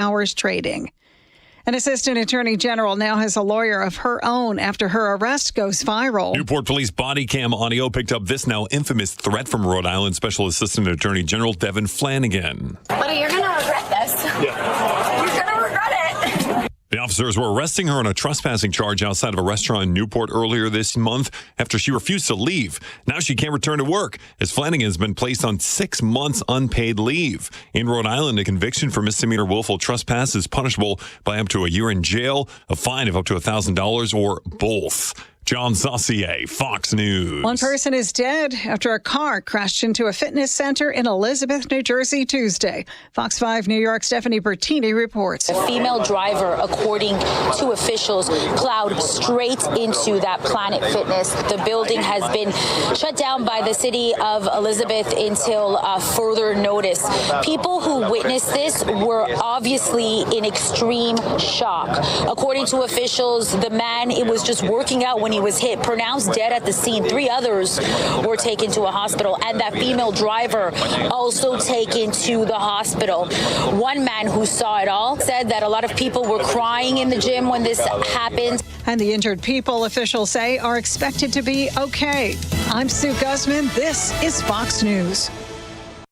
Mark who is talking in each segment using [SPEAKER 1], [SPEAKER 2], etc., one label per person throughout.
[SPEAKER 1] hours trading. An assistant attorney general now has a lawyer of her own after her arrest goes viral.
[SPEAKER 2] Newport Police body cam audio picked up this now infamous threat from Rhode Island Special Assistant Attorney General Devin Flanagan.
[SPEAKER 3] Buddy, you're going to regret this. Yeah. You're going to regret it.
[SPEAKER 2] The officers were arresting her on a trespassing charge outside of a restaurant in Newport earlier this month after she refused to leave. Now she can't return to work as Flanagan has been placed on 6 months unpaid leave. In Rhode Island, a conviction for misdemeanor willful trespass is punishable by up to a year in jail, a fine of up to $1,000, or both. John Saucier, Fox News.
[SPEAKER 1] One person is dead after a car crashed into a fitness center in Elizabeth, New Jersey, Tuesday. Fox 5 New York Stephanie Bertini reports.
[SPEAKER 4] A female driver, according to officials, plowed straight into that Planet Fitness. The building has been shut down by the city of Elizabeth until further notice. People who witnessed this were obviously in extreme shock. According to officials, the man, it was just working out when he was hit, pronounced dead at the scene. 3 others were taken to a hospital, and that female driver also taken to the hospital. One man who saw it all said that a lot of people were crying in the gym when this happened.
[SPEAKER 1] And the injured people, officials say, are expected to be okay. I'm Sue Guzman. This is Fox News.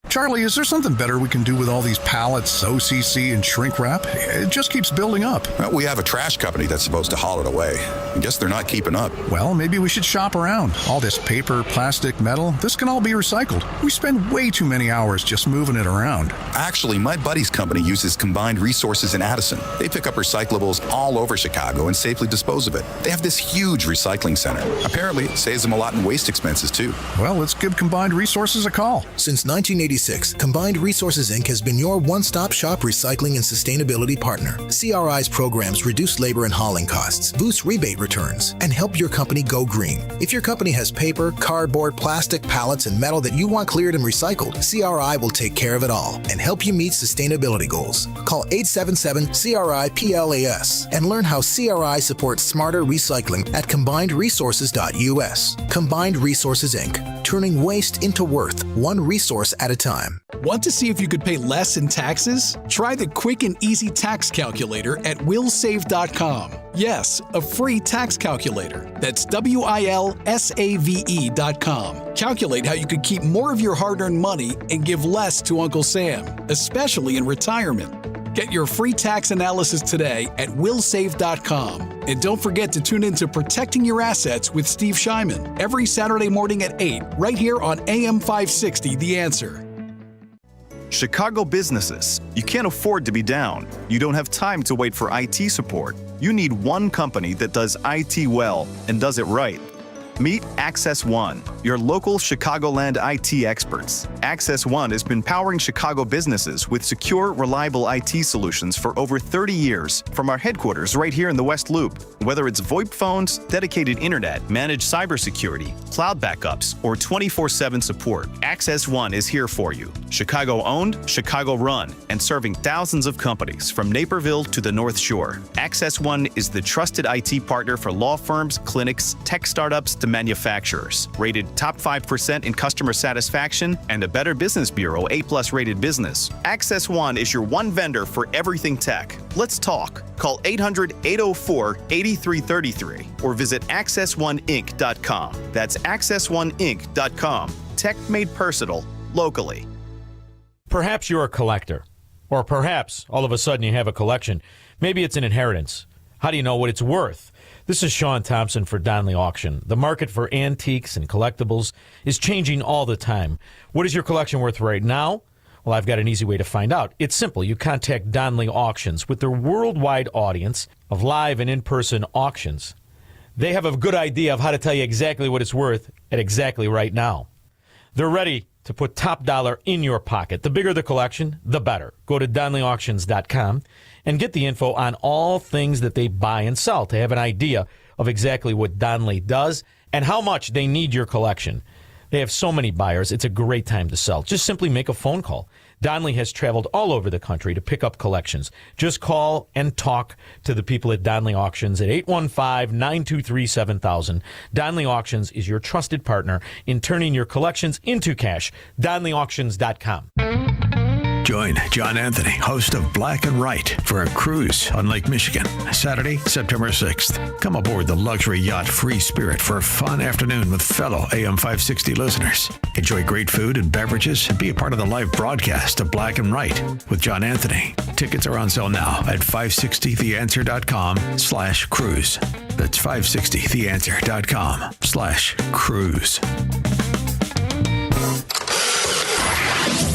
[SPEAKER 5] Charlie, is there something better we can do with all these pallets, OCC, and shrink wrap? It just keeps building up.
[SPEAKER 6] Well, we have a trash company that's supposed to haul it away. I guess they're not keeping up.
[SPEAKER 5] Well, maybe we should shop around. All this paper, plastic, metal, this can all be recycled. We spend way too many hours just moving it around.
[SPEAKER 6] Actually, my buddy's company uses Combined Resources in Addison. They pick up recyclables all over Chicago and safely dispose of it. They have this huge recycling center. Apparently, it saves them a lot in waste expenses, too.
[SPEAKER 5] Well, let's give Combined Resources a call.
[SPEAKER 7] Since 1986, Combined Resources Inc. has been your one-stop shop recycling and sustainability partner. CRI's programs reduce labor and hauling costs, boost rebate returns, and help your company go green. If your company has paper, cardboard, plastic, pallets, and metal that you want cleared and recycled, CRI will take care of it all and help you meet sustainability goals. Call 877-CRI-PLAS and learn how CRI supports smarter recycling at combinedresources.us. Combined Resources Inc., turning waste into worth, one resource at a time.
[SPEAKER 8] Want to see if you could pay less in taxes? Try the quick and easy tax calculator at willsave.com. Yes, a free tax calculator. That's WILSAVE.com. Calculate how you could keep more of your hard-earned money and give less to Uncle Sam, especially in retirement. Get your free tax analysis today at willsave.com. And don't forget to tune in to Protecting Your Assets with Steve Shyman every Saturday morning at 8, right here on AM 560, The Answer.
[SPEAKER 9] Chicago businesses, you can't afford to be down. You don't have time to wait for IT support. You need one company that does IT well and does it right. Meet Access One, your local Chicagoland IT experts. Access One has been powering Chicago businesses with secure, reliable IT solutions for over 30 years from our headquarters right here in the West Loop. Whether it's VoIP phones, dedicated internet, managed cybersecurity, cloud backups, or 24/7 support, Access One is here for you. Chicago owned, Chicago run, and serving thousands of companies from Naperville to the North Shore. Access One is the trusted IT partner for law firms, clinics, tech startups, to manufacturers. Rated top 5% in customer satisfaction and a Better Business Bureau A+ rated business. Access One is your one vendor for everything tech. Let's talk. Call 800-804-8333 or visit accessoneInc.com. That's accessoneInc.com. Tech made personal, locally.
[SPEAKER 10] Perhaps you're a collector, or perhaps all of a sudden you have a collection. Maybe it's an inheritance. How do you know what it's worth? This is Sean Thompson for Donley Auction. The market for antiques and collectibles is changing all the time. What is your collection worth right now? Well, I've got an easy way to find out. It's simple. You contact Donley Auctions with their worldwide audience of live and in-person auctions. They have a good idea of how to tell you exactly what it's worth at exactly right now. They're ready to put top dollar in your pocket. The bigger the collection, the better. Go to DonleyAuctions.com and get the info on all things that they buy and sell to have an idea of exactly what Donley does and how much they need your collection. They have so many buyers, it's a great time to sell. Just simply make a phone call. Donley has traveled all over the country to pick up collections. Just call and talk to the people at Donley Auctions at 815-923-7000. Donley Auctions is your trusted partner in turning your collections into cash. DonleyAuctions.com.
[SPEAKER 11] Join John Anthony, host of Black and Right, for a cruise on Lake Michigan, Saturday, September 6th. Come aboard the luxury yacht Free Spirit for a fun afternoon with fellow AM 560 listeners. Enjoy great food and beverages and be a part of the live broadcast of Black and Right with John Anthony. Tickets are on sale now at 560theanswer.com/cruise. That's 560theanswer.com/cruise.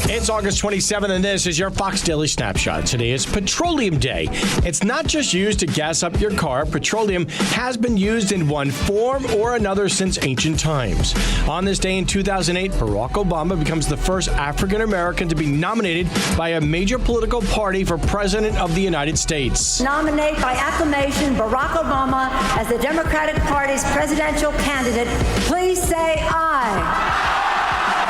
[SPEAKER 12] It's August 27th, and this is your Fox Daily Snapshot. Today is Petroleum Day. It's not just used to gas up your car. Petroleum has been used in one form or another since ancient times. On this day in 2008, Barack Obama becomes the first African American to be nominated by a major political party for President of the United States.
[SPEAKER 13] Nominate by acclamation Barack Obama as the Democratic Party's presidential candidate. Please say aye.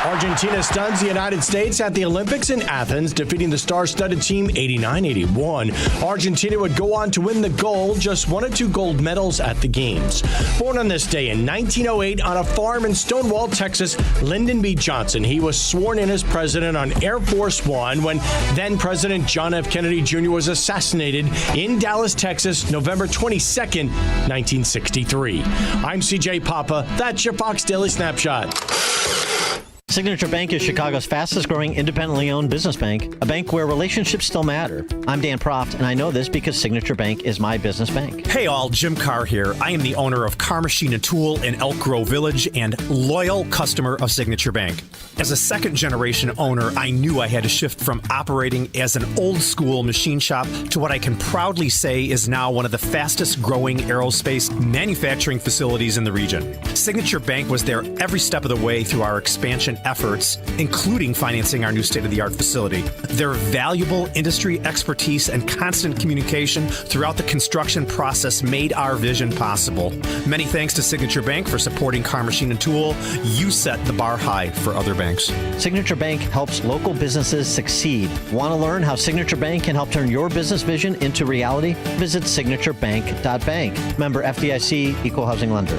[SPEAKER 12] Argentina stuns the United States at the Olympics in Athens, defeating the star-studded team 89-81. Argentina would go on to win the gold, just one of two gold medals at the Games. Born on this day in 1908 on a farm in Stonewall, Texas, Lyndon B. Johnson. He was sworn in as president on Air Force One when then-President John F. Kennedy Jr. was assassinated in Dallas, Texas, November 22nd, 1963. I'm C.J. Papa. That's your Fox Daily Snapshot.
[SPEAKER 14] Signature Bank is Chicago's fastest growing independently owned business bank, a bank where relationships still matter. I'm Dan Proft, and I know this because Signature Bank is my business bank.
[SPEAKER 15] Hey all, Jim Carr here. I am the owner of Carr Machine and Tool in Elk Grove Village and loyal customer of Signature Bank. As a second generation owner, I knew I had to shift from operating as an old school machine shop to what I can proudly say is now one of the fastest growing aerospace manufacturing facilities in the region. Signature Bank was there every step of the way through our expansion efforts, including financing our new state-of-the-art facility. Their valuable industry expertise and constant communication throughout the construction process made our vision possible. Many thanks to Signature Bank for supporting Carr Machine and Tool. You set the bar high for other banks.
[SPEAKER 14] Signature Bank helps local businesses succeed. Want to learn how Signature Bank can help turn your business vision into reality? Visit signaturebank.bank. Member FDIC, Equal Housing Lender.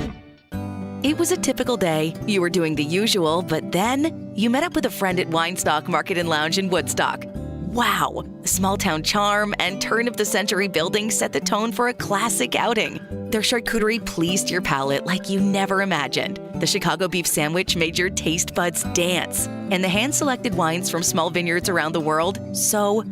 [SPEAKER 16] It was a typical day. You were doing the usual, but then you met up with a friend at Weinstock Market and Lounge in Woodstock. Wow! The small-town charm and turn-of-the-century building set the tone for a classic outing. Their charcuterie pleased your palate like you never imagined. The Chicago beef sandwich made your taste buds dance. And the hand-selected wines from small vineyards around the world, so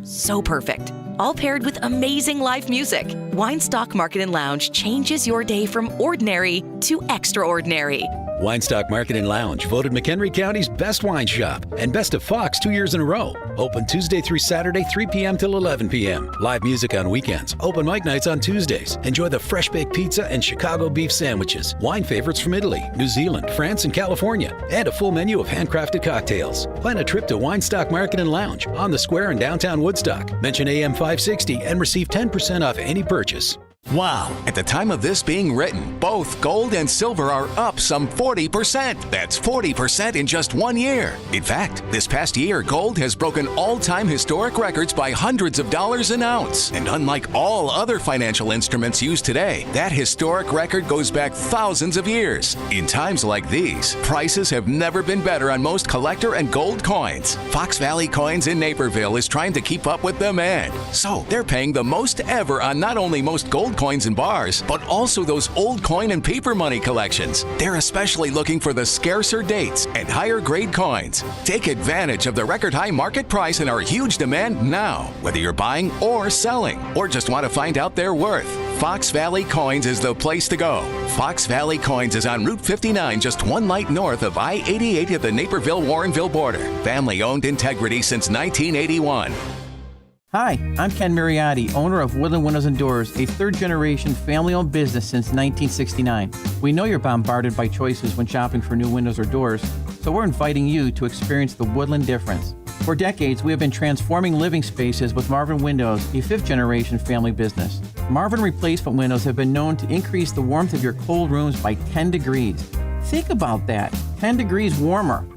[SPEAKER 16] perfect. All paired with amazing live music. Weinstock Market and Lounge changes your day from ordinary to extraordinary.
[SPEAKER 17] Weinstock Market and Lounge, voted McHenry County's best wine shop and best of Fox 2 years in a row. Open Tuesday through Saturday, 3 p.m. till 11 p.m. Live music on weekends. Open mic nights on Tuesdays. Enjoy the fresh baked pizza and Chicago beef sandwiches. Wine favorites from Italy, New Zealand, France, and California. And a full menu of handcrafted cocktails. Plan a trip to Weinstock Market and Lounge on the square in downtown Woodstock. Mention AM 560 and receive 10% off any purchase.
[SPEAKER 18] Wow. At the time of this being written, both gold and silver are up some 40%. That's 40% in just 1 year. In fact, this past year, gold has broken all-time historic records by hundreds of dollars an ounce. And unlike all other financial instruments used today, that historic record goes back thousands of years. In times like these, prices have never been better on most collector and gold coins. Fox Valley Coins in Naperville is trying to keep up with demand. So they're paying the most ever on not only most gold coins and bars, but also those old coin and paper money collections. They're especially looking for the scarcer dates and higher grade coins. Take advantage of the record high market price and our huge demand now, whether you're buying or selling, or just want to find out their worth. Fox Valley Coins is the place to go. Fox Valley Coins is on Route 59, just one light north of I-88 at the Naperville-Warrenville border. Family-owned integrity since 1981.
[SPEAKER 19] Hi, I'm Ken Mariotti, owner of Woodland Windows and Doors, a third-generation family-owned business since 1969. We know you're bombarded by choices when shopping for new windows or doors, so we're inviting you to experience the Woodland difference. For decades, we have been transforming living spaces with Marvin Windows, a fifth-generation family business. Marvin replacement windows have been known to increase the warmth of your cold rooms by 10 degrees. Think about that, 10 degrees warmer.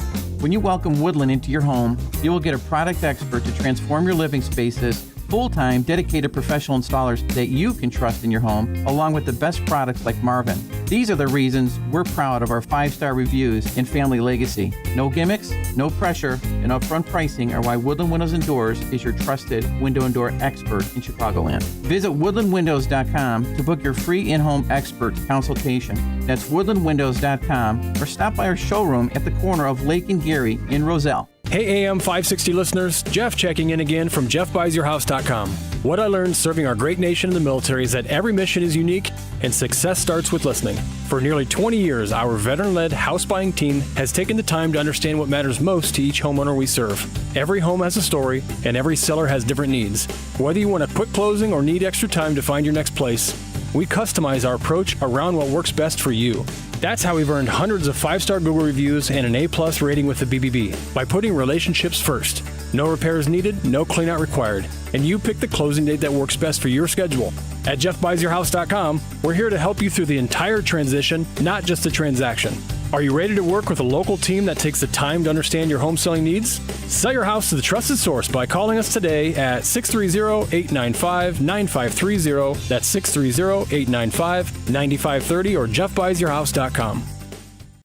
[SPEAKER 19] When you welcome Woodland into your home, you will get a product expert to transform your living spaces full-time, dedicated professional installers that you can trust in your home, along with the best products like Marvin. These are the reasons we're proud of our 5-star reviews and family legacy. No gimmicks, no pressure, and upfront pricing are why Woodland Windows and Doors is your trusted window and door expert in Chicagoland. Visit woodlandwindows.com to book your free in-home expert consultation. That's woodlandwindows.com, or stop by our showroom at the corner of Lake and Geary in Roselle.
[SPEAKER 12] Hey AM 560 listeners, Jeff checking in again from JeffBuysYourHouse.com. What I learned serving our great nation in the military is that every mission is unique and success starts with listening. For nearly 20 years, our veteran-led house buying team has taken the time to understand what matters most to each homeowner we serve. Every home has a story, and every seller has different needs. Whether you want a quick closing or need extra time to find your next place, we customize our approach around what works best for you. That's how we've earned hundreds of 5-star Google reviews and an A+ rating with the BBB, by putting relationships first. No repairs needed, no cleanout required, and you pick the closing date that works best for your schedule. At JeffBuysYourHouse.com, we're here to help you through the entire transition, not just the transaction. Are you ready to work with a local team that takes the time to understand your home selling needs? Sell your house to the trusted source by calling us today at 630-895-9530. That's 630-895-9530 or JeffBuysYourHouse.com.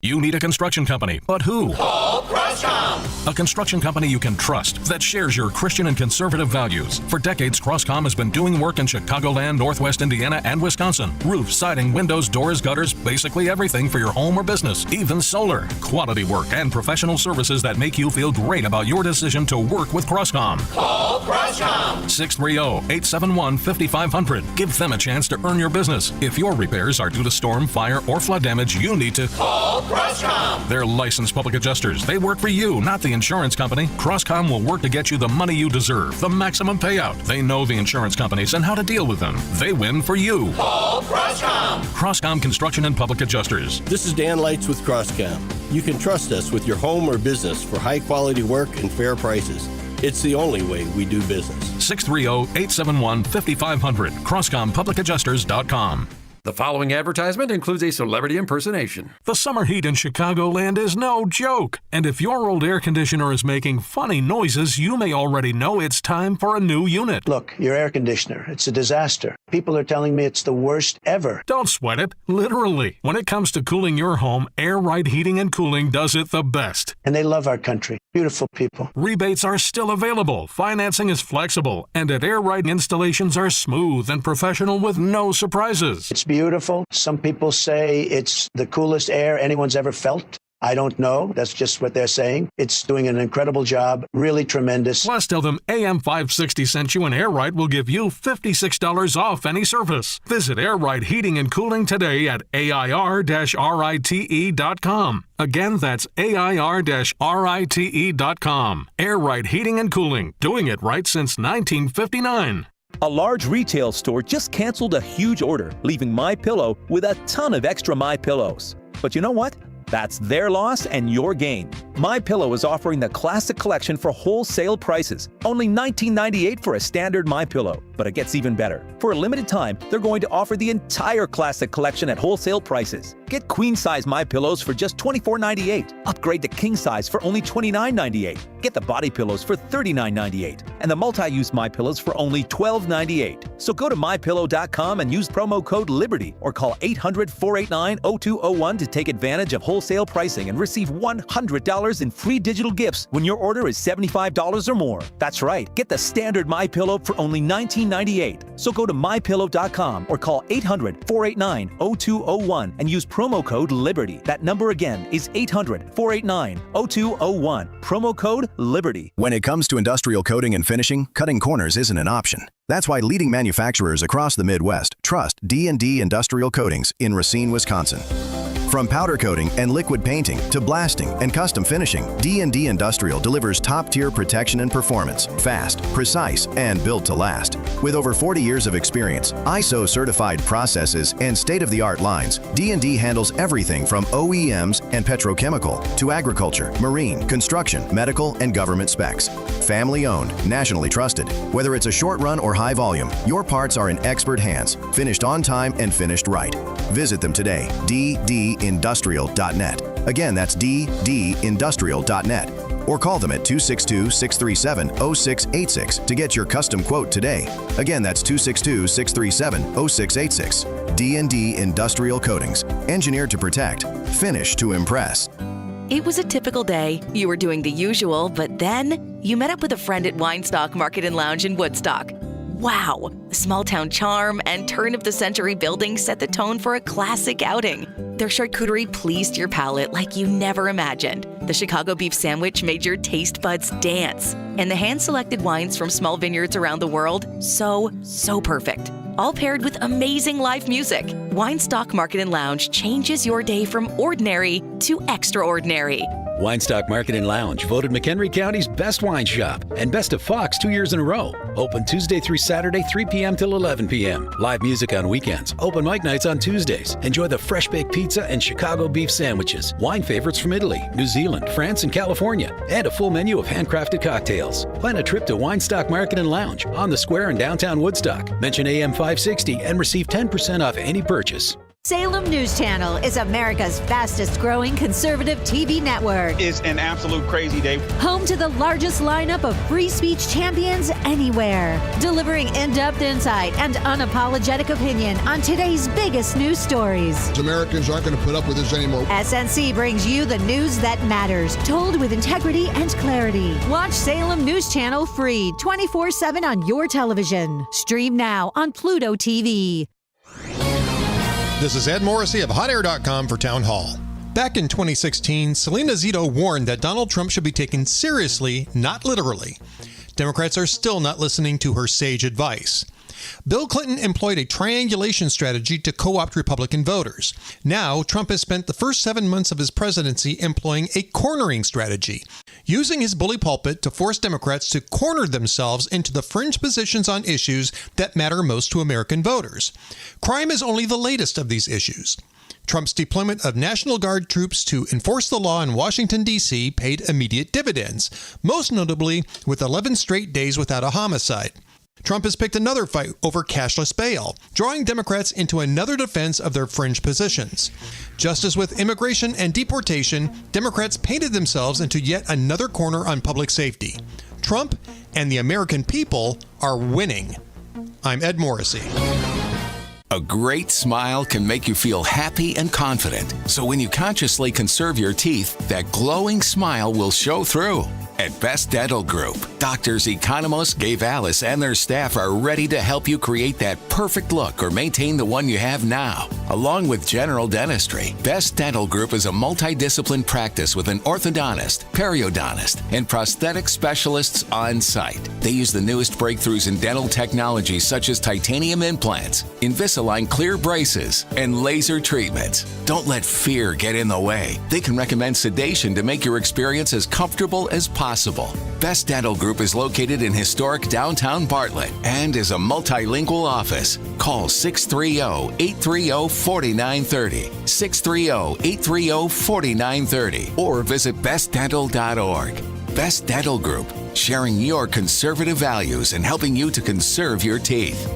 [SPEAKER 20] You need a construction company, but who?
[SPEAKER 21] Call Crosscom.
[SPEAKER 20] A construction company you can trust that shares your Christian and conservative values. For decades, Crosscom has been doing work in Chicagoland, Northwest Indiana, and Wisconsin. Roofs, siding, windows, doors, gutters, basically everything for your home or business, even solar. Quality work and professional services that make you feel great about your decision to work with Crosscom.
[SPEAKER 21] Call Crosscom.
[SPEAKER 20] 630-871-5500. Give them a chance to earn your business. If your repairs are due to storm, fire, or flood damage, you need to
[SPEAKER 21] call Crosscom.
[SPEAKER 20] They're licensed public adjusters. They work for you, not the insurance company. Crosscom will work to get you the money you deserve, the maximum payout. They know the insurance companies and how to deal with them. They win for you.
[SPEAKER 21] Call Crosscom.
[SPEAKER 20] Crosscom Construction and Public Adjusters.
[SPEAKER 22] This is Dan Lights with Crosscom. You can trust us with your home or business for high quality work and fair prices. It's the only way we do business.
[SPEAKER 20] 630-871-5500. CrosscomPublicAdjusters.com.
[SPEAKER 23] The following advertisement includes a celebrity impersonation.
[SPEAKER 20] The summer heat in Chicagoland is no joke. And if your old air conditioner is making funny noises, you may already know it's time for a new unit.
[SPEAKER 24] Look, your air conditioner, it's a disaster. People are telling me it's the worst ever.
[SPEAKER 20] Don't sweat it, literally. When it comes to cooling your home, Air Right Heating and Cooling does it the best.
[SPEAKER 24] And they love our country. Beautiful people.
[SPEAKER 20] Rebates are still available. Financing is flexible. And at Air Right, installations are smooth and professional with no surprises.
[SPEAKER 24] It's beautiful. Some people say it's the coolest air anyone's ever felt. I don't know. That's just what they're saying. It's doing an incredible job. Really tremendous.
[SPEAKER 20] Plus, tell them AM 560 sent you, and Air Right will give you $56 off any service. Visit Air Right Heating and Cooling today at AIR-RITE.com. Again, that's AIR-RITE.com. Air Right Heating and Cooling, doing it right since 1959.
[SPEAKER 25] A large retail store just canceled a huge order, leaving MyPillow with a ton of extra MyPillows. But you know what? That's their loss and your gain. MyPillow is offering the Classic Collection for wholesale prices. Only $19.98 for a standard MyPillow. But it gets even better. For a limited time, they're going to offer the entire Classic Collection at wholesale prices. Get queen-size MyPillows for just $24.98. Upgrade to king size for only $29.98. Get the body pillows for $39.98. And the multi-use MyPillows for only $12.98. So go to MyPillow.com and use promo code LIBERTY or call 800-489-0201 to take advantage of wholesale pricing and receive $100 in free digital gifts when your order is $75 or more. That's right. Get the standard MyPillow for only $19.98. So go to MyPillow.com or call 800-489-0201 and use promo code LIBERTY. That number again is 800-489-0201. Promo code LIBERTY.
[SPEAKER 26] When it comes to industrial coating and finishing, cutting corners isn't an option. That's why leading manufacturers across the Midwest trust D&D Industrial Coatings in Racine, Wisconsin. From powder coating and liquid painting to blasting and custom finishing, D&D Industrial delivers top-tier protection and performance, fast, precise, and built to last. With over 40 years of experience, ISO-certified processes, and state-of-the-art lines, D&D handles everything from OEMs and petrochemical to agriculture, marine, construction, medical, and government specs. Family-owned, nationally trusted. Whether it's a short run or high volume, your parts are in expert hands, finished on time and finished right. Visit them today, ddindustrial.net. Again, that's ddindustrial.net. or call them at 262-637-0686 to get your custom quote today. Again, that's 262-637-0686. D&D Industrial Coatings. Engineered to protect. Finished to impress.
[SPEAKER 16] It was a typical day. You were doing the usual, but then you met up with a friend at Weinstock Market and Lounge in Woodstock. Wow! The small-town charm and turn-of-the-century building set the tone for a classic outing. Their charcuterie pleased your palate like you never imagined. The Chicago beef sandwich made your taste buds dance. And the hand-selected wines from small vineyards around the world, so perfect. All paired with amazing live music. Weinstock Market and Lounge changes your day from ordinary to extraordinary.
[SPEAKER 17] Weinstock Market and Lounge, voted McHenry County's best wine shop and best of Fox 2 years in a row. Open Tuesday through Saturday, 3 p.m. till 11 p.m. Live music on weekends. Open mic nights on Tuesdays. Enjoy the fresh baked pizza and Chicago beef sandwiches. Wine favorites from Italy, New Zealand, France, and California. And a full menu of handcrafted cocktails. Plan a trip to Weinstock Market and Lounge on the square in downtown Woodstock. Mention AM 560 and receive 10% off any purchase.
[SPEAKER 1] Salem News Channel is America's fastest growing conservative TV network.
[SPEAKER 2] It's an absolute crazy day.
[SPEAKER 1] Home to the largest lineup of free speech champions anywhere. Delivering in-depth insight and unapologetic opinion on today's biggest news stories.
[SPEAKER 3] Americans aren't going to put up with this anymore.
[SPEAKER 1] SNC brings you the news that matters, told with integrity and clarity. Watch Salem News Channel free 24/7 on your television. Stream now on Pluto TV.
[SPEAKER 4] This is Ed Morrissey of HotAir.com for Town Hall. Back in 2016, Selena Zito warned that Donald Trump should be taken seriously, not literally. Democrats are still not listening to her sage advice. Bill Clinton employed a triangulation strategy to co-opt Republican voters. Now, Trump has spent the first 7 months of his presidency employing a cornering strategy, using his bully pulpit to force Democrats to corner themselves into the fringe positions on issues that matter most to American voters. Crime is only the latest of these issues. Trump's deployment of National Guard troops to enforce the law in Washington, D.C. paid immediate dividends, most notably with 11 straight days without a homicide. Trump has picked another fight over cashless bail, drawing Democrats into another defense of their fringe positions. Just as with immigration and deportation, Democrats painted themselves into yet another corner on public safety. Trump and the American people are winning. I'm Ed Morrissey.
[SPEAKER 18] A great smile can make you feel happy and confident. So when you consciously conserve your teeth, that glowing smile will show through. At Best Dental Group, doctors Economos, Gave Alice, and their staff are ready to help you create that perfect look or maintain the one you have now. Along with general dentistry, Best Dental Group is a multidiscipline practice with an orthodontist, periodontist, and prosthetic specialists on site. They use the newest breakthroughs in dental technology such as titanium implants, Invisalign clear braces, and laser treatments. Don't let fear get in the way. They can recommend sedation to make your experience as comfortable as possible. Best Dental Group is located in historic downtown Bartlett and is a multilingual office. Call 630-830-4930, 630-830-4930, or visit bestdental.org. Best Dental Group, sharing your conservative values and helping you to conserve your teeth.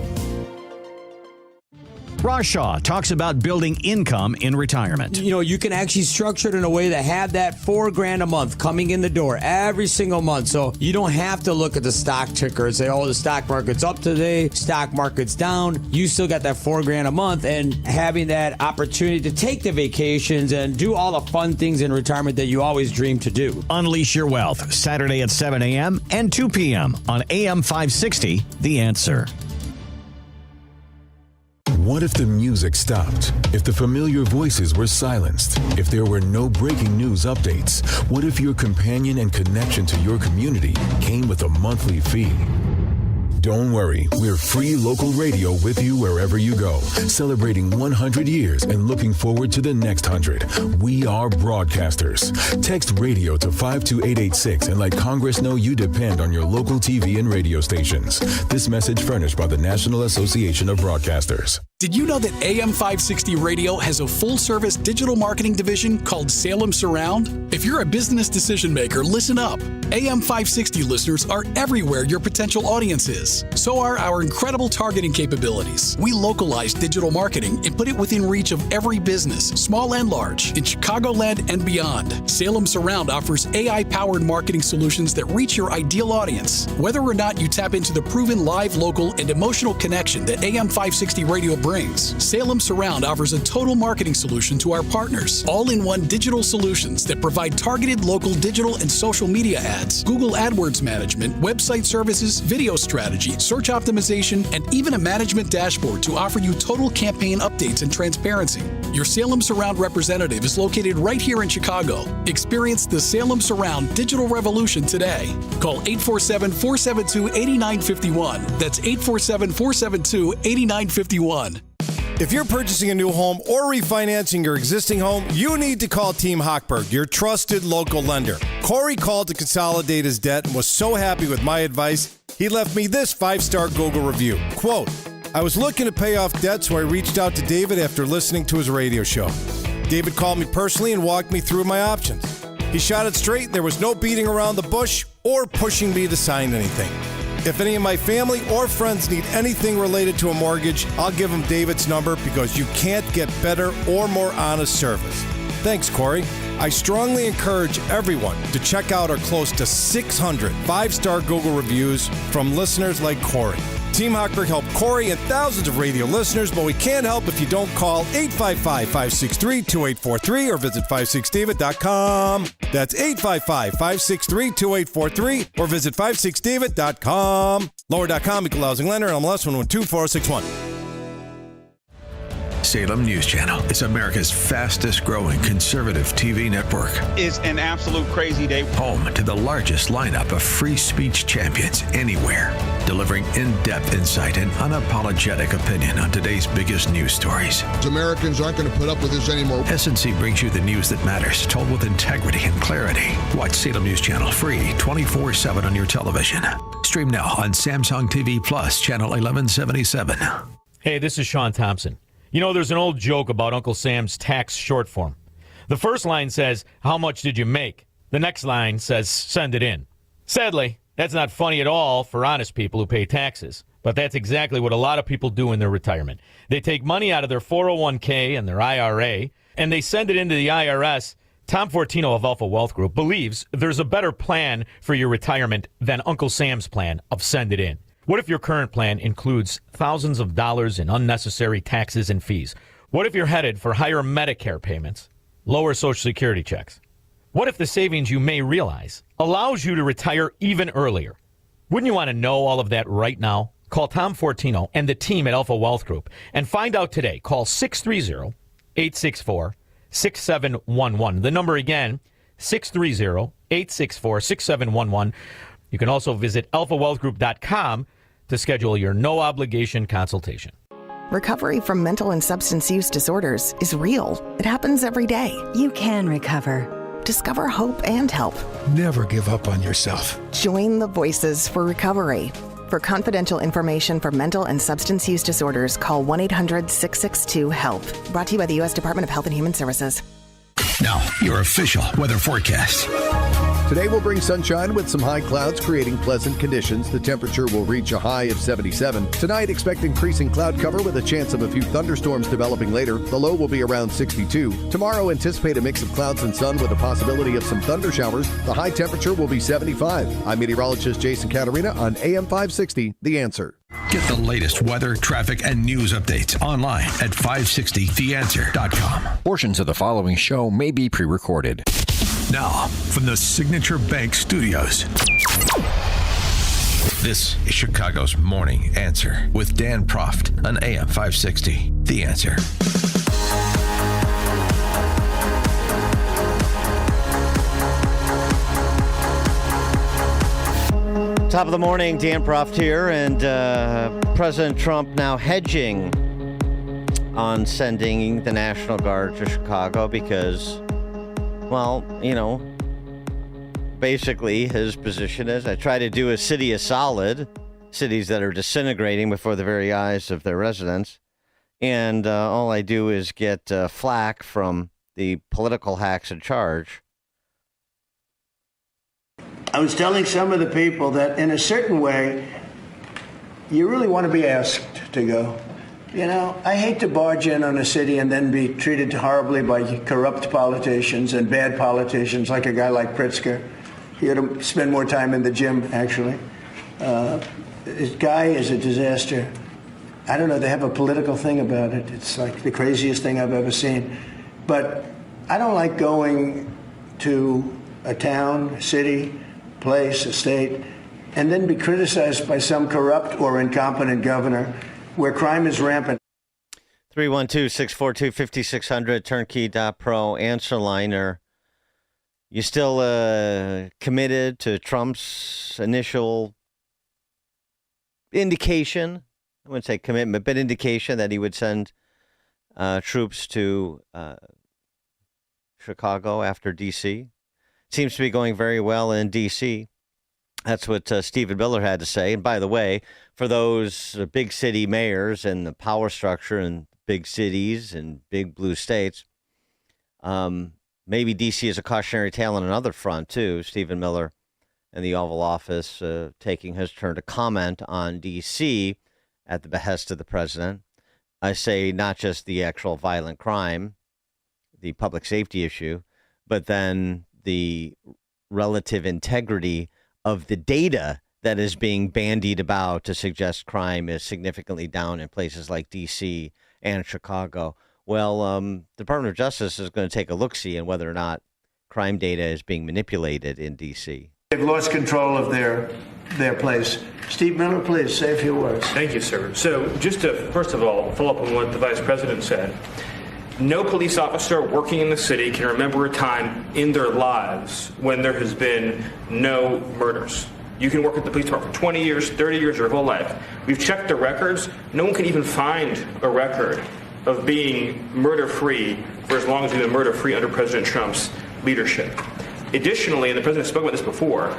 [SPEAKER 5] Ross Shaw talks about building income in retirement.
[SPEAKER 6] You know, you can actually structure it in a way to have that $4,000 a month coming in the door every single month. So you don't have to look at the stock ticker and say, oh, the stock market's up today, stock market's down. You still got that $4,000 a month, and having that opportunity to take the vacations and do all the fun things in retirement that you always dreamed to do.
[SPEAKER 5] Unleash your wealth, Saturday at 7 a.m. and 2 p.m. on AM 560, The Answer.
[SPEAKER 27] What if the music stopped? If the familiar voices were silenced? If there were no breaking news updates? What if your companion and connection to your community came with a monthly fee? Don't worry, we're free local radio with you wherever you go, celebrating 100 years and looking forward to the next 100. We are broadcasters. Text radio to 52886 and let Congress know you depend on your local TV and radio stations. This message furnished by the National Association of Broadcasters.
[SPEAKER 2] Did you know that AM 560 Radio has a full-service digital marketing division called Salem Surround? If you're a business decision maker, listen up. AM 560 listeners are everywhere your potential audience is. So are our incredible targeting capabilities. We localize digital marketing and put it within reach of every business, small and large, in Chicagoland and beyond. Salem Surround offers AI-powered marketing solutions that reach your ideal audience. Whether or not you tap into the proven live, local, and emotional connection that AM 560 Radio brings, Salem Surround offers a total marketing solution to our partners. All-in-one digital solutions that provide targeted local digital and social media ads, Google AdWords management, website services, video strategy, search optimization, and even a management dashboard to offer you total campaign updates and transparency. Your Salem Surround representative is located right here in Chicago. Experience the Salem Surround digital revolution today. Call 847-472-8951. That's 847-472-8951.
[SPEAKER 7] If you're purchasing a new home or refinancing your existing home, you need to call Team Hochberg, your trusted local lender. Corey called to consolidate his debt and was so happy with my advice, he left me this 5-star Google review. Quote, I was looking to pay off debt, so I reached out to David after listening to his radio show. David called me personally and walked me through my options. He shot it straight, and there was no beating around the bush or pushing me to sign anything. If any of my family or friends need anything related to a mortgage, I'll give them David's number because you can't get better or more honest service. Thanks, Corey. I strongly encourage everyone to check out our close to 600 5-star Google reviews from listeners like Corey. Team Hochberg helped Corey and thousands of radio listeners, but we can't help if you don't call 855-563-2843 or visit 56david.com. That's 855-563-2843 or visit 56david.com. Lower.com, equal housing lender, MLS 1124061.
[SPEAKER 8] Salem News Channel is America's fastest growing conservative TV network.
[SPEAKER 9] It's an absolute crazy day.
[SPEAKER 8] Home to the largest lineup of free speech champions anywhere, delivering in-depth insight and unapologetic opinion on today's biggest news stories.
[SPEAKER 3] Americans aren't going to put up with this anymore.
[SPEAKER 8] SNC brings you the news that matters, told with integrity and clarity. Watch Salem News Channel free 24/7 on your television. Stream now on Samsung TV Plus, channel 1177.
[SPEAKER 10] Hey, this is Sean Thompson. You know, there's an old joke about Uncle Sam's tax short form. The first line says, how much did you make? The next line says, send it in. Sadly, that's not funny at all for honest people who pay taxes. But that's exactly what a lot of people do in their retirement. They take money out of their 401k and their IRA, and they send it into the IRS. Tom Fortino of Alpha Wealth Group believes there's a better plan for your retirement than Uncle Sam's plan of send it in. What if your current plan includes thousands of dollars in unnecessary taxes and fees? What if you're headed for higher Medicare payments, lower Social Security checks? What if the savings you may realize allows you to retire even earlier? Wouldn't you want to know all of that right now? Call Tom Fortino and the team at Alpha Wealth Group and find out today. Call 630-864-6711. The number again, 630-864-6711. You can also visit alphawealthgroup.com to schedule your no-obligation consultation.
[SPEAKER 11] Recovery from mental and substance use disorders is real. It happens every day. You can recover. Discover hope and help.
[SPEAKER 27] Never give up on yourself.
[SPEAKER 11] Join the Voices for Recovery. For confidential information for mental and substance use disorders, call 1-800-662-HELP. Brought to you by the U.S. Department of Health and Human Services.
[SPEAKER 8] Now, your official weather forecast.
[SPEAKER 13] Today will bring sunshine with some high clouds creating pleasant conditions. The temperature will reach a high of 77. Tonight, expect increasing cloud cover with a chance of a few thunderstorms developing later. The low will be around 62. Tomorrow, anticipate a mix of clouds and sun with a possibility of some thunder showers. The high temperature will be 75. I'm meteorologist Jason Caterina on AM 560, The Answer.
[SPEAKER 8] Get the latest weather, traffic, and news updates online at 560theanswer.com.
[SPEAKER 28] Portions of the following show may be pre-recorded.
[SPEAKER 8] Now, from the Signature Bank Studios, this is Chicago's Morning Answer with Dan Proft on AM 560. The Answer.
[SPEAKER 14] Top of the morning, Dan Proft here, and President Trump now hedging on sending the National Guard to Chicago because, well, you know, basically his position is I try to do a city a solid, cities that are disintegrating before the very eyes of their residents. And all I do is get flack from the political hacks in charge.
[SPEAKER 12] I was telling some of the people that in a certain way, you really want to be asked to go. You know, I hate to barge in on a city and then be treated horribly by corrupt politicians and bad politicians like a guy like Pritzker. He had to spend more time in the gym, actually. This guy is a disaster. I don't know, they have a political thing about it. It's like the craziest thing I've ever seen. But I don't like going to a town, a city, place, a state, and then be criticized by some corrupt or incompetent governor where crime is rampant.
[SPEAKER 14] 312-642-5600, turnkey.pro, answer line. Are you still committed to Trump's initial indication? I wouldn't say commitment, but indication that he would send troops to Chicago after D.C.? Seems to be going very well in D.C. That's what Stephen Miller had to say. And by the way, for those big city mayors and the power structure in big cities and big blue states, maybe D.C. is a cautionary tale on another front, too. Stephen Miller in the Oval Office taking his turn to comment on D.C. at the behest of the president. I say not just the actual violent crime, the public safety issue, but then the relative integrity of the data that is being bandied about to suggest crime is significantly down in places like D.C. and Chicago. Well, the Department of Justice is going to take a look-see on whether or not crime data is being manipulated in D.C.
[SPEAKER 12] They've lost control of their place. Steve Miller, please say a few words.
[SPEAKER 15] Thank you, sir. So just to, first of all, follow up on what the Vice President said. No police officer working in the city can remember a time in their lives when there has been no murders. You can work at the police department for 20 years, 30 years, your whole life. We've checked the records. No one can even find a record of being murder-free for as long as we've been murder-free under President Trump's leadership. Additionally, and the President spoke about this before,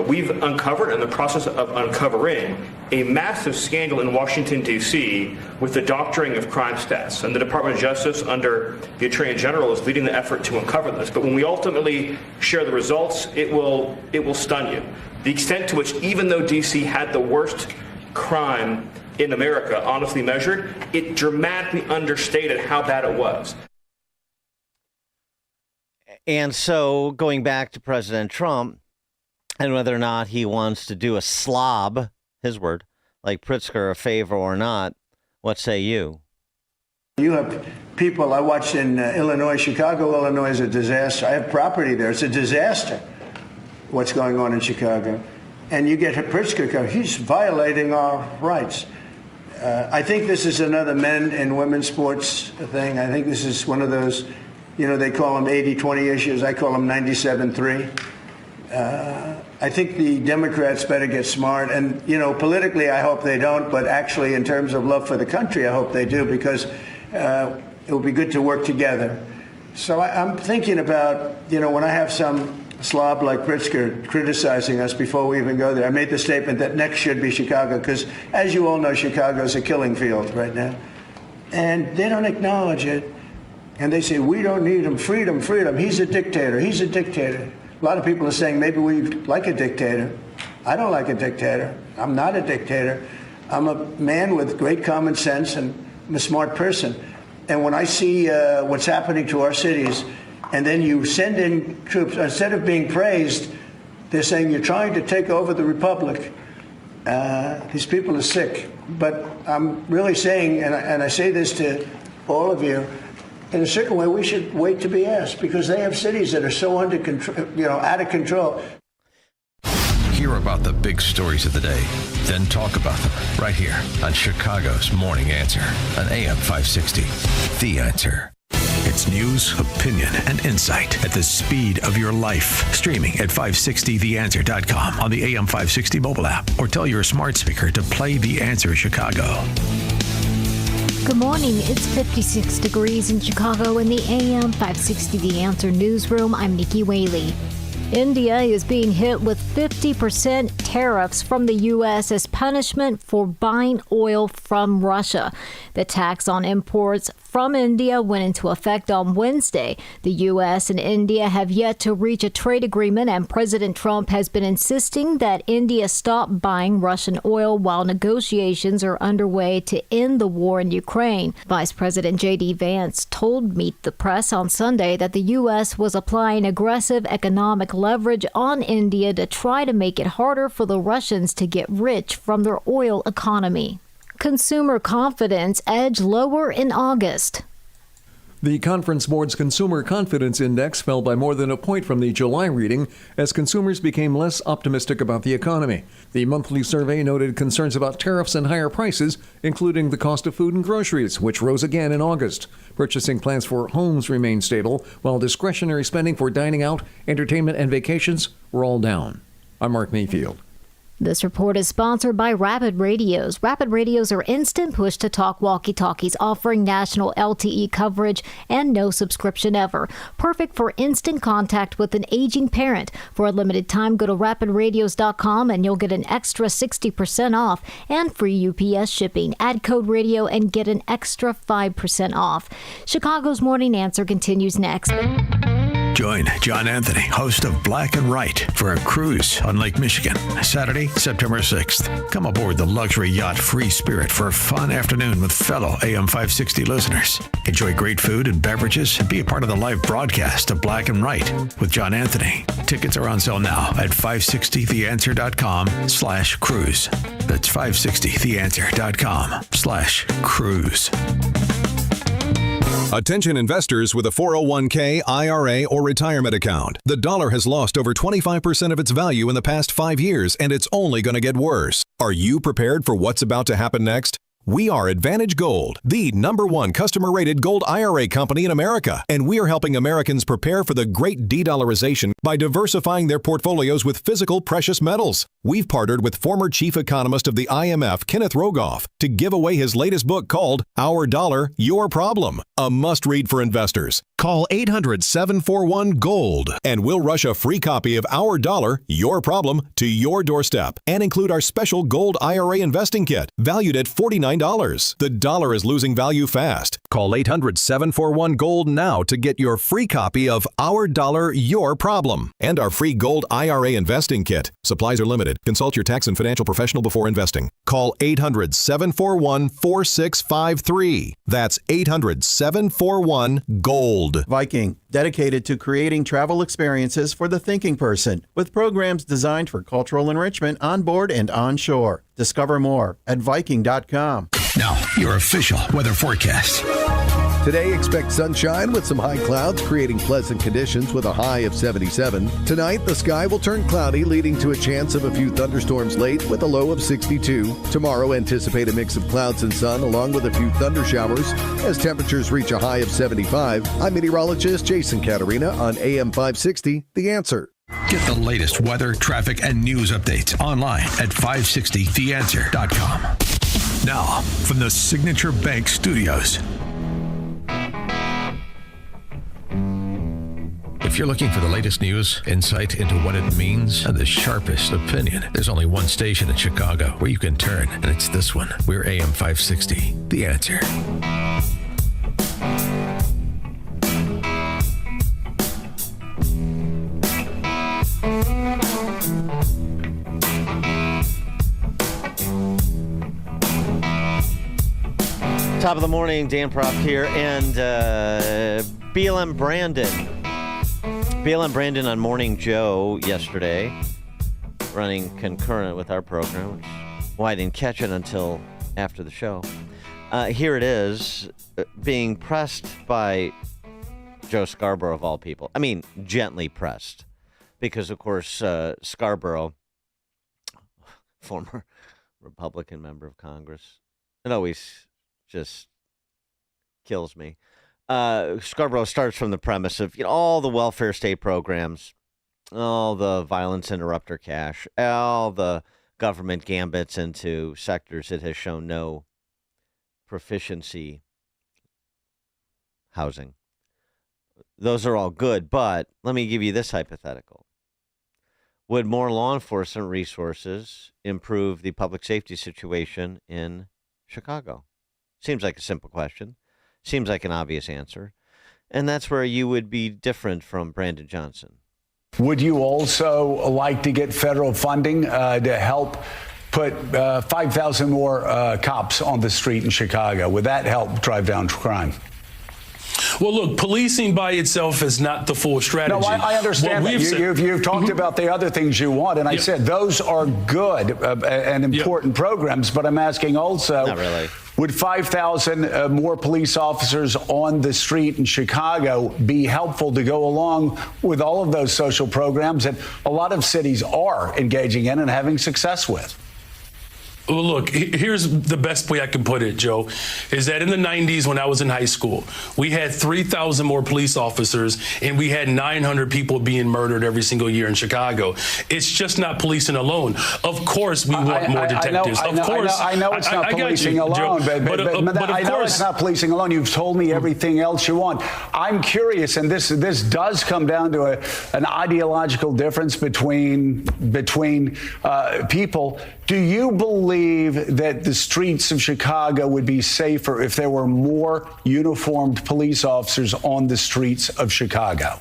[SPEAKER 15] we've uncovered, in the process of uncovering, a massive scandal in Washington, D.C. with the doctoring of crime stats. And the Department of Justice, under the Attorney General, is leading the effort to uncover this. But when we ultimately share the results, it will stun you. The extent to which, even though D.C. had the worst crime in America, honestly measured, it dramatically understated how bad it was.
[SPEAKER 14] And so, going back to President Trump, and whether or not he wants to do a slob, his word, like Pritzker, a favor or not, what say you?
[SPEAKER 12] You have people, I watched in Illinois, Chicago, Illinois is a disaster. I have property there. It's a disaster what's going on in Chicago. And you get Pritzker, he's violating our rights. I think this is another men and women's sports thing. I think this is one of those, you know, they call them 80-20 issues. I call them 97-3. I think the Democrats better get smart. And, you know, politically, I hope they don't. But actually, in terms of love for the country, I hope they do, because it will be good to work together. So I'm thinking about, you know, when I have some slob like Pritzker criticizing us before we even go there, I made the statement that next should be Chicago, because, as you all know, Chicago is a killing field right now. And they don't acknowledge it. And they say, we don't need him. Freedom, freedom. He's a dictator. He's a dictator. A lot of people are saying maybe we like a dictator. I don't like a dictator. I'm not a dictator. I'm a man with great common sense, and I'm a smart person. And when I see what's happening to our cities, and then you send in troops, instead of being praised, they're saying you're trying to take over the republic. These people are sick. But I'm really saying, and I say this to all of you, in a certain way, we should wait to be asked, because they have cities that are so under control, you know, out of control.
[SPEAKER 8] Hear about the big stories of the day, then talk about them right here on Chicago's Morning Answer on AM 560. The Answer. It's news, opinion, and insight at the speed of your life. Streaming at 560theanswer.com on the AM 560 mobile app, or tell your smart speaker to play The Answer Chicago.
[SPEAKER 19] Good morning. It's 56 degrees in Chicago in the AM 560 The Answer newsroom. I'm Nikki Whaley. India is being hit with 50% tariffs from the U.S. as punishment for buying oil from Russia. The tax on imports from India went into effect on Wednesday. The U.S. and India have yet to reach a trade agreement, and President Trump has been insisting that India stop buying Russian oil while negotiations are underway to end the war in Ukraine. Vice President J.D. Vance told Meet the Press on Sunday that the U.S. was applying aggressive economic leverage on India to try to make it harder for the Russians to get rich from their oil economy. Consumer confidence edged lower in August.
[SPEAKER 16] The Conference Board's Consumer Confidence Index fell by more than a point from the July reading as consumers became less optimistic about the economy. The monthly survey noted concerns about tariffs and higher prices, including the cost of food and groceries, which rose again in August. Purchasing plans for homes remained stable, while discretionary spending for dining out, entertainment, and vacations were all down. I'm Mark Mayfield.
[SPEAKER 19] This report is sponsored by Rapid Radios. Rapid Radios are instant push-to-talk walkie-talkies offering national LTE coverage and no subscription ever. Perfect for instant contact with an aging parent. For a limited time, go to rapidradios.com and you'll get an extra 60% off and free UPS shipping. Add code radio and get an extra 5% off. Chicago's Morning Answer continues next.
[SPEAKER 8] Join John Anthony, host of Black and Right, for a cruise on Lake Michigan, Saturday, September 6th. Come aboard the luxury yacht Free Spirit for a fun afternoon with fellow AM 560 listeners. Enjoy great food and beverages and be a part of the live broadcast of Black and Right with John Anthony. Tickets are on sale now at 560theanswer.com/cruise. That's 560theanswer.com/cruise.
[SPEAKER 20] Attention investors with a 401k, IRA, or retirement account. The dollar has lost over 25% of its value in the past 5 years, and it's only going to get worse. Are you prepared for what's about to happen next? We are Advantage Gold, the #1 customer-rated gold IRA company in America, and we are helping Americans prepare for the great de-dollarization by diversifying their portfolios with physical precious metals. We've partnered with former chief economist of the IMF, Kenneth Rogoff, to give away his latest book called Our Dollar, Your Problem, a must-read for investors. Call 800-741-GOLD, and we'll rush a free copy of Our Dollar, Your Problem to your doorstep and include our special gold IRA investing kit, valued at $49. The dollar is losing value fast. Call 800-741-GOLD now to get your free copy of Our Dollar, Your Problem and our free gold IRA investing kit. Supplies are limited. Consult your tax and financial professional before investing. Call 800-741-4653. That's 800-741-GOLD.
[SPEAKER 21] Viking, dedicated to creating travel experiences for the thinking person, with programs designed for cultural enrichment on board and on shore. Discover more at Viking.com.
[SPEAKER 8] Now, your official weather forecast.
[SPEAKER 13] Today, expect sunshine with some high clouds, creating pleasant conditions with a high of 77. Tonight, the sky will turn cloudy, leading to a chance of a few thunderstorms late with a low of 62. Tomorrow, anticipate a mix of clouds and sun along with a few thunder showers as temperatures reach a high of 75. I'm meteorologist Jason Caterina on AM 560, The Answer.
[SPEAKER 8] Get the latest weather, traffic, and news updates online at 560theanswer.com. Now, from the Signature Bank Studios. If you're looking for the latest news, insight into what it means, and the sharpest opinion, there's only one station in Chicago where you can turn, and it's this one. We're AM 560, The Answer.
[SPEAKER 14] Top of the morning, Dan Proft here, and BLM Brandon on Morning Joe yesterday, running concurrent with our program, which, well, I didn't catch it until after the show. Here it is, being pressed by Joe Scarborough, of all people. I mean, gently pressed, because, of course, Scarborough, former Republican member of Congress, it always just kills me. Scarborough starts from the premise of, all the welfare state programs, all the violence interrupter cash, all the government gambits into sectors it has shown no proficiency. Housing. Those are all good, but let me give you this hypothetical. Would more law enforcement resources improve the public safety situation in Chicago? Seems like a simple question. Seems like an obvious answer. And that's where you would be different from Brandon Johnson.
[SPEAKER 1] Would you also like to get federal funding to help put 5,000 more cops on the street in Chicago? Would that help drive down crime?
[SPEAKER 4] Well, look, policing by itself is not the full strategy.
[SPEAKER 1] No, I understand that. You've talked about the other things you want, and I said those are good and important programs, but I'm asking also,
[SPEAKER 14] not really.
[SPEAKER 1] Would 5,000 more police officers on the street in Chicago be helpful to go along with all of those social programs that a lot of cities are engaging in and having success with?
[SPEAKER 4] Well, look, here's the best way I can put it, Joe, is that in the 90s when I was in high school, we had 3,000 more police officers and we had 900 people being murdered every single year in Chicago. It's just not policing alone. Of course, we want more detectives.
[SPEAKER 1] I know it's not policing alone, but I know it's not policing alone. You've told me everything else you want. I'm curious, and this does come down to an ideological difference between people. Do you believe that the streets of Chicago would be safer if there were more uniformed police officers on the streets of Chicago?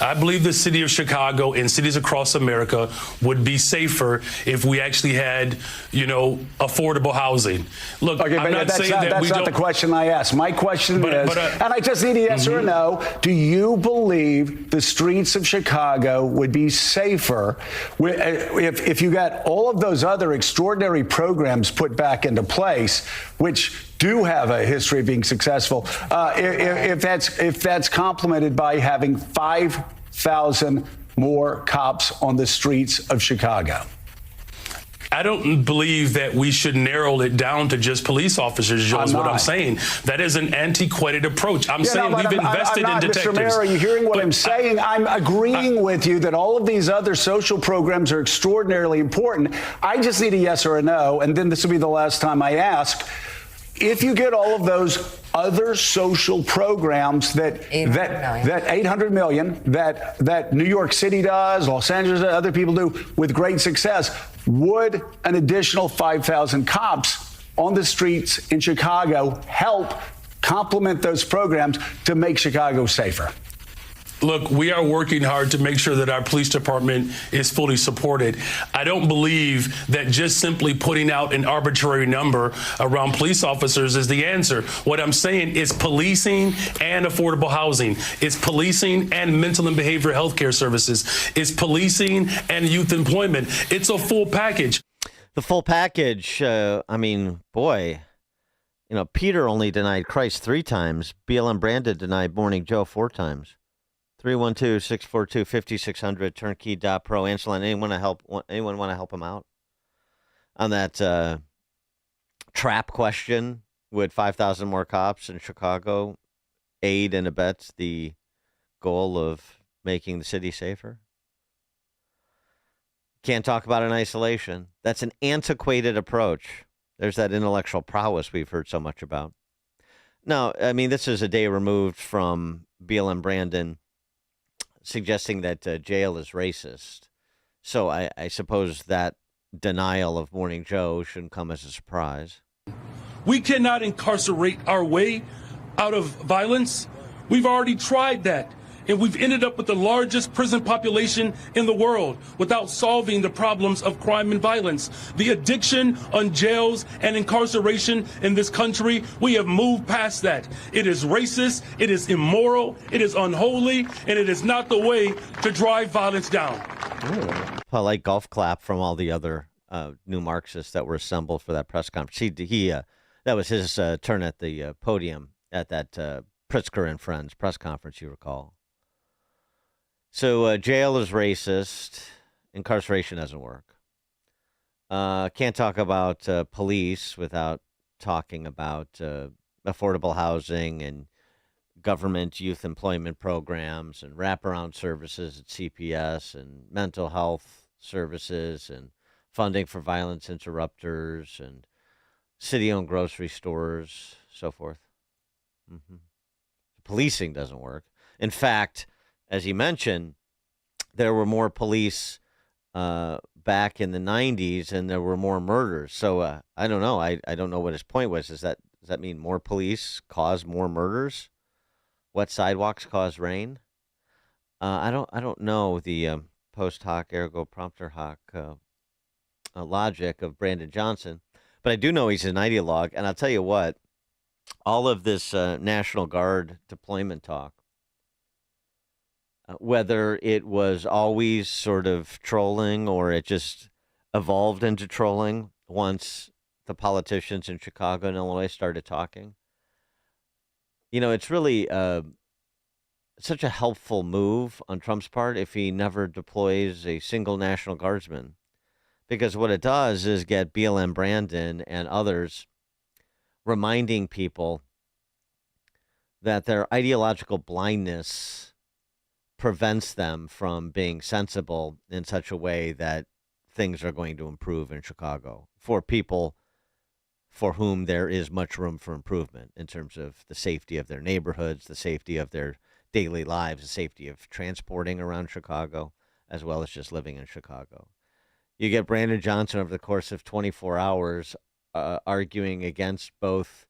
[SPEAKER 4] I believe the city of Chicago and cities across America would be safer if we actually had, affordable housing. Look,
[SPEAKER 1] okay,
[SPEAKER 4] I'm not saying that
[SPEAKER 1] that's not the question I asked. My question is, and I just need a yes or a no, do you believe the streets of Chicago would be safer if you got all of those other extraordinary programs put back into place, which do have a history of being successful, if that's complemented by having 5,000 more cops on the streets of Chicago?
[SPEAKER 4] I don't believe that we should narrow it down to just police officers, Joe, is what I'm saying. That is an antiquated approach. I'm saying we've invested in detectives.
[SPEAKER 1] Mr. Mayor, are you hearing what I'm saying? I'm agreeing with you that all of these other social programs are extraordinarily important. I just need a yes or a no, and then this will be the last time I ask. If you get all of those other social programs that 800 million that New York City does, Los Angeles, other people do with great success, would an additional 5,000 cops on the streets in Chicago help complement those programs to make Chicago safer?
[SPEAKER 4] Look, we are working hard to make sure that our police department is fully supported. I don't believe that just simply putting out an arbitrary number around police officers is the answer. What I'm saying is policing and affordable housing. It's policing and mental and behavioral health care services. It's policing and youth employment. It's a full package.
[SPEAKER 14] The full package, Peter only denied Christ 3 times. BLM Brandon denied Morning Joe 4 times. 312-642-5600, turnkey.pro. Anselin, anyone want to help him out on that trap question? Would 5,000 more cops in Chicago aid and abet the goal of making the city safer? Can't talk about it in isolation. That's an antiquated approach. There's that intellectual prowess we've heard so much about. No, this is a day removed from BLM Brandon suggesting that jail is racist. So I suppose that denial of Morning Joe shouldn't come as a surprise.
[SPEAKER 4] We cannot incarcerate our way out of violence. We've already tried that, and we've ended up with the largest prison population in the world without solving the problems of crime and violence. The addiction on jails and incarceration in this country, we have moved past that. It is racist, it is immoral, it is unholy, and it is not the way to drive violence down.
[SPEAKER 14] I like golf clap from all the other new Marxists that were assembled for that press conference. He that was his turn at the podium at that Pritzker and Friends press conference, you recall. So jail is racist. Incarceration doesn't work. Can't talk about police without talking about affordable housing and government youth employment programs and wraparound services at CPS and mental health services and funding for violence interrupters and city-owned grocery stores, so forth. Mm-hmm. Policing doesn't work. In fact, as he mentioned, there were more police back in the 90s, and there were more murders. So I don't know. I don't know what his point was. Does that mean more police cause more murders? Wet sidewalks cause rain? I don't know the post hoc ergo propter hoc logic of Brandon Johnson, but I do know he's an ideologue. And I'll tell you what, all of this National Guard deployment talk, whether it was always sort of trolling or it just evolved into trolling once the politicians in Chicago and Illinois started talking, it's really such a helpful move on Trump's part if he never deploys a single National Guardsman. Because what it does is get BLM Brandon and others reminding people that their ideological blindness prevents them from being sensible in such a way that things are going to improve in Chicago for people for whom there is much room for improvement in terms of the safety of their neighborhoods, the safety of their daily lives, the safety of transporting around Chicago, as well as just living in Chicago. You get Brandon Johnson over the course of 24 hours arguing against both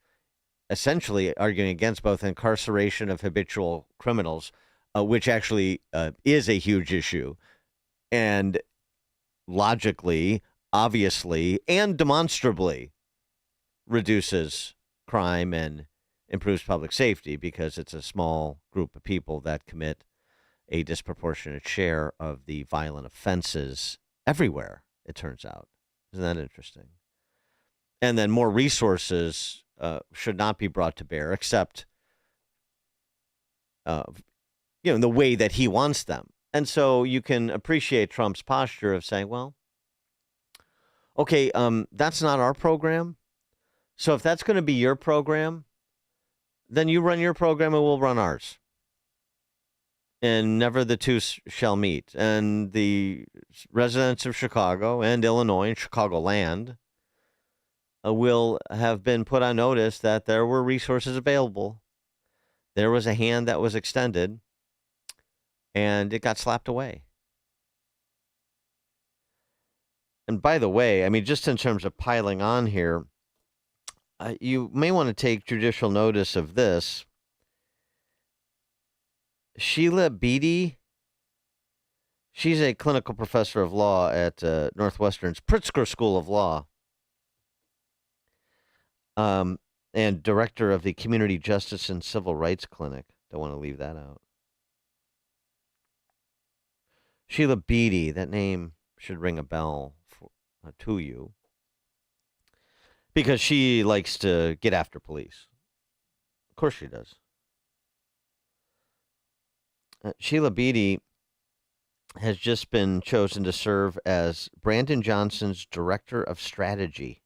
[SPEAKER 14] incarceration of habitual criminals, which actually is a huge issue, and logically, obviously, and demonstrably reduces crime and improves public safety because it's a small group of people that commit a disproportionate share of the violent offenses everywhere, it turns out. Isn't that interesting? And then more resources should not be brought to bear, except in the way that he wants them. And so you can appreciate Trump's posture of saying, well, okay, that's not our program. So if that's going to be your program, then you run your program and we'll run ours. And never the two shall meet. And the residents of Chicago and Illinois and Chicagoland will have been put on notice that there were resources available. There was a hand that was extended, and it got slapped away. And by the way, I mean, just in terms of piling on here, you may want to take judicial notice of this. Sheila Beatty, she's a clinical professor of law at Northwestern's Pritzker School of Law, and director of the Community Justice and Civil Rights Clinic. Don't want to leave that out. Sheila Beatty, that name should ring a bell to you, because she likes to get after police. Of course she does. Sheila Beatty has just been chosen to serve as Brandon Johnson's Director of Strategy.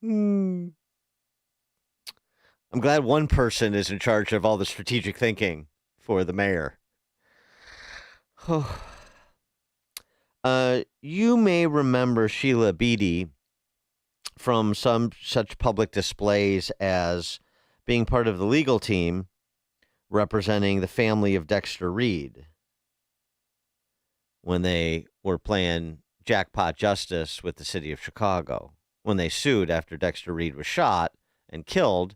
[SPEAKER 14] I'm glad one person is in charge of all the strategic thinking for the mayor. You may remember Sheila Beatty from some such public displays as being part of the legal team representing the family of Dexter Reed when they were playing jackpot justice with the city of Chicago, when they sued after Dexter Reed was shot and killed,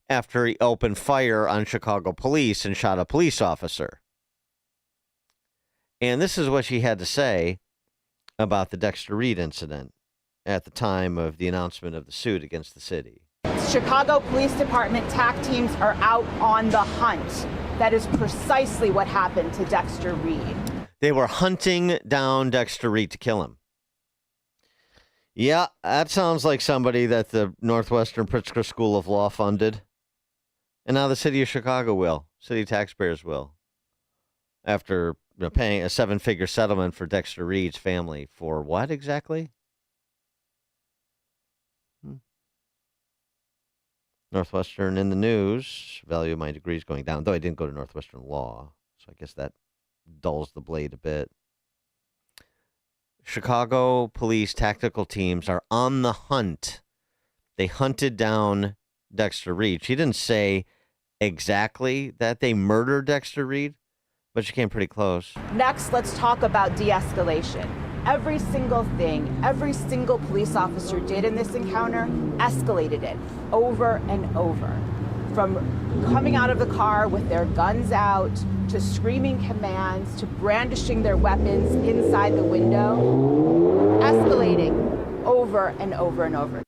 [SPEAKER 14] after he opened fire on Chicago police and shot a police officer. And this is what she had to say about the Dexter Reed incident at the time of the announcement of the suit against the city.
[SPEAKER 6] Chicago Police Department TAC teams are out on the hunt. That is precisely what happened to Dexter Reed.
[SPEAKER 14] They were hunting down Dexter Reed to kill him. Yeah, that sounds like somebody that the Northwestern Pritzker School of Law funded. And now the city of Chicago will. City taxpayers will. After paying a 7-figure settlement for Dexter Reed's family. For what exactly? Northwestern in the news. Value of my degree is going down. Though I didn't go to Northwestern Law. So I guess that dulls the blade a bit. Chicago police tactical teams are on the hunt. They hunted down Dexter Reed. She didn't say exactly that they murdered Dexter Reed, But she came pretty close.
[SPEAKER 6] Next, let's talk about de-escalation. Every single thing, every single police officer did in this encounter escalated it over and over. From coming out of the car with their guns out, to screaming commands, to brandishing their weapons inside the window, escalating over and over and over.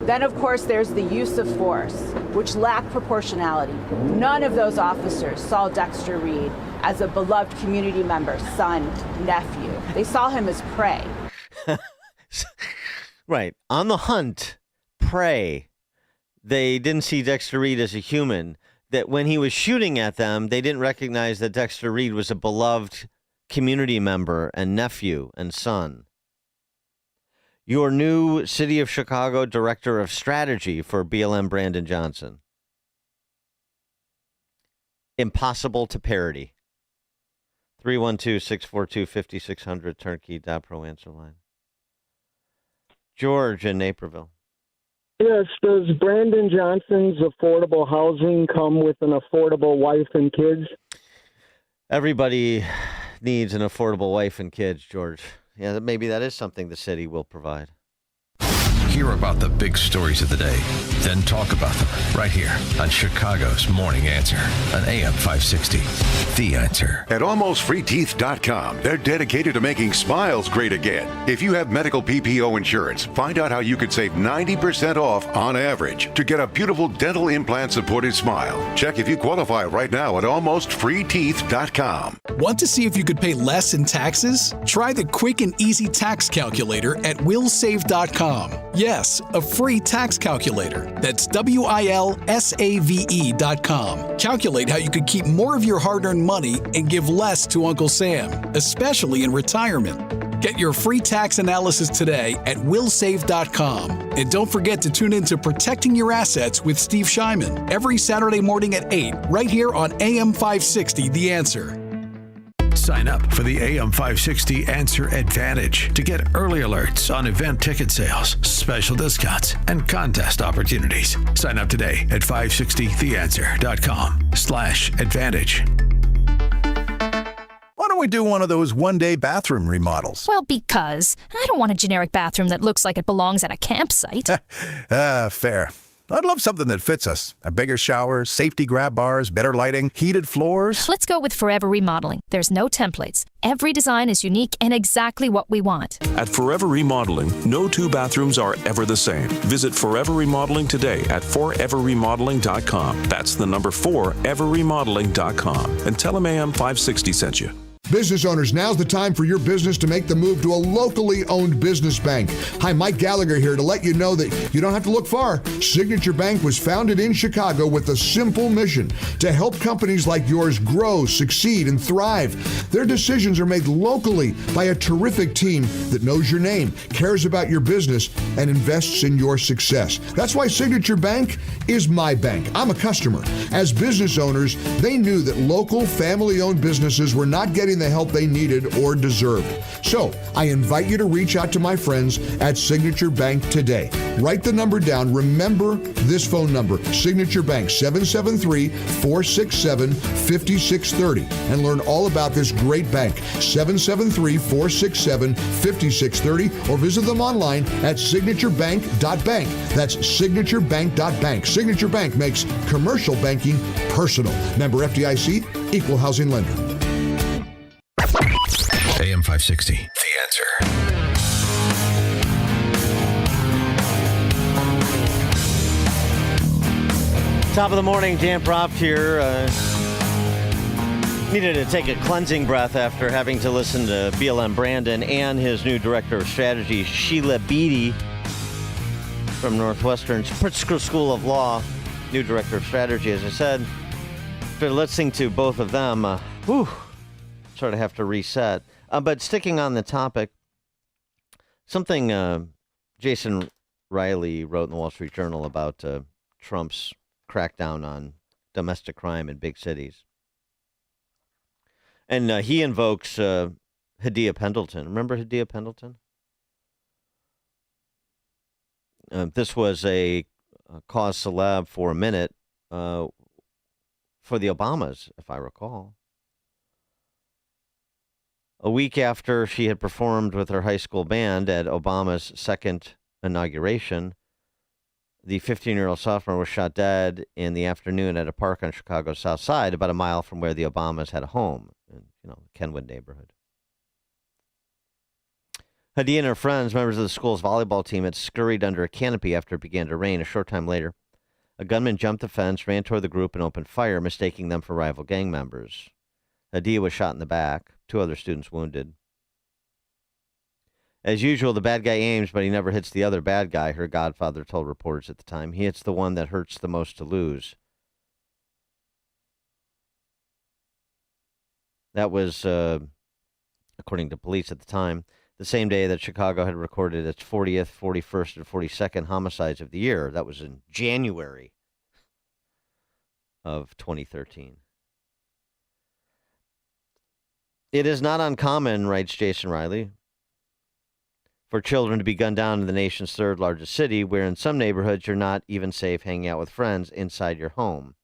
[SPEAKER 6] Then, of course, there's the use of force, which lacked proportionality. None of those officers saw Dexter Reed as a beloved community member, son, nephew. They saw him as prey.
[SPEAKER 14] Right. On the hunt, prey. They didn't see Dexter Reed as a human. That when he was shooting at them, they didn't recognize that Dexter Reed was a beloved community member and nephew and son. Your new City of Chicago Director of Strategy for BLM, Brandon Johnson. Impossible to parody. 312-642-5600, turnkey.pro answer line. George in Naperville.
[SPEAKER 5] Yes, does Brandon Johnson's affordable housing come with an affordable wife and kids?
[SPEAKER 14] Everybody needs an affordable wife and kids, George. Yeah, maybe that is something the city will provide.
[SPEAKER 8] Hear about the big stories of the day, then talk about them right here on Chicago's Morning Answer on AM 560. The Answer.
[SPEAKER 17] At AlmostFreeTeeth.com, they're dedicated to making smiles great again. If you have medical PPO insurance, find out how you could save 90% off on average to get a beautiful dental implant-supported smile. Check if you qualify right now at AlmostFreeTeeth.com.
[SPEAKER 2] Want to see if you could pay less in taxes? Try the quick and easy tax calculator at willsave.com. Yes, a free tax calculator. That's WILSAVE.com. Calculate how you could keep more of your hard-earned money and give less to Uncle Sam, especially in retirement. Get your free tax analysis today at willsave.com. And don't forget to tune in to Protecting Your Assets with Steve Shyman every Saturday morning at 8, right here on AM 560, The Answer.
[SPEAKER 8] Sign up for the AM 560 Answer Advantage to get early alerts on event ticket sales, special discounts, and contest opportunities. Sign up today at 560theanswer.com/advantage.
[SPEAKER 18] Why don't we do one of those one-day bathroom remodels?
[SPEAKER 22] Well, because I don't want a generic bathroom that looks like it belongs at a campsite.
[SPEAKER 18] Fair. I'd love something that fits us. A bigger shower, safety grab bars, better lighting, heated floors.
[SPEAKER 22] Let's go with Forever Remodeling. There's no templates. Every design is unique and exactly what we want.
[SPEAKER 23] At Forever Remodeling, no two bathrooms are ever the same. Visit Forever Remodeling today at foreverremodeling.com. That's the number 4everremodeling.com. And tell them AM 560 sent you.
[SPEAKER 3] Business owners, now's the time for your business to make the move to a locally owned business bank. Hi, Mike Gallagher here to let you know that you don't have to look far. Signature Bank was founded in Chicago with a simple mission to help companies like yours grow, succeed, and thrive. Their decisions are made locally by a terrific team that knows your name, cares about your business, and invests in your success. That's why Signature Bank is my bank. I'm a customer. As business owners, they knew that local family-owned businesses were not getting the help they needed or deserved. So I invite you to reach out to my friends at Signature Bank today. Write the number down. Remember this phone number, Signature Bank, 773-467-5630, and learn all about this great bank, 773-467-5630, or visit them online at signaturebank.bank. That's signaturebank.bank. Signature Bank makes commercial banking personal. Member FDIC, equal housing lender.
[SPEAKER 8] AM 560, The Answer.
[SPEAKER 14] Top of the morning, Dan Proft here. Needed to take a cleansing breath after having to listen to BLM Brandon and his new Director of Strategy, Sheila Beatty, from Northwestern's Pritzker School of Law, new Director of Strategy, as I said. After listening to both of them, sort of have to reset. But sticking on the topic, something Jason Riley wrote in the Wall Street Journal about Trump's crackdown on domestic crime in big cities. And he invokes Hadia Pendleton. Remember Hadia Pendleton? This was a cause célèbre for a minute for the Obamas, if I recall. A week after she had performed with her high school band at Obama's second inauguration, the 15-year-old sophomore was shot dead in the afternoon at a park on Chicago's South Side, about a mile from where the Obamas had a home, in Kenwood neighborhood. Hadiyah and her friends, members of the school's volleyball team, had scurried under a canopy after it began to rain. A short time later, a gunman jumped the fence, ran toward the group, and opened fire, mistaking them for rival gang members. Hadiyah was shot in the back. 2 other students wounded. As usual, the bad guy aims, but he never hits the other bad guy, her godfather told reporters at the time. He hits the one that hurts the most to lose. That was, according to police at the time, the same day that Chicago had recorded its 40th, 41st, and 42nd homicides of the year. That was in January of 2013. It is not uncommon, writes Jason Riley, for children to be gunned down in the nation's third largest city, where in some neighborhoods you're not even safe hanging out with friends inside your home.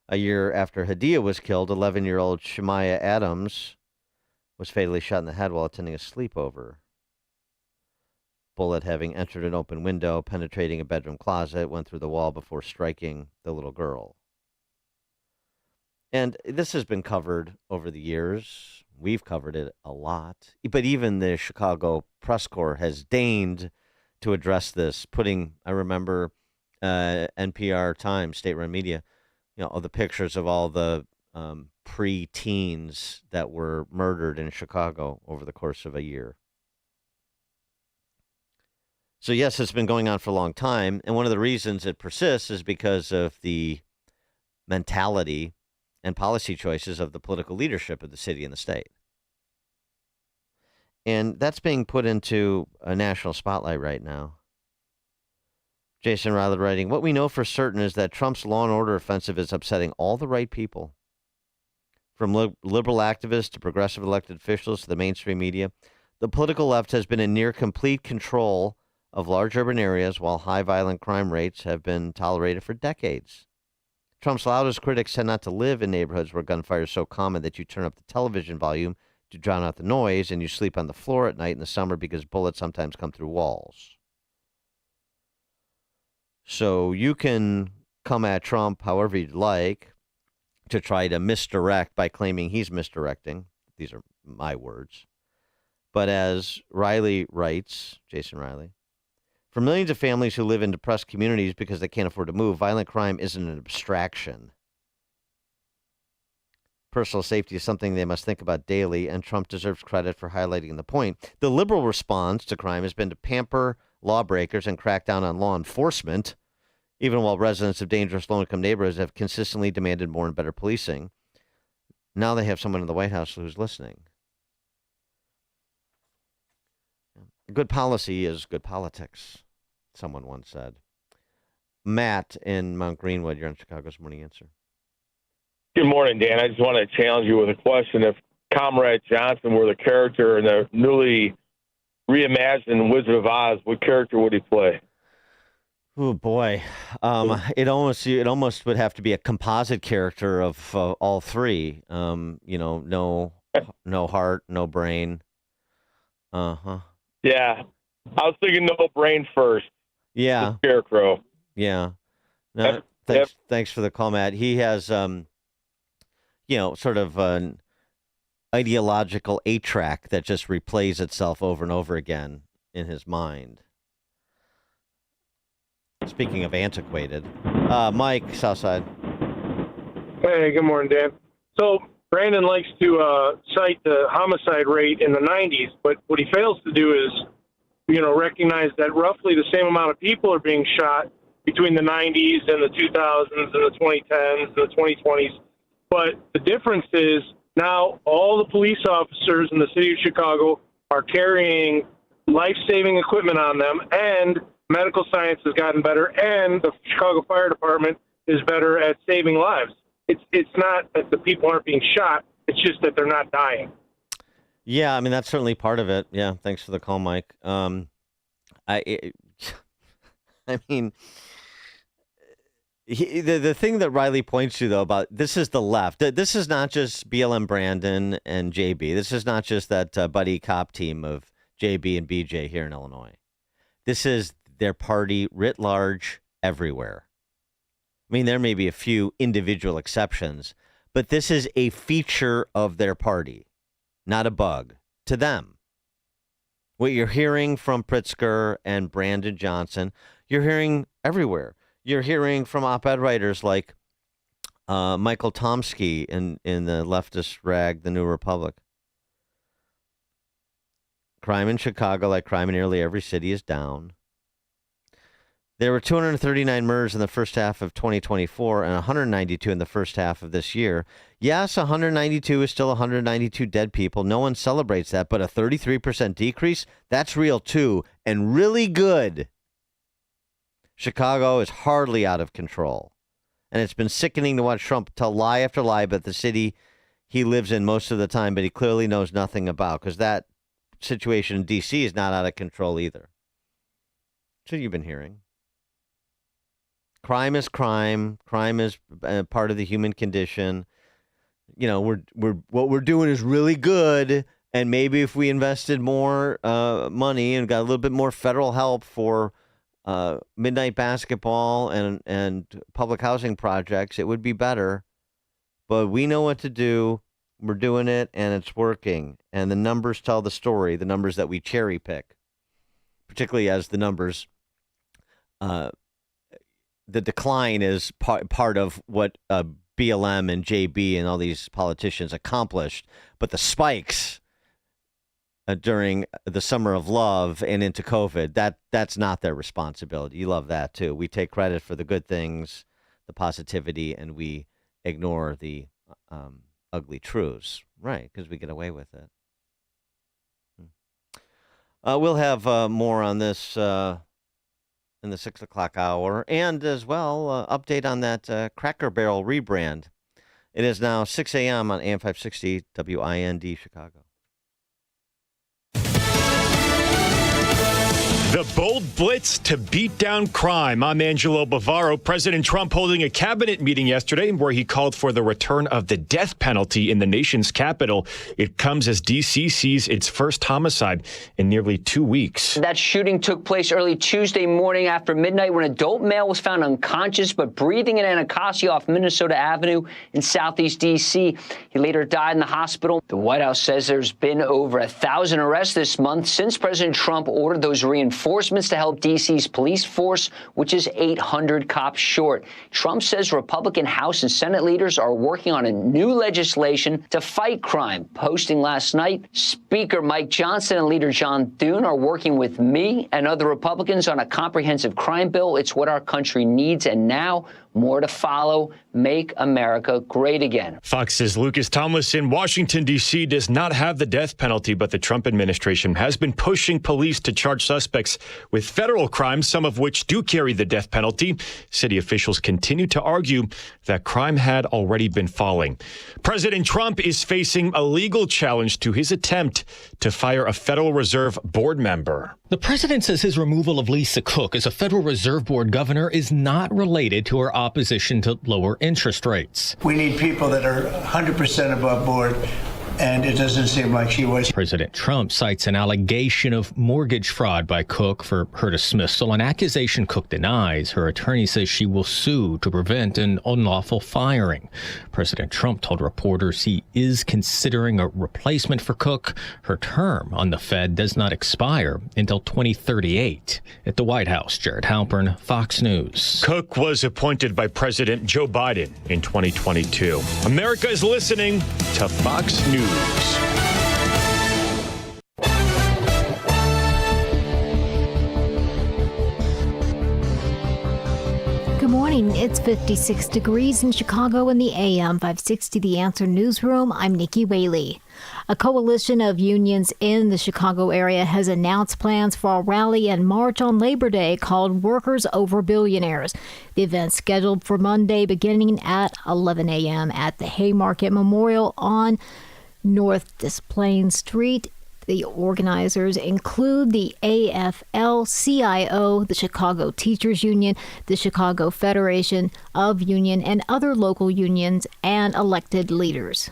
[SPEAKER 14] A year after Hadiyah was killed, 11-year-old Shemaiah Adams was fatally shot in the head while attending a sleepover. Bullet having entered an open window, penetrating a bedroom closet, went through the wall before striking the little girl. And this has been covered over the years. We've covered it a lot. But even the Chicago Press Corps has deigned to address this, putting, I remember, NPR Times, state-run media, the pictures of all the pre-teens that were murdered in Chicago over the course of a year. So yes, it's been going on for a long time. And one of the reasons it persists is because of the mentality and policy choices of the political leadership of the city and the state. And that's being put into a national spotlight right now. Jason Riley writing, what we know for certain is that Trump's law and order offensive is upsetting all the right people. From liberal activists to progressive elected officials to the mainstream media, the political left has been in near complete control of large urban areas while high violent crime rates have been tolerated for decades. Trump's loudest critics tend not to live in neighborhoods where gunfire is so common that you turn up the television volume to drown out the noise and you sleep on the floor at night in the summer because bullets sometimes come through walls. So you can come at Trump however you'd like to try to misdirect by claiming he's misdirecting. These are my words. But as Riley writes, Jason Riley, for millions of families who live in depressed communities because they can't afford to move, violent crime isn't an abstraction. Personal safety is something they must think about daily, and Trump deserves credit for highlighting the point. The liberal response to crime has been to pamper lawbreakers and crack down on law enforcement, even while residents of dangerous low-income neighborhoods have consistently demanded more and better policing. Now they have someone in the White House who's listening. Good policy is good politics, someone once said. Matt in Mount Greenwood, you're on Chicago's Morning Answer.
[SPEAKER 7] Good morning, Dan. I just want to challenge you with a question. If Comrade Johnson were the character in the newly reimagined Wizard of Oz, what character would he play?
[SPEAKER 14] Oh boy, it almost would have to be a composite character of all three. No heart, no brain.
[SPEAKER 7] Yeah, I was thinking no brain first.
[SPEAKER 14] Yeah,
[SPEAKER 7] the Scarecrow.
[SPEAKER 14] Yeah. No, thanks for the call, Matt. He has sort of an ideological 8-track that just replays itself over and over again in his mind. Speaking of antiquated, Mike, Southside.
[SPEAKER 9] Hey, good morning, Dan. So Brandon likes to cite the homicide rate in the 90s, but what he fails to do is, recognize that roughly the same amount of people are being shot between the 90s and the 2000s and the 2010s and the 2020s. But the difference is now all the police officers in the city of Chicago are carrying life-saving equipment on them, and medical science has gotten better, and the Chicago Fire Department is better at saving lives. It's not that the people aren't being shot. It's just that they're not dying.
[SPEAKER 14] Yeah, I mean, that's certainly part of it. Yeah, thanks for the call, Mike. I mean, The thing that Riley points to, though, about this is the left. This is not just BLM Brandon and JB. This is not just that buddy cop team of JB and BJ here in Illinois. This is their party writ large everywhere. I mean, there may be a few individual exceptions, but this is a feature of their party, not a bug to them. What you're hearing from Pritzker and Brandon Johnson, you're hearing everywhere. You're hearing from op-ed writers like Michael Tomsky in the leftist rag, The New Republic. Crime in Chicago, like crime in nearly every city, is down. There were 239 murders in the first half of 2024 and 192 in the first half of this year. Yes, 192 is still 192 dead people. No one celebrates that, but a 33% decrease, that's real too, and really good. Chicago is hardly out of control. And it's been sickening to watch Trump tell lie after lie about the city he lives in most of the time, but he clearly knows nothing about, because that situation in D.C. is not out of control either. That's what you've been hearing. Crime is crime. Crime is part of the human condition. You know, what we're doing is really good, and maybe if we invested more money and got a little bit more federal help for midnight basketball and public housing projects, it would be better. But we know what to do. We're doing it, and it's working. And the numbers tell the story, the numbers that we cherry pick, particularly as the numbers, the decline is part of what BLM and JB and all these politicians accomplished. But the spikes during the summer of love and into COVID, that's not their responsibility. You love that, too. We take credit for the good things, the positivity, and we ignore the ugly truths, right, because we get away with it. We'll have more on this in the 6 o'clock hour, and as well, update on that Cracker Barrel rebrand. It is now 6 a.m. on AM 560 WIND Chicago.
[SPEAKER 10] The bold blitz to beat down crime. I'm Angelo Bavaro. President Trump holding a cabinet meeting yesterday where he called for the return of the death penalty in the nation's capital. It comes as D.C. sees its first homicide in nearly 2 weeks.
[SPEAKER 11] That shooting took place early Tuesday morning after midnight when an adult male was found unconscious but breathing in Anacostia off Minnesota Avenue in southeast D.C. He later died in the hospital. The White House says there's been over 1,000 arrests this month since President Trump ordered those reinforcements to help D.C.'s police force, which is 800 cops short. Trump says Republican House and Senate leaders are working on a new legislation to fight crime. Posting last night, Speaker Mike Johnson and Leader John Thune are working with me and other Republicans on a comprehensive crime bill. It's what our country needs, and now more to follow. Make America great again.
[SPEAKER 10] Fox's Lucas Tomlinson. Washington, D.C. does not have the death penalty, but the Trump administration has been pushing police to charge suspects with federal crimes, some of which do carry the death penalty. City officials continue to argue that crime had already been falling. President Trump is facing a legal challenge to his attempt to fire a Federal Reserve board member.
[SPEAKER 15] The president says his removal of Lisa Cook as a Federal Reserve Board governor is not related to her opposition to lower interest rates.
[SPEAKER 12] We need people that are 100% above board, and it doesn't seem like she was.
[SPEAKER 15] President Trump cites an allegation of mortgage fraud by Cook for her dismissal, an accusation Cook denies. Her attorney says she will sue to prevent an unlawful firing. President Trump told reporters he is considering a replacement for Cook. Her term on the Fed does not expire until 2038. At the White House, Jared Halpern, Fox News.
[SPEAKER 10] Cook was appointed by President Joe Biden in 2022. America is listening to Fox News.
[SPEAKER 19] Good morning. It's 56 degrees in Chicago in the AM 560 The Answer newsroom. I'm Nikki Whaley. A coalition of unions in the Chicago area has announced plans for a rally and march on Labor Day called Workers Over Billionaires. The event scheduled for Monday beginning at 11 a.m. at the Haymarket Memorial on North Des Plaines Street. The organizers include the AFL-CIO, the Chicago Teachers Union, the Chicago Federation of Union, and other local unions and elected leaders.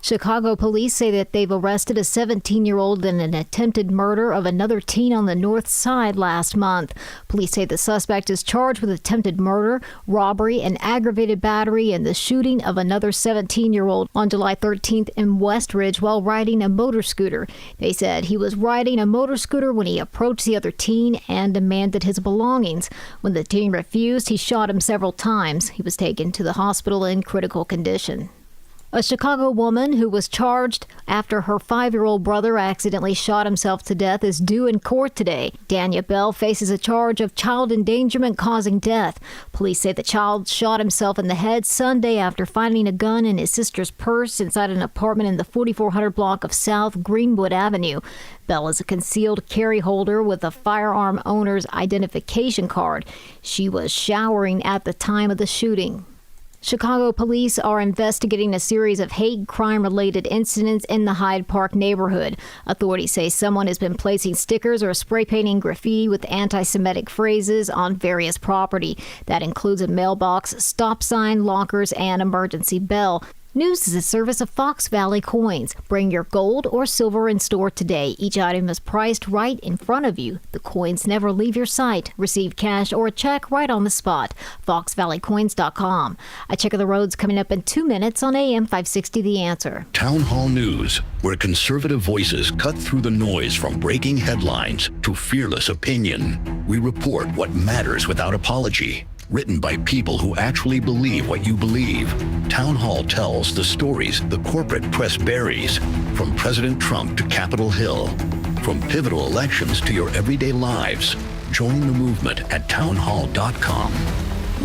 [SPEAKER 19] Chicago police say that they've arrested a 17-year-old in an attempted murder of another teen on the north side last month. Police say the suspect is charged with attempted murder, robbery, and aggravated battery in the shooting of another 17-year-old on July 13th in Westridge while riding a motor scooter. They said he was riding a motor scooter when he approached the other teen and demanded his belongings. When the teen refused, he shot him several times. He was taken to the hospital in critical condition. A Chicago woman who was charged after her 5-year-old brother accidentally shot himself to death is due in court today. Dania Bell faces a charge of child endangerment causing death. Police say the child shot himself in the head Sunday after finding a gun in his sister's purse inside an apartment in the 4400 block of South Greenwood Avenue. Bell is a concealed carry holder with a firearm owner's identification card. She was showering at the time of the shooting. Chicago police are investigating a series of hate crime-related incidents in the Hyde Park neighborhood. Authorities say someone has been placing stickers or spray painting graffiti with anti-Semitic phrases on various property. That includes a mailbox, stop sign, lockers, and emergency bell. News is a service of Fox Valley Coins. Bring your gold or silver in store today. Each item is priced right in front of you. The coins never leave your sight. Receive cash or a check right on the spot. FoxValleyCoins.com. A check of the roads coming up in 2 minutes on AM 560 The Answer.
[SPEAKER 16] Town Hall News, where conservative voices cut through the noise from breaking headlines to fearless opinion. We report what matters without apology. Written by people who actually believe what you believe. Town Hall tells the stories the corporate press buries, from President Trump to Capitol Hill, from pivotal elections to your everyday lives. Join the movement at townhall.com.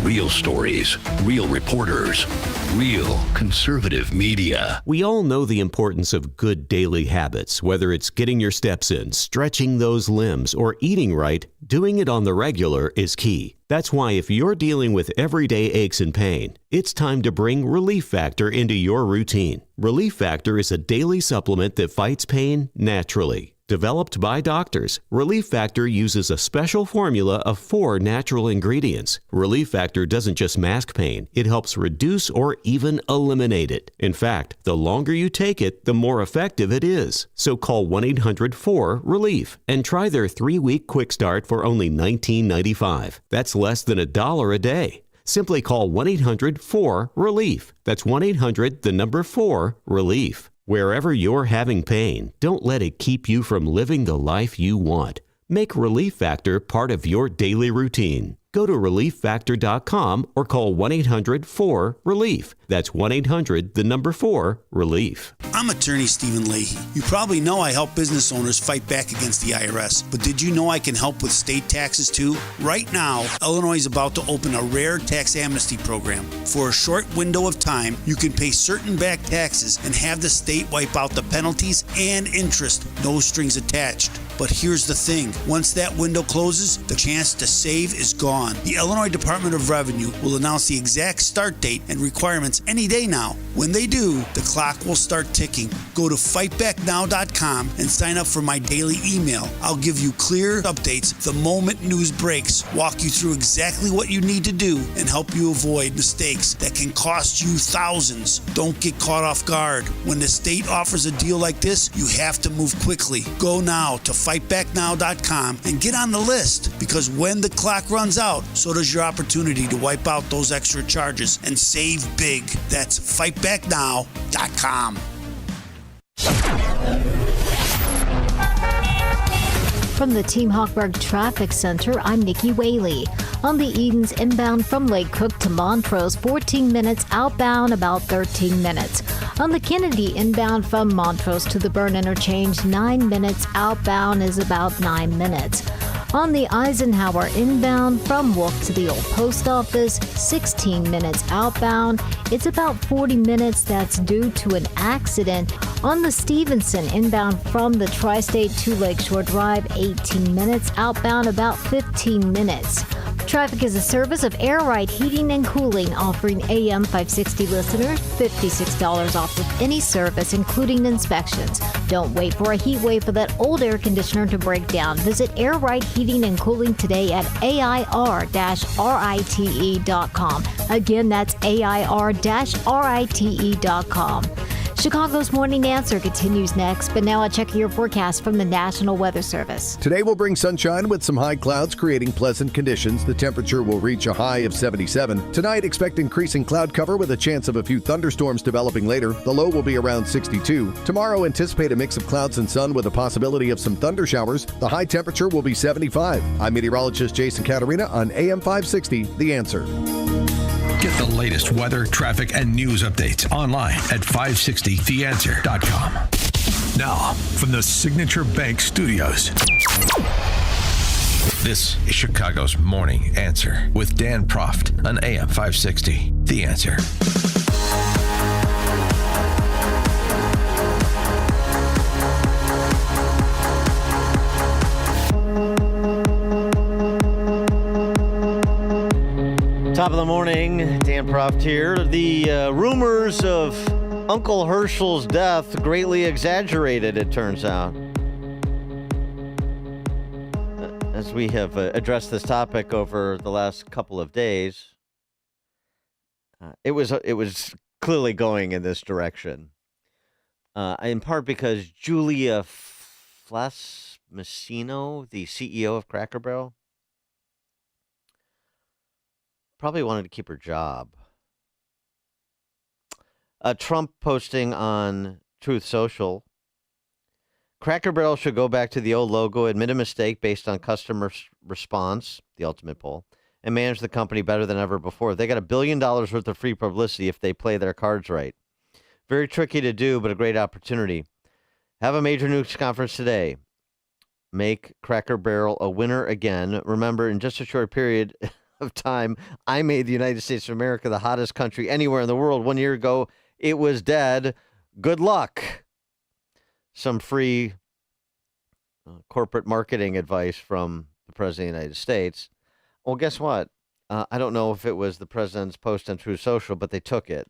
[SPEAKER 16] Real stories, real reporters, real conservative media.
[SPEAKER 20] We all know the importance of good daily habits, whether it's getting your steps in, stretching those limbs, or eating right. Doing it on the regular is key. That's why if you're dealing with everyday aches and pain, it's time to bring Relief Factor into your routine. Relief Factor is a daily supplement that fights pain naturally. Developed by doctors, Relief Factor uses a special formula of 4 natural ingredients. Relief Factor doesn't just mask pain, it helps reduce or even eliminate it. In fact, the longer you take it, the more effective it is. So call 1-800-4-RELIEF and try their 3-week quick start for only $19.95. That's less than $1 a day. Simply call 1-800-4-RELIEF. That's 1-800-4-RELIEF. Wherever you're having pain, don't let it keep you from living the life you want. Make Relief Factor part of your daily routine. Go to ReliefFactor.com or call 1-800-4-RELIEF. That's 1-800-4-RELIEF.
[SPEAKER 21] I'm attorney Stephen Leahy. You probably know I help business owners fight back against the IRS, but did you know I can help with state taxes too? Right now, Illinois is about to open a rare tax amnesty program. For a short window of time, you can pay certain back taxes and have the state wipe out the penalties and interest, no strings attached. But here's the thing, once that window closes, the chance to save is gone. The Illinois Department of Revenue will announce the exact start date and requirements any day now. When they do, the clock will start ticking. Go to fightbacknow.com and sign up for my daily email. I'll give you clear updates the moment news breaks, walk you through exactly what you need to do, and help you avoid mistakes that can cost you thousands. Don't get caught off guard. When the state offers a deal like this, you have to move quickly. Go now to fightbacknow.com and get on the list, because when the clock runs out, so does your opportunity to wipe out those extra charges and save big. That's fightbacknow.com.
[SPEAKER 19] From the Team Hochberg Traffic Center, I'm Nikki Whaley. On the Edens inbound from Lake Cook to Montrose, 14 minutes, outbound about 13 minutes. On the Kennedy inbound from Montrose to the Byrne Interchange, 9 minutes, outbound is about 9 minutes. On the Eisenhower inbound from Wolf to the Old Post Office, 16 minutes outbound. It's about 40 minutes. That's due to an accident. On the Stevenson inbound from the Tri-State to Lakeshore Drive, 18 minutes outbound, about 15 minutes. Traffic is a service of Air Ride Heating and Cooling, offering AM 560 listeners $56 off with any service, including inspections. Don't wait for a heat wave for that old air conditioner to break down. Visit Air Ride Heating and Cooling today at AIR-RITE.com. Again, that's AIR-RITE.com. Chicago's Morning Answer continues next, but now I'll check your forecast from the National Weather Service.
[SPEAKER 1] Today will bring sunshine with some high clouds, creating pleasant conditions. The temperature will reach a high of 77. Tonight, expect increasing cloud cover with a chance of a few thunderstorms developing later. The low will be around 62. Tomorrow, anticipate a mix of clouds and sun with a possibility of some thunder showers. The high temperature will be 75. I'm meteorologist Jason Caterina on AM 560, The Answer.
[SPEAKER 8] Get the latest weather, traffic, and news updates online at 560theanswer.com. Now, from the Signature Bank Studios, this is Chicago's Morning Answer with Dan Proft on AM 560, The Answer.
[SPEAKER 14] Top of the morning, Dan Proft here. The rumors of Uncle Herschel's death greatly exaggerated, it turns out. As we have addressed this topic over the last couple of days, it was clearly going in this direction. In part because Julia Flasmacino, the CEO of Cracker Barrel, probably wanted to keep her job. Trump posting on Truth Social, Cracker Barrel should go back to the old logo, admit a mistake based on customer response, the ultimate poll, and manage the company better than ever before. They got $1 billion worth of free publicity if they play their cards right. Very tricky to do, but a great opportunity. Have a major news conference today. Make Cracker Barrel a winner again. Remember, in just a short period of time, I made the United States of America the hottest country anywhere in the world. 1 year ago, it was dead. Good luck. Some free corporate marketing advice from the President of the United States. Well, guess what? I don't know if it was the President's post on Truth Social, but they took it.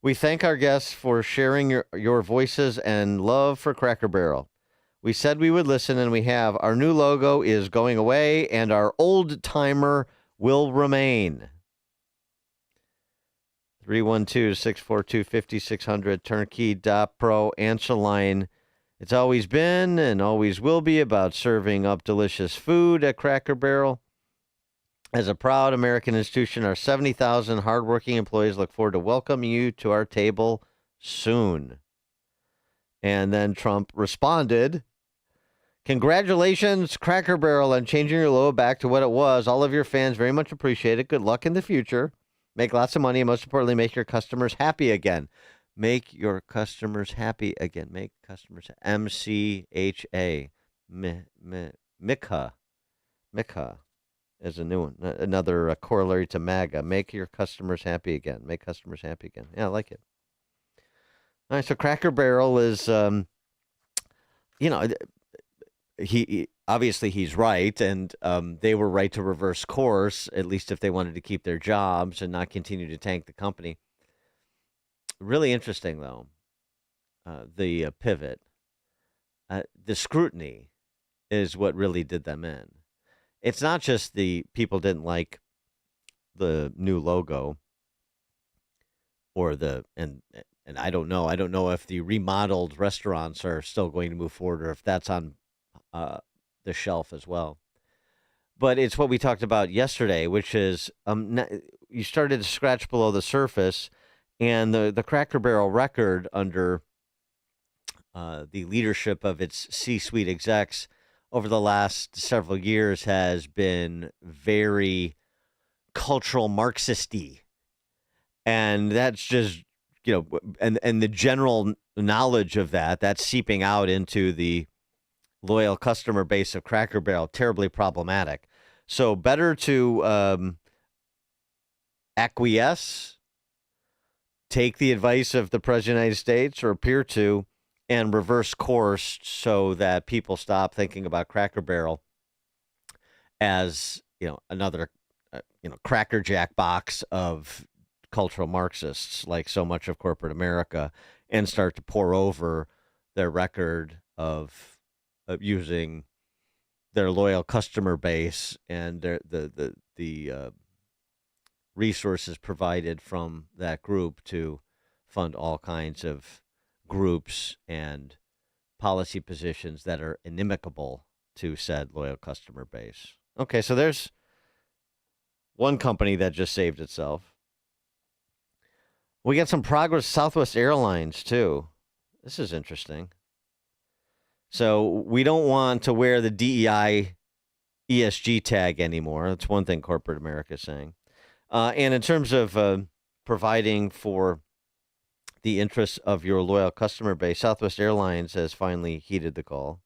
[SPEAKER 14] We thank our guests for sharing your voices and love for Cracker Barrel. We said we would listen, and we have. Our new logo is going away, and our old timer will remain. 312-642-5600, turnkey.pro, answer line. It's always been and always will be about serving up delicious food at Cracker Barrel. As a proud American institution, our 70,000 hardworking employees look forward to welcoming you to our table soon. And then Trump responded, congratulations, Cracker Barrel, on changing your logo back to what it was. All of your fans very much appreciate it. Good luck in the future. Make lots of money, and most importantly, make your customers happy again. Make your customers happy again. Make customers M-C-H-A. Mikha. Mikha is a new one. Another corollary to MAGA. Make your customers happy again. Make customers happy again. Yeah, I like it. All right, so Cracker Barrel is, he obviously he's right, and they were right to reverse course, at least if they wanted to keep their jobs and not continue to tank the company. Really interesting, though, the pivot. The scrutiny is what really did them in. It's not just the people didn't like the new logo or and I don't know. I don't know if the remodeled restaurants are still going to move forward or if that's on the shelf as well. But it's what we talked about yesterday, which is you started to scratch below the surface, and the Cracker Barrel record under the leadership of its C-suite execs over the last several years has been very cultural Marxist-y. And that's just, and the general knowledge of that's seeping out into the loyal customer base of Cracker Barrel, terribly problematic. So better to acquiesce, take the advice of the President of the United States, or appear to, and reverse course so that people stop thinking about Cracker Barrel as another crackerjack box of cultural Marxists, like so much of corporate America, and start to pour over their record of using their loyal customer base and the resources provided from that group to fund all kinds of groups and policy positions that are inimical to said loyal customer base. Okay, so there's one company that just saved itself. We got some progress. Southwest Airlines, too. This is interesting. So we don't want to wear the DEI ESG tag anymore. That's one thing corporate America is saying. And in terms of providing for the interests of your loyal customer base, Southwest Airlines has finally heeded the call.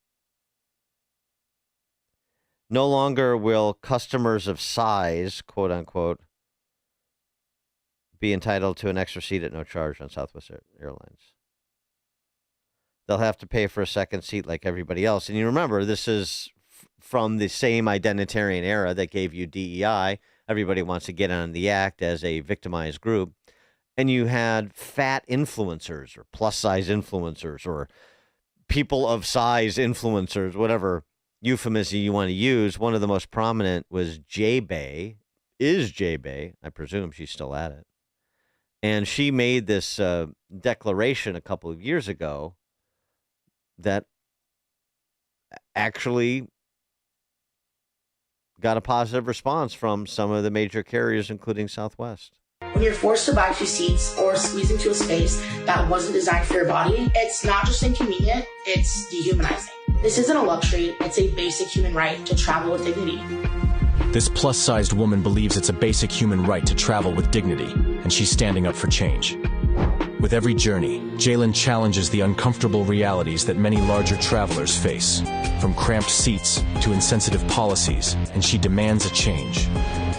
[SPEAKER 14] No longer will customers of size, quote unquote, be entitled to an extra seat at no charge on Southwest Airlines. They'll have to pay for a second seat like everybody else. And you remember, this is from the same identitarian era that gave you DEI. Everybody wants to get on the act as a victimized group. And you had fat influencers or plus-size influencers or people of size influencers, whatever euphemism you want to use. One of the most prominent was J-Bay, I presume she's still at it. And she made this declaration a couple of years ago that actually got a positive response from some of the major carriers, including Southwest.
[SPEAKER 4] When you're forced to buy 2 seats or squeeze into a space that wasn't designed for your body, it's not just inconvenient, it's dehumanizing. This isn't a luxury, it's a basic human right to travel with dignity.
[SPEAKER 6] This plus-sized woman believes it's a basic human right to travel with dignity, and she's standing up for change. With every journey, Jalen challenges the uncomfortable realities that many larger travelers face, from cramped seats to insensitive policies, and she demands a change.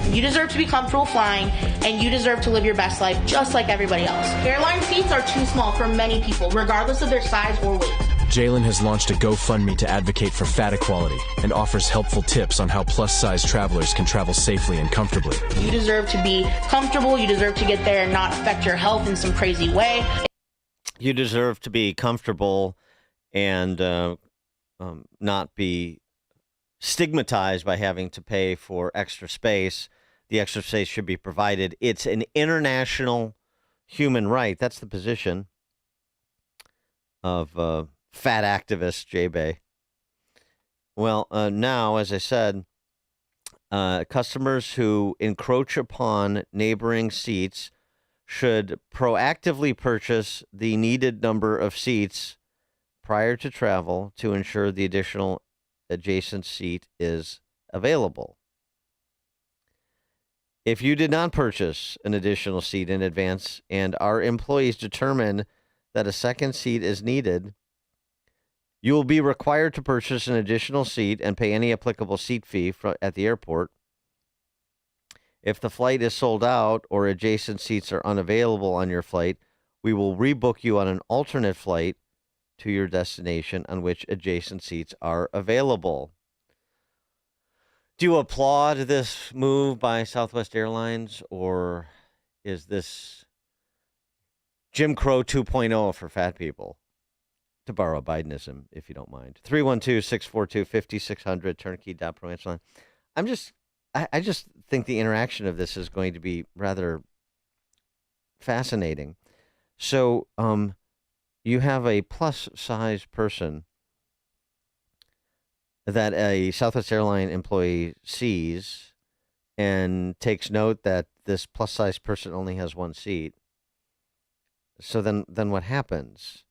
[SPEAKER 4] You deserve to be comfortable flying, and you deserve to live your best life just like everybody else. Airline seats are too small for many people, regardless of their size or weight.
[SPEAKER 6] Jalen has launched a GoFundMe to advocate for fat equality and offers helpful tips on how plus-size travelers can travel safely and comfortably.
[SPEAKER 4] You deserve to be comfortable. You deserve to get there and not affect your health in some crazy way.
[SPEAKER 14] You deserve to be comfortable and not be stigmatized by having to pay for extra space. The extra space should be provided. It's an international human right. That's the position of fat activist J-Bay. Well, now, as I said, customers who encroach upon neighboring seats should proactively purchase the needed number of seats prior to travel to ensure the additional adjacent seat is available. If you did not purchase an additional seat in advance and our employees determine that a second seat is needed, you will be required to purchase an additional seat and pay any applicable seat fee at the airport. If the flight is sold out or adjacent seats are unavailable on your flight, we will rebook you on an alternate flight to your destination on which adjacent seats are available. Do you applaud this move by Southwest Airlines, or is this Jim Crow 2.0 for fat people? To borrow a Bidenism, if you don't mind. 312-642-5600, turnkey.pro answer line. I just think the interaction of this is going to be rather fascinating. So, you have a plus-size person that a Southwest Airline employee sees and takes note that this plus-size person only has one seat. So then what happens?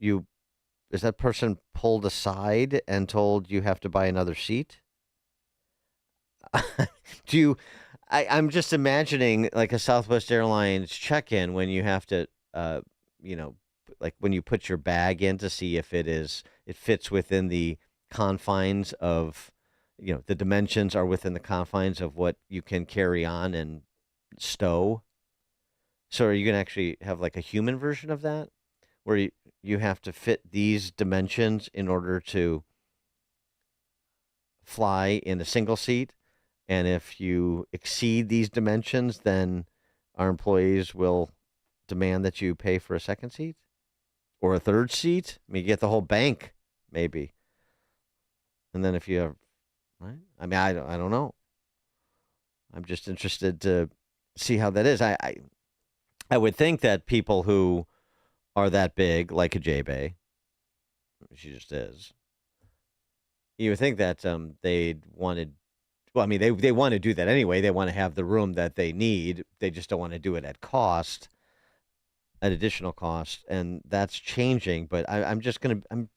[SPEAKER 14] Is that person pulled aside and told you have to buy another seat? I'm just imagining like a Southwest Airlines check-in when you have to, like when you put your bag in to see if it fits within the confines of, the dimensions are within the confines of what you can carry on and stow. So are you going to actually have like a human version of that where you have to fit these dimensions in order to fly in a single seat? And if you exceed these dimensions, then our employees will demand that you pay for a second seat or a third seat. I mean, you get the whole bank, maybe. And then if you have, right? I mean, I don't know. I'm just interested to see how that is. I would think that people who are that big, like a J-Bay, she just is, you would think that they'd wanted, well, I mean, they want to do that anyway. They want to have the room that they need. They just don't want to do it at cost, at additional cost, and that's changing. But I'm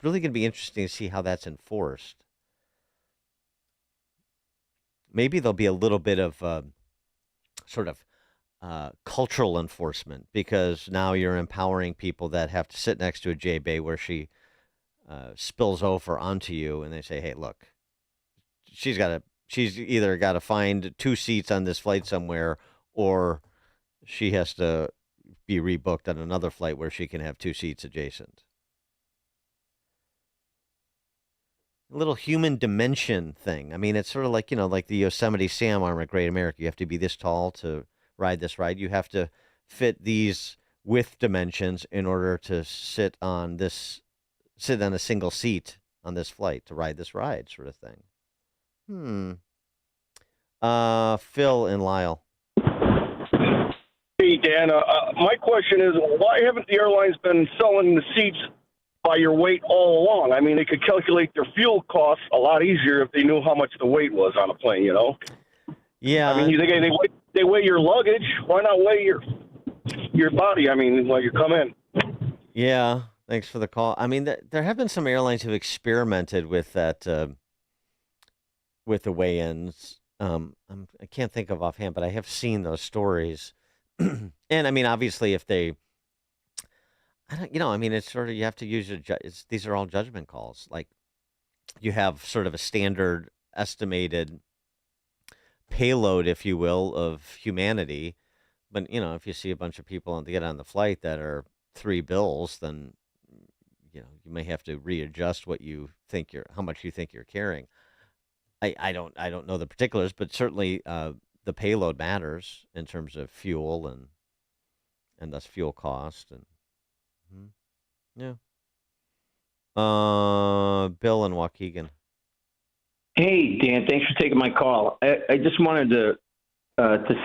[SPEAKER 14] really going to be interested to see how that's enforced. Maybe there'll be a little bit of sort of cultural enforcement, because now you're empowering people that have to sit next to a J-Bay where she spills over onto you, and they say, hey, look, she's either got to find 2 seats on this flight somewhere, or she has to be rebooked on another flight where she can have 2 seats adjacent. A little human dimension thing. I mean, it's sort of like, like the Yosemite Sam arm at Great America. You have to be this tall to ride this ride. You have to fit these width dimensions in order to sit on a single seat on this flight to ride this ride, sort of thing. Phil and Lyle.
[SPEAKER 5] Hey, Dan. My question is, why haven't the airlines been selling the seats by your weight all along? I mean, they could calculate their fuel costs a lot easier if they knew how much the weight was on a plane,
[SPEAKER 14] Yeah.
[SPEAKER 5] I mean, they weigh your luggage. Why not weigh your body, while you come in?
[SPEAKER 14] Yeah, thanks for the call. I mean, there have been some airlines who've experimented with that, with the weigh-ins. I can't think of offhand, but I have seen those stories. And, I mean, obviously, if they... it's sort of, you have to use these are all judgment calls. Like, you have sort of a standard estimated payload, if you will, of humanity. But, if you see a bunch of people to get on the flight that are 3 bills, then, you may have to readjust how much you think you're carrying. I don't know the particulars, but certainly the payload matters in terms of fuel and thus fuel cost and. Yeah. Bill and Waukegan.
[SPEAKER 13] Hey, Dan, thanks for taking my call. I just wanted to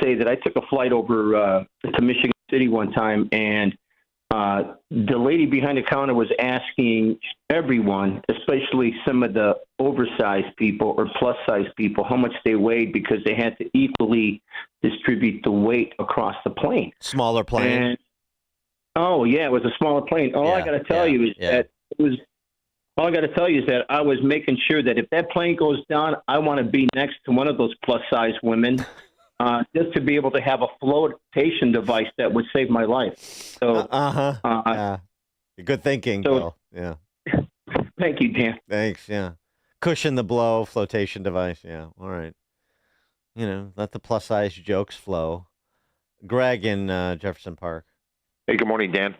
[SPEAKER 13] say that I took a flight over to Michigan City one time, and the lady behind the counter was asking everyone, especially some of the oversized people or plus-sized people, how much they weighed, because they had to equally distribute the weight across the plane.
[SPEAKER 14] Smaller plane.
[SPEAKER 13] Oh yeah, it was a smaller plane. All I got to tell you is that I was making sure that if that plane goes down, I want to be next to one of those plus-size women, just to be able to have a flotation device that would save my life. So,
[SPEAKER 14] good thinking, Bill. Yeah.
[SPEAKER 13] Thank you, Dan.
[SPEAKER 14] Thanks. Yeah. Cushion the blow, flotation device. Yeah. All right. Let the plus-size jokes flow. Greg in Jefferson Park.
[SPEAKER 17] Hey, good morning, Dan.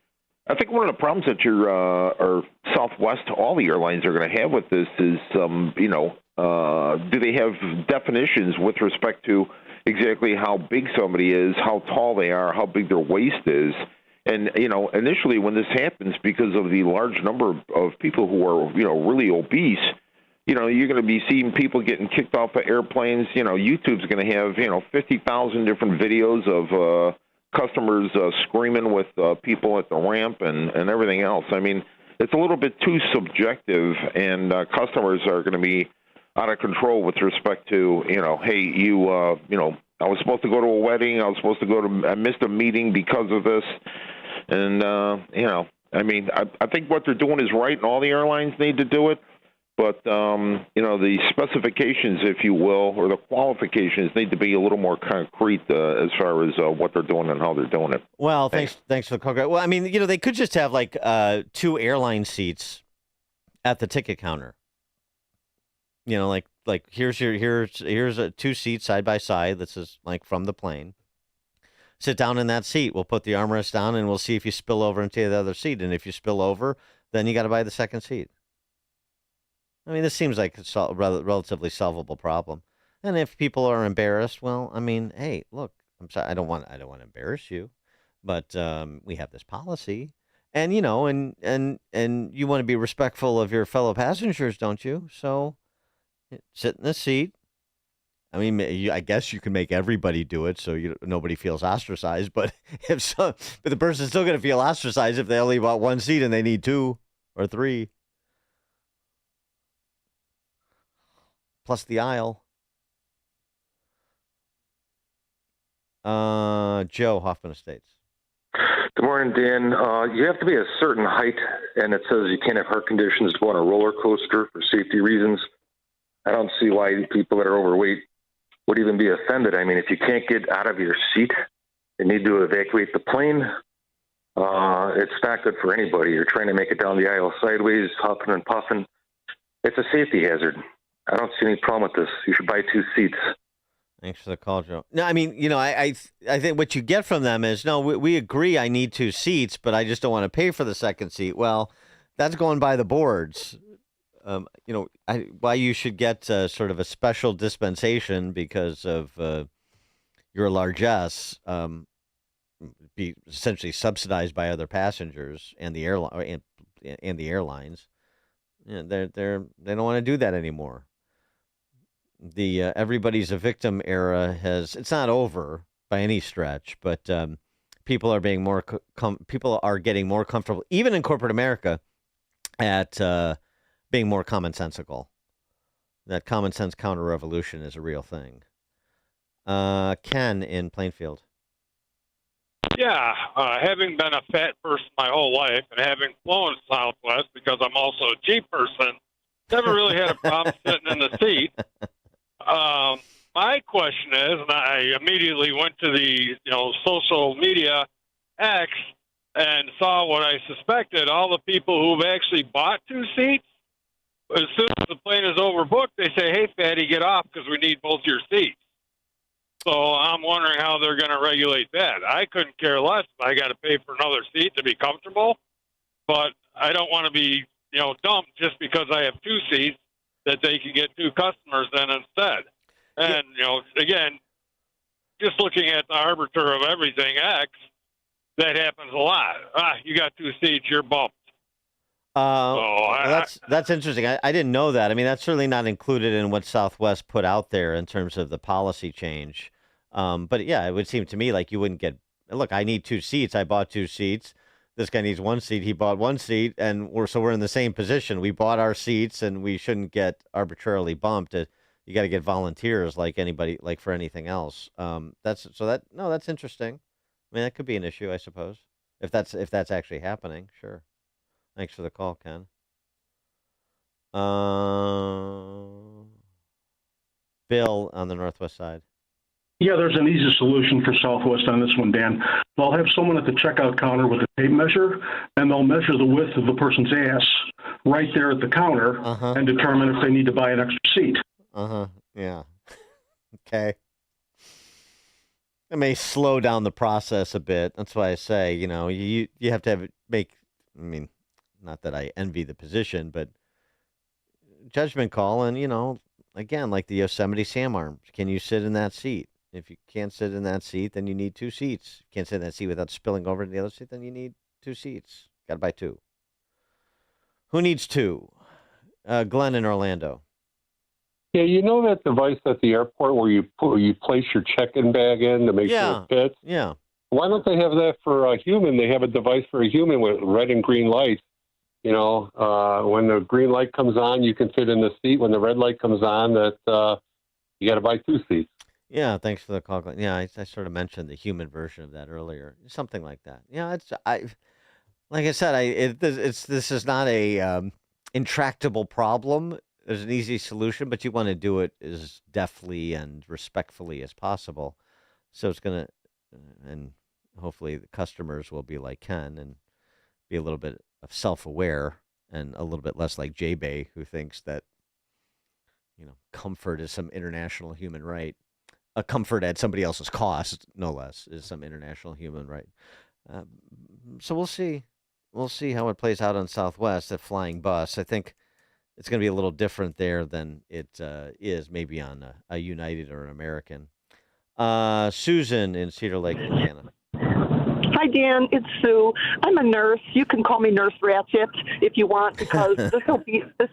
[SPEAKER 17] I think one of the problems that or Southwest, all the airlines are going to have with this is, do they have definitions with respect to exactly how big somebody is, how tall they are, how big their waist is? And, initially when this happens, because of the large number of people who are, really obese, you're going to be seeing people getting kicked off of airplanes. YouTube's going to have, 50,000 different videos of customers screaming with people at the ramp and everything else. I mean, it's a little bit too subjective, and customers are going to be out of control with respect to, hey, I was supposed to go to a wedding. I missed a meeting because of this. And, I think what they're doing is right, and all the airlines need to do it. But, the specifications, if you will, or the qualifications need to be a little more concrete as far as what they're doing and how they're doing it.
[SPEAKER 14] Well, thanks for the call. Well, they could just have like 2 airline seats at the ticket counter. Like here's 2 seats side by side. This is like from the plane. Sit down in that seat. We'll put the armrest down, and we'll see if you spill over into the other seat. And if you spill over, then you got to buy the second seat. This seems like a relatively solvable problem. And if people are embarrassed, well, I mean, hey, look, I'm sorry, I don't want to embarrass you, but we have this policy, and you know, and you want to be respectful of your fellow passengers, don't you? So sit in the seat. I mean, I guess you can make everybody do it so nobody feels ostracized. But but the person's still going to feel ostracized if they only bought one seat and they need 2 or 3, plus the aisle. Joe, Hoffman Estates.
[SPEAKER 2] Good morning, Dan. You have to be a certain height, and it says you can't have heart conditions to go on a roller coaster for safety reasons. I don't see why people that are overweight would even be offended. I mean, if you can't get out of your seat and need to evacuate the plane, it's not good for anybody. You're trying to make it down the aisle sideways, huffing and puffing. It's a safety hazard. I don't see any problem with this. You should buy 2 seats.
[SPEAKER 14] Thanks for the call, Joe. No, I mean, you know, I think what you get from them is, no, we agree I need 2 seats, but I just don't want to pay for the second seat. Well, that's going by the boards. You know, why you should get sort of a special dispensation because of your largesse, be essentially subsidized by other passengers and the airline and the airlines. Yeah, they don't want to do that anymore. The everybody's a victim era it's not over by any stretch, but people are being people are getting more comfortable, even in corporate America, at being more commonsensical. That common sense counter revolution is a real thing. Ken in Plainfield.
[SPEAKER 18] Yeah, having been a fat person my whole life and having flown Southwest because I'm also a Jeep person, never really had a problem sitting in the seat. My question is, and I immediately went to the social media X and saw what I suspected. All the people who've actually bought 2 seats, as soon as the plane is overbooked, they say, "Hey, fatty, get off because we need both your seats." So I'm wondering how they're going to regulate that. I couldn't care less if I got to pay for another seat to be comfortable, but I don't want to be, dumped just because I have 2 seats that they can get 2 customers in instead. And, again, just looking at the arbiter of everything, X, that happens a lot. You got 2 seats, you're bumped.
[SPEAKER 14] That's interesting. I didn't know that. I mean, that's certainly not included in what Southwest put out there in terms of the policy change. But yeah, it would seem to me like you wouldn't get. Look, I need 2 seats. I bought 2 seats. This guy needs 1 seat. He bought 1 seat, and we're in the same position. We bought our seats, and we shouldn't get arbitrarily bumped. You got to get volunteers like anybody, like for anything else. That's interesting. I mean, that could be an issue, I suppose, if that's actually happening. Sure. Thanks for the call, Ken. Bill on the northwest side.
[SPEAKER 22] Yeah, there's an easy solution for Southwest on this one, Dan. They'll have someone at the checkout counter with a tape measure, and they'll measure the width of the person's ass right there at the counter and determine if they need to buy an extra seat.
[SPEAKER 14] Yeah. Okay. It may slow down the process a bit. That's why I say, you have to not that I envy the position, but judgment call. And, again, like the Yosemite SAM arms, can you sit in that seat? If you can't sit in that seat, then you need 2 seats. Can't sit in that seat without spilling over to the other seat, then you need 2 seats. Got to buy 2. Who needs 2? Glenn in Orlando.
[SPEAKER 24] Yeah, that device at the airport where you place your check-in bag in to make sure it fits?
[SPEAKER 14] Yeah.
[SPEAKER 24] Why don't they have that for a human? They have a device for a human with red and green lights. When the green light comes on, you can fit in the seat. When the red light comes on, you got to buy 2 seats.
[SPEAKER 14] Yeah, thanks for the call. Yeah, I sort of mentioned the human version of that earlier, something like that. Yeah, like I said, this is not a intractable problem. There's an easy solution, but you want to do it as deftly and respectfully as possible. So it's going to, and hopefully the customers will be like Ken and be a little bit of self-aware and a little bit less like J-Bay, who thinks that, comfort is some international human right. A comfort at somebody else's cost, no less, is some international human right. So we'll see. We'll see how it plays out on Southwest, that flying bus. I think it's going to be a little different there than it is maybe on a United or an American. Susan in Cedar Lake, Indiana.
[SPEAKER 3] Hi, Dan. It's Sue. I'm a nurse. You can call me Nurse Ratchet if you want, because this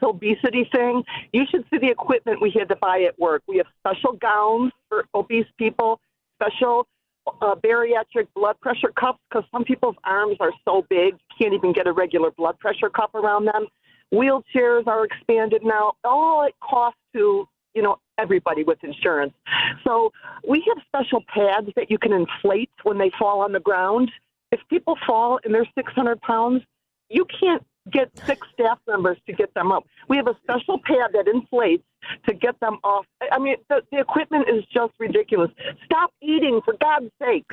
[SPEAKER 3] obesity thing, you should see the equipment we had to buy at work. We have special gowns for obese people, special bariatric blood pressure cups, because some people's arms are so big, you can't even get a regular blood pressure cup around them. Wheelchairs are expanded now. All it costs to, everybody with insurance. So we have special pads that you can inflate when they fall on the ground. If people fall and they're 600 pounds, you can't get 6 staff members to get them up. We have a special pad that inflates to get them off. I mean, the equipment is just ridiculous. Stop eating, for God's sake.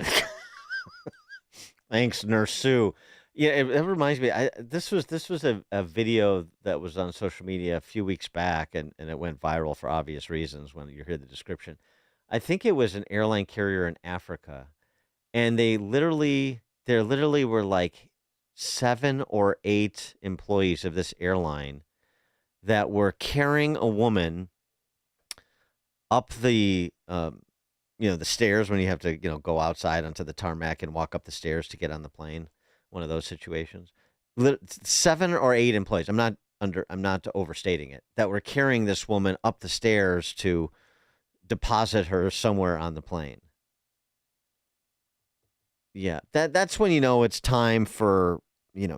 [SPEAKER 14] Thanks, Nurse Sue. Yeah, it reminds me. This was a video that was on social media a few weeks back, and it went viral for obvious reasons when you hear the description. I think it was an airline carrier in Africa, and there literally were like 7 or 8 employees of this airline that were carrying a woman up the the stairs when you have to go outside onto the tarmac and walk up the stairs to get on the plane. One of those situations. 7 or 8 employees. I'm not overstating it. That were carrying this woman up the stairs to deposit her somewhere on the plane. Yeah, that's when it's time for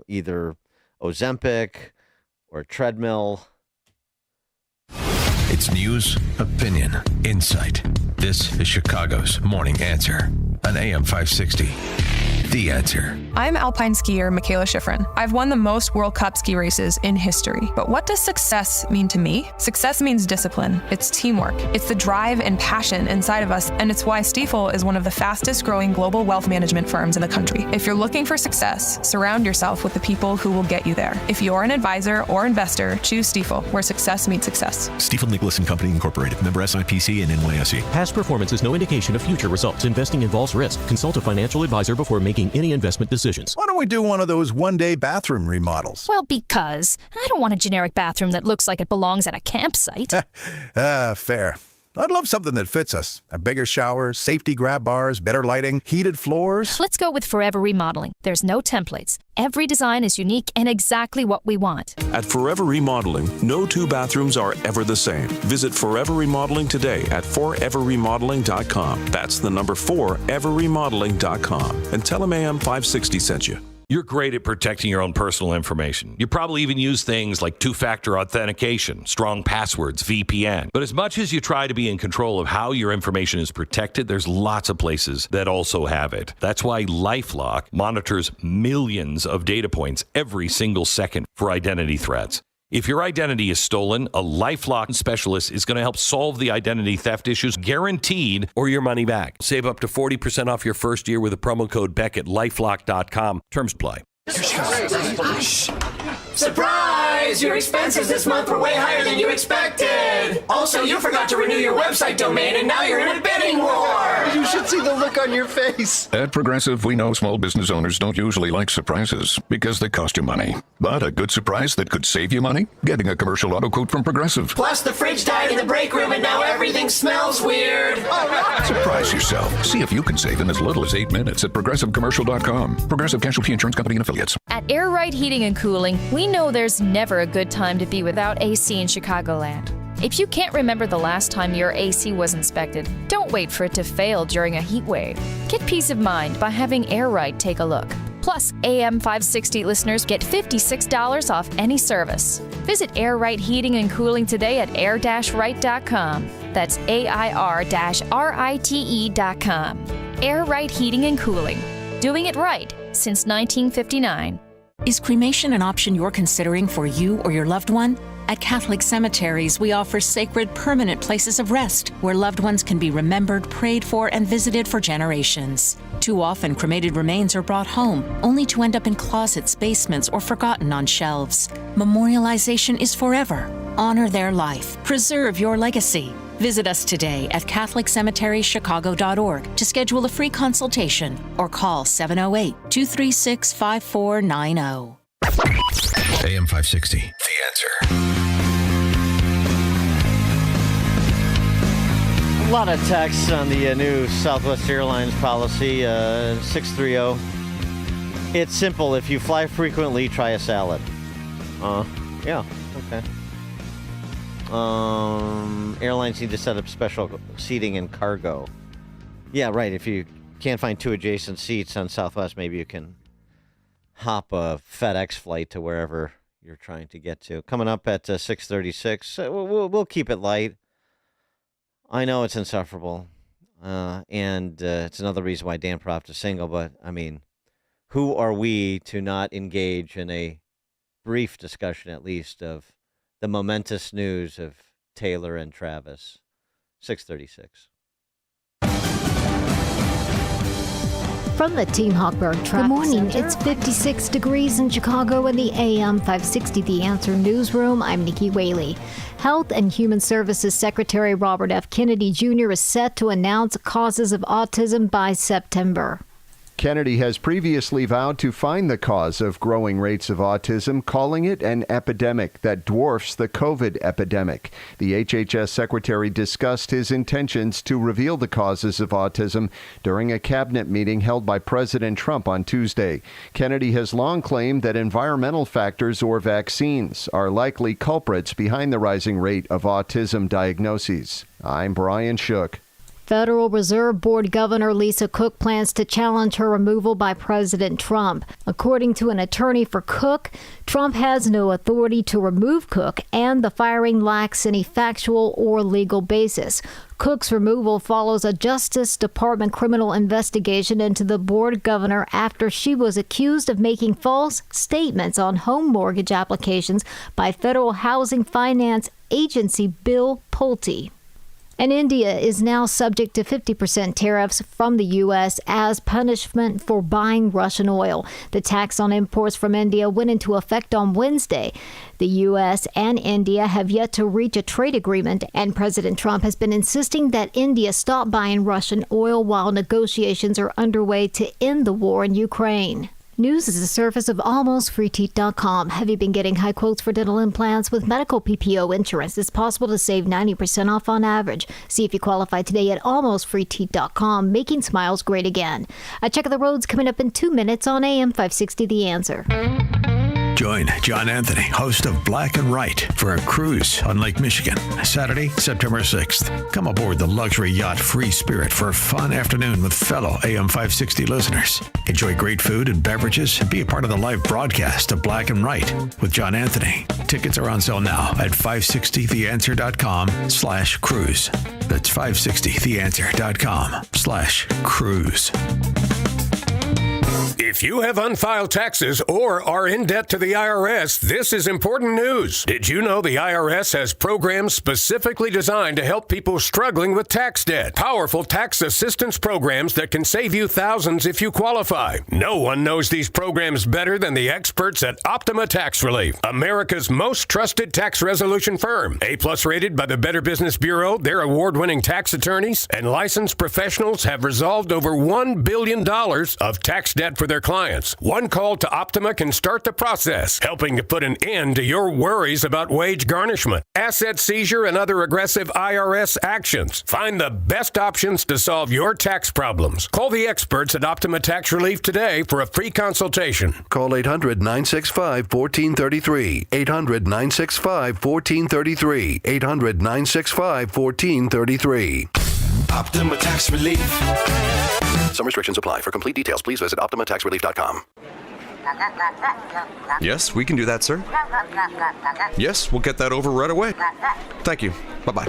[SPEAKER 14] either Ozempic or treadmill.
[SPEAKER 8] It's news, opinion, insight. This is Chicago's Morning Answer on AM 560. The Answer.
[SPEAKER 7] I'm alpine skier Michaela Schifrin. I've won the most World Cup ski races in history. But what does success mean to me? Success means discipline. It's teamwork. It's the drive and passion inside of us, and it's why Stifel is one of the fastest growing global wealth management firms in the country. If you're looking for success, surround yourself with the people who will get you there. If you're an advisor or investor, choose Stifel, where success meets success.
[SPEAKER 9] Stifel Nicholas & Company Incorporated. Member SIPC and NYSE.
[SPEAKER 20] Past performance is no indication of future results. Investing involves risk. Consult a financial advisor before making any investment decisions.
[SPEAKER 23] Why don't we do one of those one-day bathroom remodels?
[SPEAKER 25] Well, because I don't want a generic bathroom that looks like it belongs at a campsite.
[SPEAKER 23] Fair. I'd love something that fits us. A bigger shower, safety grab bars, better lighting, heated floors.
[SPEAKER 25] Let's go with Forever Remodeling. There's no templates. Every design is unique and exactly what we want.
[SPEAKER 26] At Forever Remodeling, no 2 bathrooms are ever the same. Visit Forever Remodeling today at foreverremodeling.com. That's the number 4everremodeling.com. And tell them AM 560 sent you.
[SPEAKER 27] You're great at protecting your own personal information. You probably even use things like 2-factor authentication, strong passwords, VPN. But as much as you try to be in control of how your information is protected, there's lots of places that also have it. That's why LifeLock monitors millions of data points every single second for identity threats. If your identity is stolen, a LifeLock specialist is going to help solve the identity theft issues, guaranteed, or your money back. Save up to 40% off your first year with the promo code Beck at LifeLock.com. Terms apply.
[SPEAKER 28] Surprise! Your expenses this month were way higher than you expected! Also, you forgot to renew your website domain, and now you're in a bidding war!
[SPEAKER 29] You should see the look on your face.
[SPEAKER 30] At Progressive, we know small business owners don't usually like surprises because they cost you money. But a good surprise that could save you money? Getting a commercial auto quote from Progressive.
[SPEAKER 28] Plus, the fridge died in the break room, and now everything smells weird! All right.
[SPEAKER 30] Surprise yourself. See if you can save in as little as 8 minutes at ProgressiveCommercial.com. Progressive Casualty Insurance Company and Affiliates.
[SPEAKER 25] At Air Right Heating and Cooling, we know there's never a good time to be without AC in Chicagoland. If you can't remember the last time your AC was inspected, don't wait for it to fail during a heat wave. Get peace of mind by having Air Right take a look. Plus, AM 560 listeners get $56 off any service. Visit Air Right Heating and Cooling today at air-right.com. That's AIR-RITE.com. Air Right Heating and Cooling. Doing it right since 1959.
[SPEAKER 31] Is cremation an option you're considering for you or your loved one? At Catholic Cemeteries, we offer sacred, permanent places of rest where loved ones can be remembered, prayed for, and visited for generations. Too often, cremated remains are brought home, only to end up in closets, basements, or forgotten on shelves. Memorialization is forever. Honor their life. Preserve your legacy. Visit us today at CatholicCemeteryChicago.org to schedule a free consultation or call 708-236-5490.
[SPEAKER 8] AM 560, The Answer.
[SPEAKER 14] lot of texts on the new Southwest Airlines policy, 630. It's simple. If you fly frequently, try a salad. Yeah, okay. Airlines need to set up special seating in cargo. Yeah, right. If you can't find two adjacent seats on Southwest, maybe you can hop a FedEx flight to wherever you're trying to get to. Coming up at 6:36. We'll keep it light. I know it's insufferable, and it's another reason why Dan Proft is single. But I mean, who are we to not engage in a brief discussion, at least, of the momentous news of Taylor and Travis? 6:36.
[SPEAKER 1] From the Team Hochberg Traffic Good morning. Center. It's 56 degrees in Chicago in the AM 560 The Answer newsroom. I'm Nikki Whaley. Health and Human Services Secretary Robert F. Kennedy Jr. is set to announce causes of autism by September.
[SPEAKER 4] Kennedy has previously vowed to find the cause of growing rates of autism, calling it an epidemic that dwarfs the COVID epidemic. The HHS secretary discussed his intentions to reveal the causes of autism during a cabinet meeting held by President Trump on Tuesday. Kennedy has long claimed that environmental factors or vaccines are likely culprits behind the rising rate of autism diagnoses. I'm Brian Shook.
[SPEAKER 1] Federal Reserve Board Governor Lisa Cook plans to challenge her removal by President Trump. According to an attorney for Cook, Trump has no authority to remove Cook, and the firing lacks any factual or legal basis. Cook's removal follows a Justice Department criminal investigation into the board governor after she was accused of making false statements on home mortgage applications by Federal Housing Finance Agency Bill Pulte. And India is now subject to 50% tariffs from the U.S. as punishment for buying Russian oil. The tax on imports from India went into effect on Wednesday. The U.S. and India have yet to reach a trade agreement, and President Trump has been insisting that India stop buying Russian oil while negotiations are underway to end the war in Ukraine. News is a service of AlmostFreeTeeth.com. Have you been getting high quotes for dental implants? With medical PPO insurance, it's possible to save 90% off on average. See if you qualify today at AlmostFreeTeeth.com, making smiles great again. A check of the roads coming up in 2 minutes on AM 560 The Answer.
[SPEAKER 9] Join John Anthony, host of Black and Right, for a cruise on Lake Michigan, Saturday, September 6th. Come aboard the luxury yacht Free Spirit for a fun afternoon with fellow AM 560 listeners. Enjoy great food and beverages and be a part of the live broadcast of Black and Right with John Anthony. Tickets are on sale now at 560theanswer.com/cruise. That's 560theanswer.com/cruise.
[SPEAKER 5] If you have unfiled taxes or are in debt to the IRS, this is important news. Did you know the IRS has programs specifically designed to help people struggling with tax debt? Powerful tax assistance programs that can save you thousands if you qualify. No one knows these programs better than the experts at Optima Tax Relief, America's most trusted tax resolution firm. A+ rated by the Better Business Bureau, their award-winning tax attorneys and licensed professionals have resolved over $1 billion of tax debt for their clients. One call to Optima can start the process, helping to put an end to your worries about wage garnishment, asset seizure, and other aggressive IRS actions. Find the best options to solve your tax problems. Call the experts at Optima Tax Relief today for a free consultation.
[SPEAKER 6] Call 800-965-1433. 800-965-1433. 800-965-1433.
[SPEAKER 28] Optima Tax Relief.
[SPEAKER 6] Some restrictions apply. For complete details, please visit OptimaTaxRelief.com.
[SPEAKER 10] Yes, we can do that, sir. Yes, we'll get that over right away. Thank you. Bye-bye.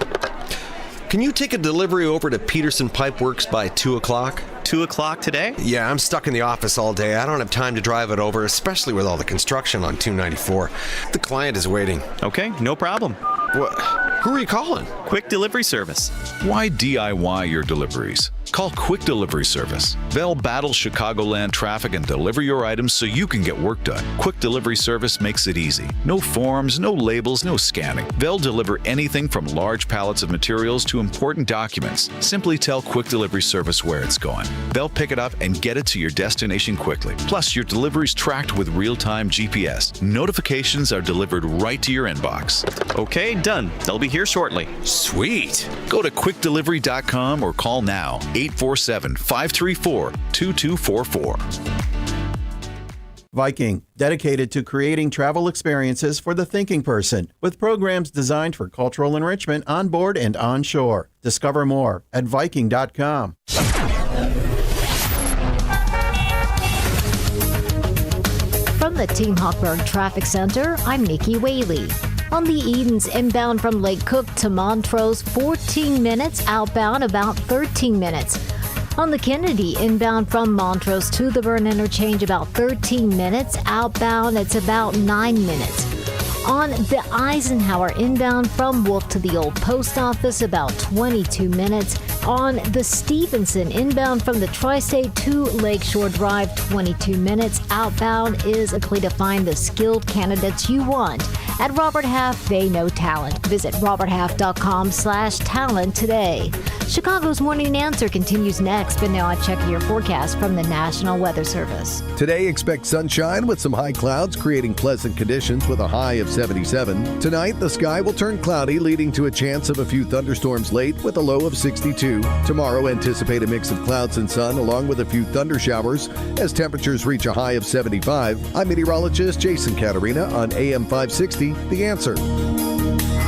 [SPEAKER 11] Can you take a delivery over to Peterson Pipe Works by 2 o'clock?
[SPEAKER 12] 2 o'clock today?
[SPEAKER 11] Yeah, I'm stuck in the office all day. I don't have time to drive it over, especially with all the construction on 294. The client is waiting.
[SPEAKER 12] Okay, no problem.
[SPEAKER 11] What? Who are you calling?
[SPEAKER 12] Quick Delivery Service.
[SPEAKER 15] Why DIY your deliveries? Call Quick Delivery Service. They'll battle Chicagoland traffic and deliver your items so you can get work done. Quick Delivery Service makes it easy. No forms, no labels, no scanning. They'll deliver anything from large pallets of materials to important documents. Simply tell Quick Delivery Service where it's going. They'll pick it up and get it to your destination quickly. Plus, your delivery's tracked with real-time GPS. Notifications are delivered right to your inbox.
[SPEAKER 12] Okay, done. They'll be here here shortly.
[SPEAKER 15] Sweet. Go to quickdelivery.com or call now 847-534-2244.
[SPEAKER 2] Viking, dedicated to creating travel experiences for the thinking person, with programs designed for cultural enrichment on board and on shore. Discover more at Viking.com.
[SPEAKER 1] From the Team Hochberg Traffic Center, I'm Nikki Whaley. On the Edens inbound from Lake Cook to Montrose, 14 minutes. Outbound, about 13 minutes. On the Kennedy inbound from Montrose to the Burn Interchange, about 13 minutes. Outbound, it's about 9 minutes. On the Eisenhower inbound from Wolf to the Old Post Office, about 22 minutes. On the Stevenson inbound from the Tri-State to Lakeshore Drive, 22 minutes. Outbound is a plea to find the skilled candidates you want. At Robert Half, they know talent. Visit roberthalf.com/talent today. Chicago's Morning Answer continues next, but now I check your forecast from the National Weather Service.
[SPEAKER 3] Today, expect sunshine with some high clouds, creating pleasant conditions with a high of 77. Tonight, the sky will turn cloudy, leading to a chance of a few thunderstorms late with a low of 62. Tomorrow, anticipate a mix of clouds and sun along with a few thunder showers as temperatures reach a high of 75. I'm meteorologist Jason Caterina on AM 560, The Answer.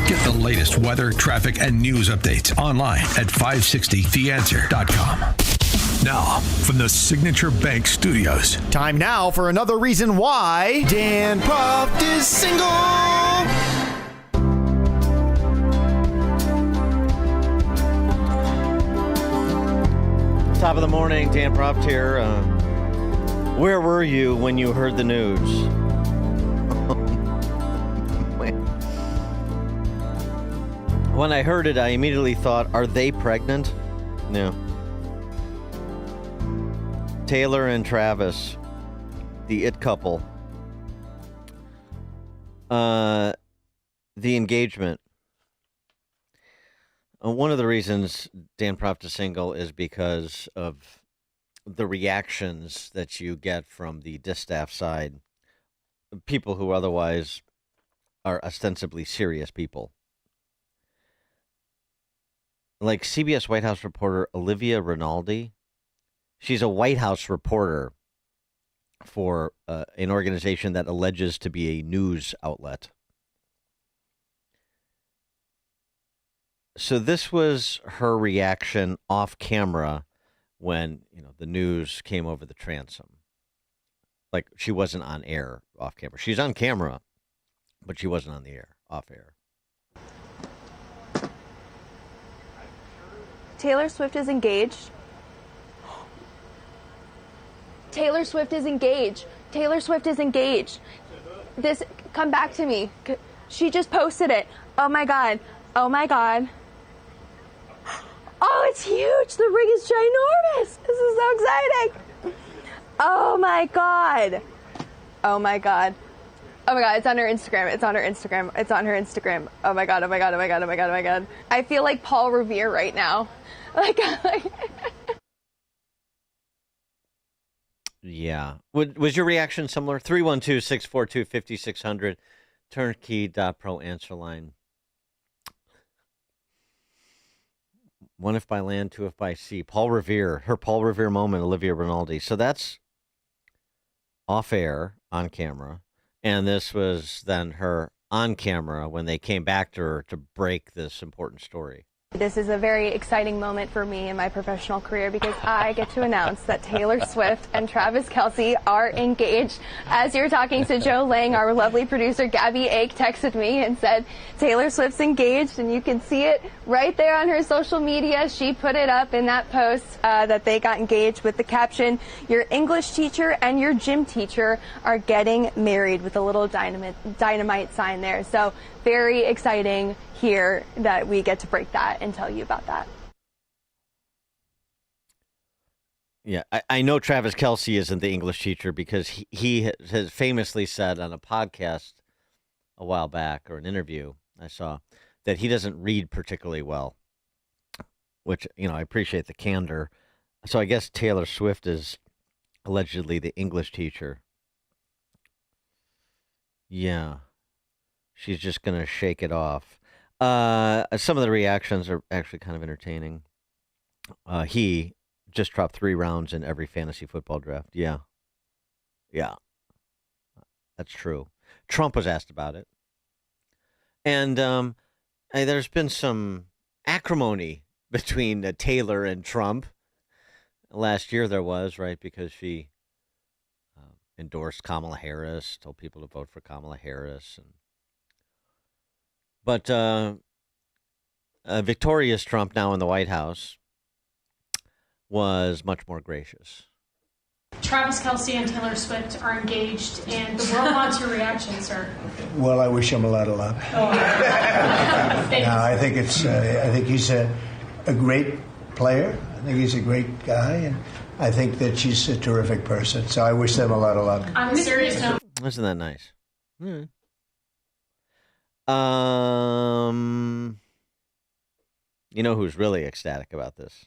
[SPEAKER 9] Get the latest weather, traffic, and news updates online at 560theanswer.com. Now, from the Signature Bank Studios.
[SPEAKER 7] Time now for another reason why Dan Proft is single.
[SPEAKER 14] Top of the morning, Dan Proft here. Where were you when you heard the news? When I heard it, I immediately thought, are they pregnant? No. Taylor and Travis, the it couple. The engagement. One of the reasons Dan Proft is single is because of the reactions that you get from the distaff side. People who otherwise are ostensibly serious people. Like CBS White House reporter Olivia Rinaldi. She's a White House reporter for an organization that alleges to be a news outlet. So this was her reaction off camera when, the news came over the transom. Like, she wasn't on air off camera. She's on camera, but she wasn't on the air, off air.
[SPEAKER 13] Taylor Swift is engaged. Taylor Swift is engaged. Taylor Swift is engaged. Come back to me. She just posted it. Oh my God. Oh my God. Oh, it's huge. The ring is ginormous. This is so exciting. Oh my God. Oh my God. Oh my God, it's on her Instagram. It's on her Instagram. It's on her Instagram. Oh my God, oh my God, oh my God, oh my God, oh my God. I feel like Paul Revere right now.
[SPEAKER 14] Yeah. Was your reaction similar? 312-642-5600, turnkey.pro answer line. One if by land, two if by sea. Paul Revere, her Paul Revere moment, Olivia Rinaldi. So that's off air, on camera. And this was then her on camera when they came back to her to break this important story.
[SPEAKER 13] This is a very exciting moment for me in my professional career because I get to announce that Taylor Swift and Travis Kelce are engaged. As you're talking to Joe Lang, our lovely producer Gabby Ake texted me and said Taylor Swift's engaged, and you can see it right there on her social media. She put it up in that post that they got engaged with the caption, "Your English teacher and your gym teacher are getting married," with a little dynamite sign there. So very exciting here that we get to break that and tell you about that.
[SPEAKER 14] Yeah, I know Travis Kelce isn't the English teacher because he has famously said on a podcast a while back, or an interview I saw, that he doesn't read particularly well, which, I appreciate the candor. So I guess Taylor Swift is allegedly the English teacher. Yeah. She's just going to shake it off. Some of the reactions are actually kind of entertaining. He just dropped 3 rounds in every fantasy football draft. Yeah. That's true. Trump was asked about it. And there's been some acrimony between Taylor and Trump. Last year there was, right, because she endorsed Kamala Harris, told people to vote for Kamala Harris. But victorious Trump, now in the White House, was much more gracious.
[SPEAKER 16] Travis Kelce and Taylor Swift are engaged, and the world wants your reaction, sir.
[SPEAKER 17] Well, I wish him a lot of luck. I think he's a great player. I think he's a great guy, and I think that she's a terrific person. So I wish them a lot of luck.
[SPEAKER 16] On a serious note,
[SPEAKER 14] isn't that nice? You know who's really ecstatic about this?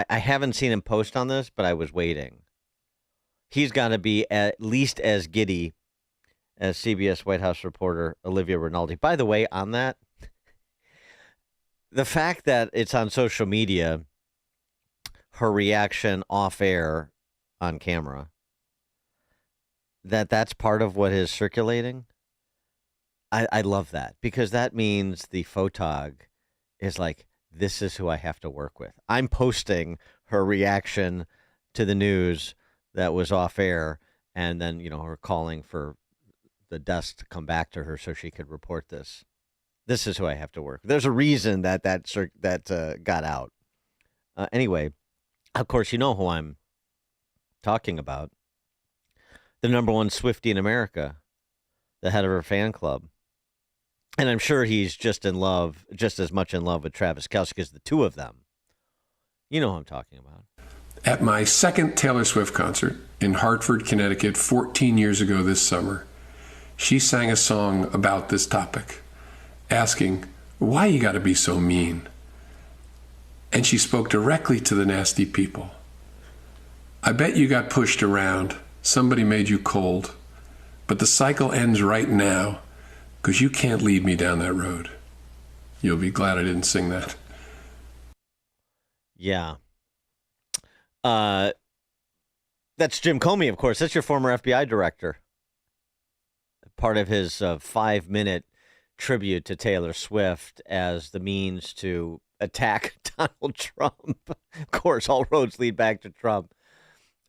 [SPEAKER 14] I haven't seen him post on this, but I was waiting. He's got to be at least as giddy as CBS White House reporter Olivia Rinaldi. By the way, on that, the fact that it's on social media, her reaction off air on camera, that's part of what is circulating. I love that, because that means the photog is like, this is who I have to work with. I'm posting her reaction to the news that was off air, and then, her calling for the desk to come back to her so she could report this. This is who I have to work with. There's a reason that got out. Anyway, of course, you know who I'm talking about. The number one Swiftie in America, the head of her fan club. And I'm sure he's just as much in love with Travis Kelce as the two of them. You know who I'm talking about.
[SPEAKER 18] At my second Taylor Swift concert in Hartford, Connecticut, 14 years ago this summer, she sang a song about this topic, asking, why you gotta be so mean? And she spoke directly to the nasty people. I bet you got pushed around. Somebody made you cold. But the cycle ends right now, because you can't lead me down that road. You'll be glad I didn't sing that.
[SPEAKER 14] Yeah. That's Jim Comey, of course. That's your former FBI director. Part of his 5-minute tribute to Taylor Swift as the means to attack Donald Trump. Of course, all roads lead back to Trump.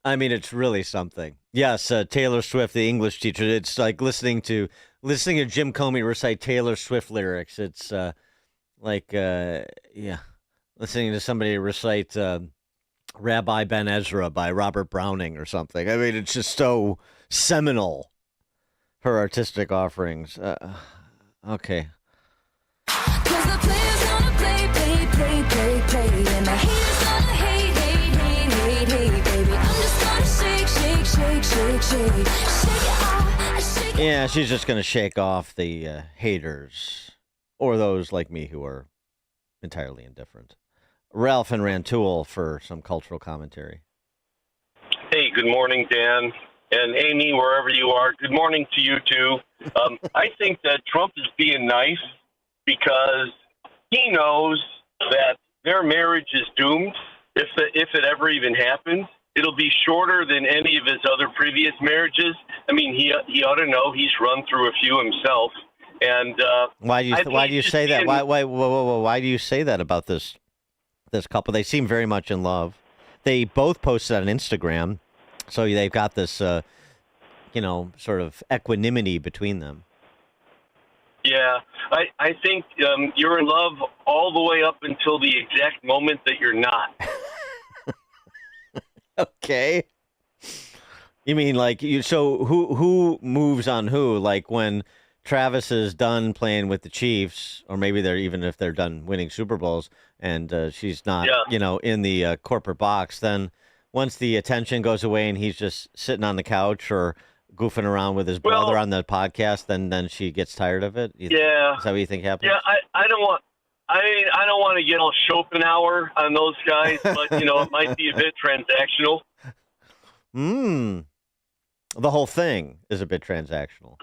[SPEAKER 14] I mean, it's really something. Yes, Taylor Swift, the English teacher. It's like listening to Jim Comey recite Taylor Swift lyrics. It's listening to somebody recite Rabbi Ben Ezra by Robert Browning or something. I mean, it's just so seminal, her artistic offerings. Okay. Yeah, she's just going to shake off the haters, or those like me who are entirely indifferent. Ralph and Rantoul for some cultural commentary.
[SPEAKER 19] Hey, good morning, Dan. And Amy, wherever you are, good morning to you, too. I think that Trump is being nice because he knows that their marriage is doomed if it ever even happens. It'll be shorter than any of his other previous marriages. I mean, he ought to know. He's run through a few himself. And
[SPEAKER 14] why do you say that? Why do you say that about this couple? They seem very much in love. They both posted on Instagram, so they've got this, sort of equanimity between them.
[SPEAKER 19] Yeah, I think you're in love all the way up until the exact moment that you're not.
[SPEAKER 14] Okay. You mean so who moves on who? Like when Travis is done playing with the Chiefs, or maybe if they're done winning Super Bowls and she's not, in the corporate box, then once the attention goes away and he's just sitting on the couch or goofing around with his brother on the podcast, then she gets tired of it?
[SPEAKER 19] Yeah.
[SPEAKER 14] Is that what you think happens?
[SPEAKER 19] Yeah, I don't want to get all Schopenhauer on those guys, but, it might be a bit transactional.
[SPEAKER 14] The whole thing is a bit transactional.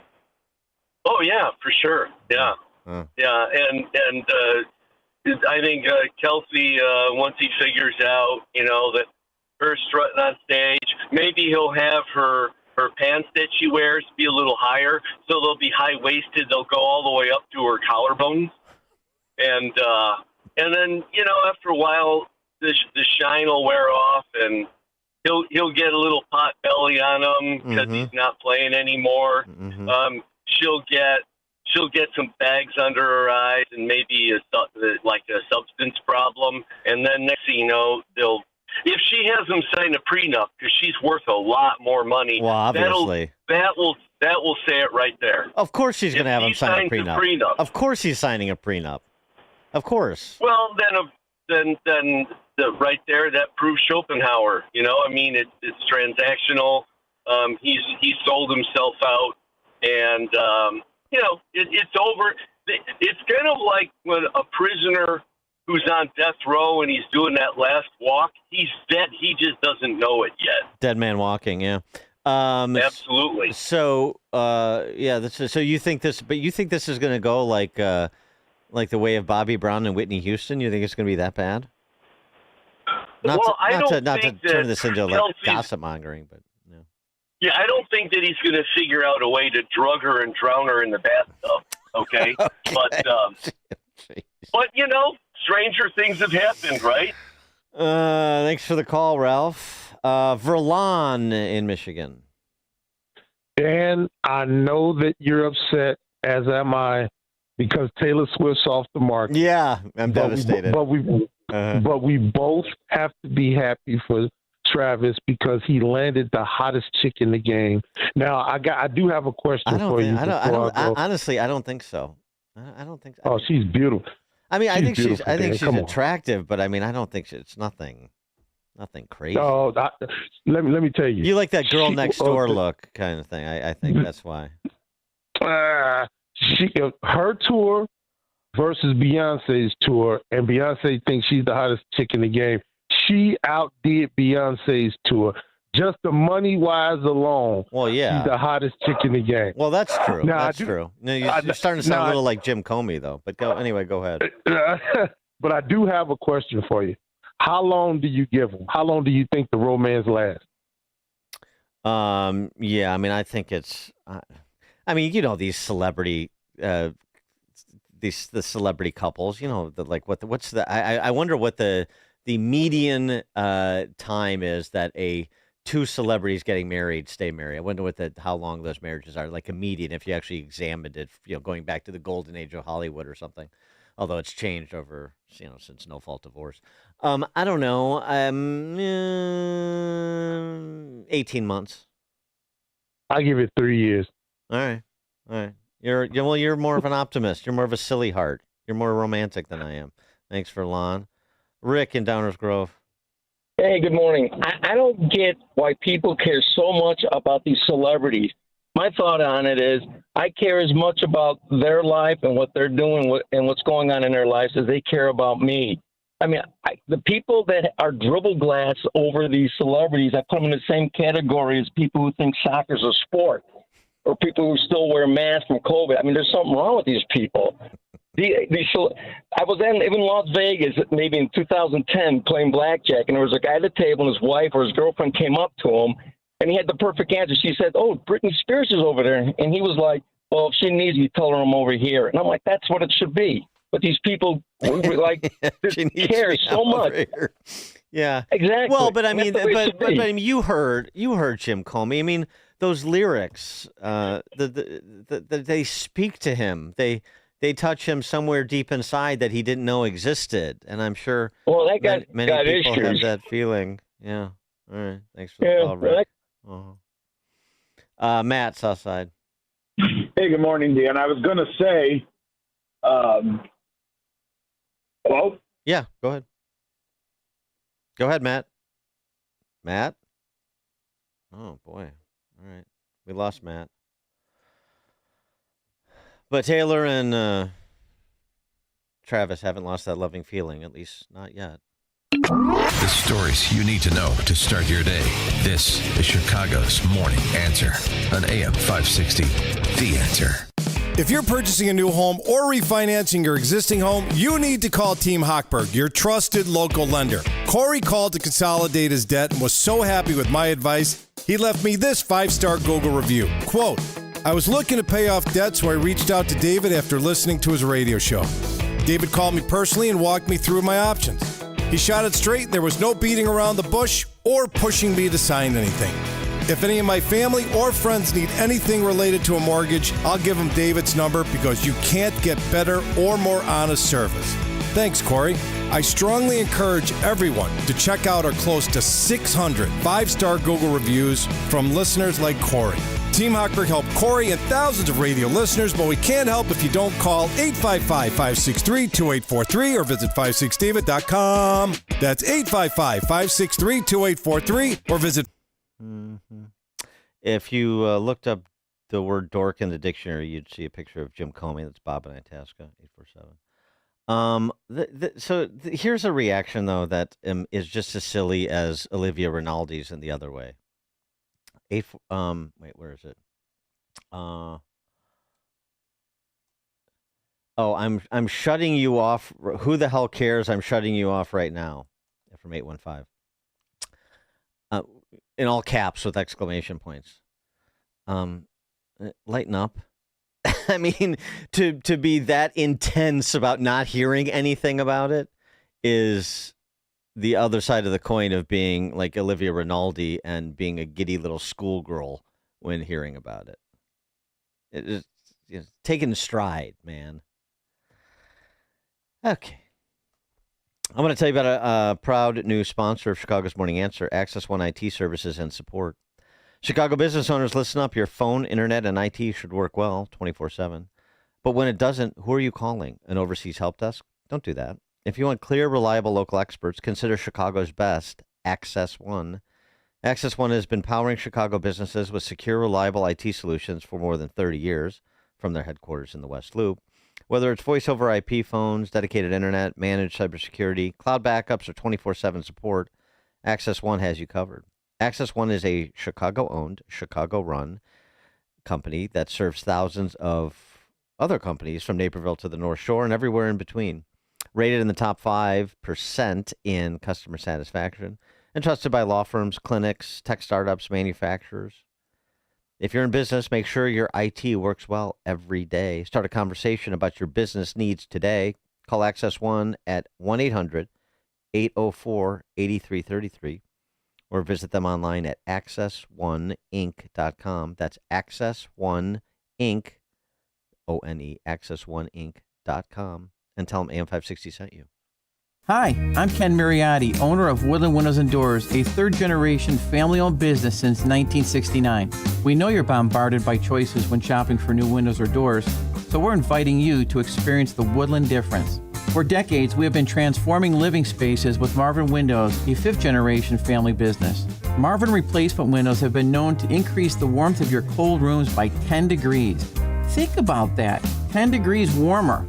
[SPEAKER 19] Oh, yeah, for sure. Yeah. Yeah, and I think Kelsey, once he figures out, that her strutting on stage, maybe he'll have her pants that she wears be a little higher, so they'll be high-waisted. They'll go all the way up to her collarbones. And then, after a while, the shine will wear off, and he'll get a little pot belly on him because he's not playing anymore. She'll get some bags under her eyes and maybe a substance problem. And then next thing you know, if she has him sign a prenup, because she's worth a lot more money,
[SPEAKER 14] well, obviously
[SPEAKER 19] that will say it right there.
[SPEAKER 14] Of course she's going to have him sign a prenup. Of course he's signing a prenup. Of course.
[SPEAKER 19] Well, then right there, that proves Schopenhauer. It's transactional. He sold himself out, and it's over. It's kind of like when a prisoner who's on death row and he's doing that last walk. He's dead. He just doesn't know it yet.
[SPEAKER 14] Dead man walking. Yeah.
[SPEAKER 19] Absolutely.
[SPEAKER 14] So, so you think this? But you think this is going to go like the way of Bobby Brown and Whitney Houston? You think it's going to be that bad? Not to turn this into like gossip mongering, but no.
[SPEAKER 19] Yeah, I don't think that he's going to figure out a way to drug her and drown her in the bathtub. Okay, but stranger things have happened, right?
[SPEAKER 14] Thanks for the call, Ralph. Verlon in Michigan.
[SPEAKER 20] Dan, I know that you're upset, as am I, because Taylor Swift's off the market.
[SPEAKER 14] Yeah, I'm devastated.
[SPEAKER 20] But we both have to be happy for Travis because he landed the hottest chick in the game. Now, I do have a question for you.
[SPEAKER 14] Honestly, I don't think so. I don't think so.
[SPEAKER 20] Oh, she's beautiful.
[SPEAKER 14] I mean, I think she's attractive, but I mean, I don't think it's nothing crazy.
[SPEAKER 20] No, let me tell you.
[SPEAKER 14] You like that girl next door look kind of thing. I think that's why.
[SPEAKER 20] Her tour versus Beyonce's tour, and Beyonce thinks she's the hottest chick in the game. She outdid Beyonce's tour. Just the money-wise alone.
[SPEAKER 14] Well, yeah.
[SPEAKER 20] She's the hottest chick in the game.
[SPEAKER 14] Well, that's true. That's true. No, you're starting to sound a little like Jim Comey, though. But go ahead.
[SPEAKER 20] But I do have a question for you. How long do you give them? How long do you think the romance lasts?
[SPEAKER 14] Yeah, I mean, I think it's. These celebrity, the celebrity couples. I wonder what the median time is that two celebrities getting married stay married. I wonder how long those marriages are, like a median, if you actually examined it, going back to the golden age of Hollywood or something. Although it's changed over, since No Fault Divorce. I don't know. 18 months.
[SPEAKER 20] I give it 3 years.
[SPEAKER 14] All right. You're more of an optimist. You're more of a silly heart. You're more romantic than I am. Thanks for Lon. Rick in Downers Grove.
[SPEAKER 21] Hey, good morning. I don't get why people care so much about these celebrities. My thought on it is I care as much about their life and what they're doing and what's going on in their lives as they care about me. I mean, the people that are dribble glass over these celebrities, I put them in the same category as people who think soccer's a sport or people who still wear masks from COVID. I mean, there's something wrong with these people. I was in Las Vegas maybe in 2010 playing blackjack, and there was a guy at the table, and his wife or his girlfriend came up to him, and he had the perfect answer. She said, "Oh, Britney Spears is over there," and he was like, "Well, if she needs me, tell her I'm over here." And I'm like, "That's what it should be." But these people care so much.
[SPEAKER 14] Yeah,
[SPEAKER 21] exactly.
[SPEAKER 14] Well, but I mean, you heard Jim Comey. I mean, those lyrics, they speak to him. They touch him somewhere deep inside that he didn't know existed, and I'm sure many people have that feeling. Yeah. All right. Thanks for the call, Rick. Matt, Southside.
[SPEAKER 22] Hey, good morning, Dan. I was going to say, hello?
[SPEAKER 14] Yeah, go ahead. Go ahead, Matt. Matt? Oh, boy. All right. We lost Matt. But Taylor and Travis haven't lost that loving feeling, at least not yet.
[SPEAKER 8] The stories you need to know to start your day. This is Chicago's Morning Answer on AM 560. The Answer.
[SPEAKER 4] If you're purchasing a new home or refinancing your existing home, you need to call Team Hochberg, your trusted local lender. Corey called to consolidate his debt and was so happy with my advice, he left me this 5-star Google review. Quote, I was looking to pay off debt, so I reached out to David after listening to his radio show. David called me personally and walked me through my options. He shot it straight. There was no beating around the bush or pushing me to sign anything. If any of my family or friends need anything related to a mortgage, I'll give them David's number because you can't get better or more honest service. Thanks, Corey. I strongly encourage everyone to check out our close to 600 5-star Google reviews from listeners like Corey. Team Hochberg helped Corey and thousands of radio listeners, but we can't help if you don't call 855-563-2843 or visit 56david.com. That's 855-563-2843 or visit.
[SPEAKER 14] If you looked up the word dork in the dictionary, you'd see a picture of Jim Comey. That's Bob and Itasca, 847. Here's a reaction, though, that is just as silly as Olivia Rinaldi's in the other way. Wait, where is it? I'm shutting you off. Who the hell cares? I'm shutting you off right now. From 815. In all caps with exclamation points. Lighten up. I mean, to be that intense about not hearing anything about it is the other side of the coin of being like Olivia Rinaldi and being a giddy little schoolgirl when hearing about it. It's taken stride, man. Okay. I'm going to tell you about a proud new sponsor of Chicago's Morning Answer, Access One IT Services and Support. Chicago business owners, listen up. Your phone, internet, and IT should work well 24/7. But when it doesn't, who are you calling? An overseas help desk? Don't do that. If you want clear, reliable local experts, consider Chicago's best, Access One. Access One has been powering Chicago businesses with secure, reliable IT solutions for more than 30 years from their headquarters in the West Loop. Whether it's voice over IP phones, dedicated internet, managed cybersecurity, cloud backups, or 24/7 support, Access One has you covered. Access One is a Chicago-owned, Chicago-run company that serves thousands of other companies from Naperville to the North Shore and everywhere in between. Rated in the top 5% in customer satisfaction and trusted by law firms, clinics, tech startups, manufacturers. If you're in business, make sure your IT works well every day. Start a conversation about your business needs today. Call Access One at 1-800-804-8333 or visit them online at accessoneinc.com. That's accessoneinc, O-N-E, accessoneinc.com, and tell them AM560 sent you.
[SPEAKER 5] Hi, I'm Ken Mariotti, owner of Woodland Windows and Doors, a third-generation family-owned business since 1969. We know you're bombarded by choices when shopping for new windows or doors, so we're inviting you to experience the Woodland difference. For decades, we have been transforming living spaces with Marvin Windows, a fifth-generation family business. Marvin replacement windows have been known to increase the warmth of your cold rooms by 10 degrees. Think about that, 10 degrees warmer.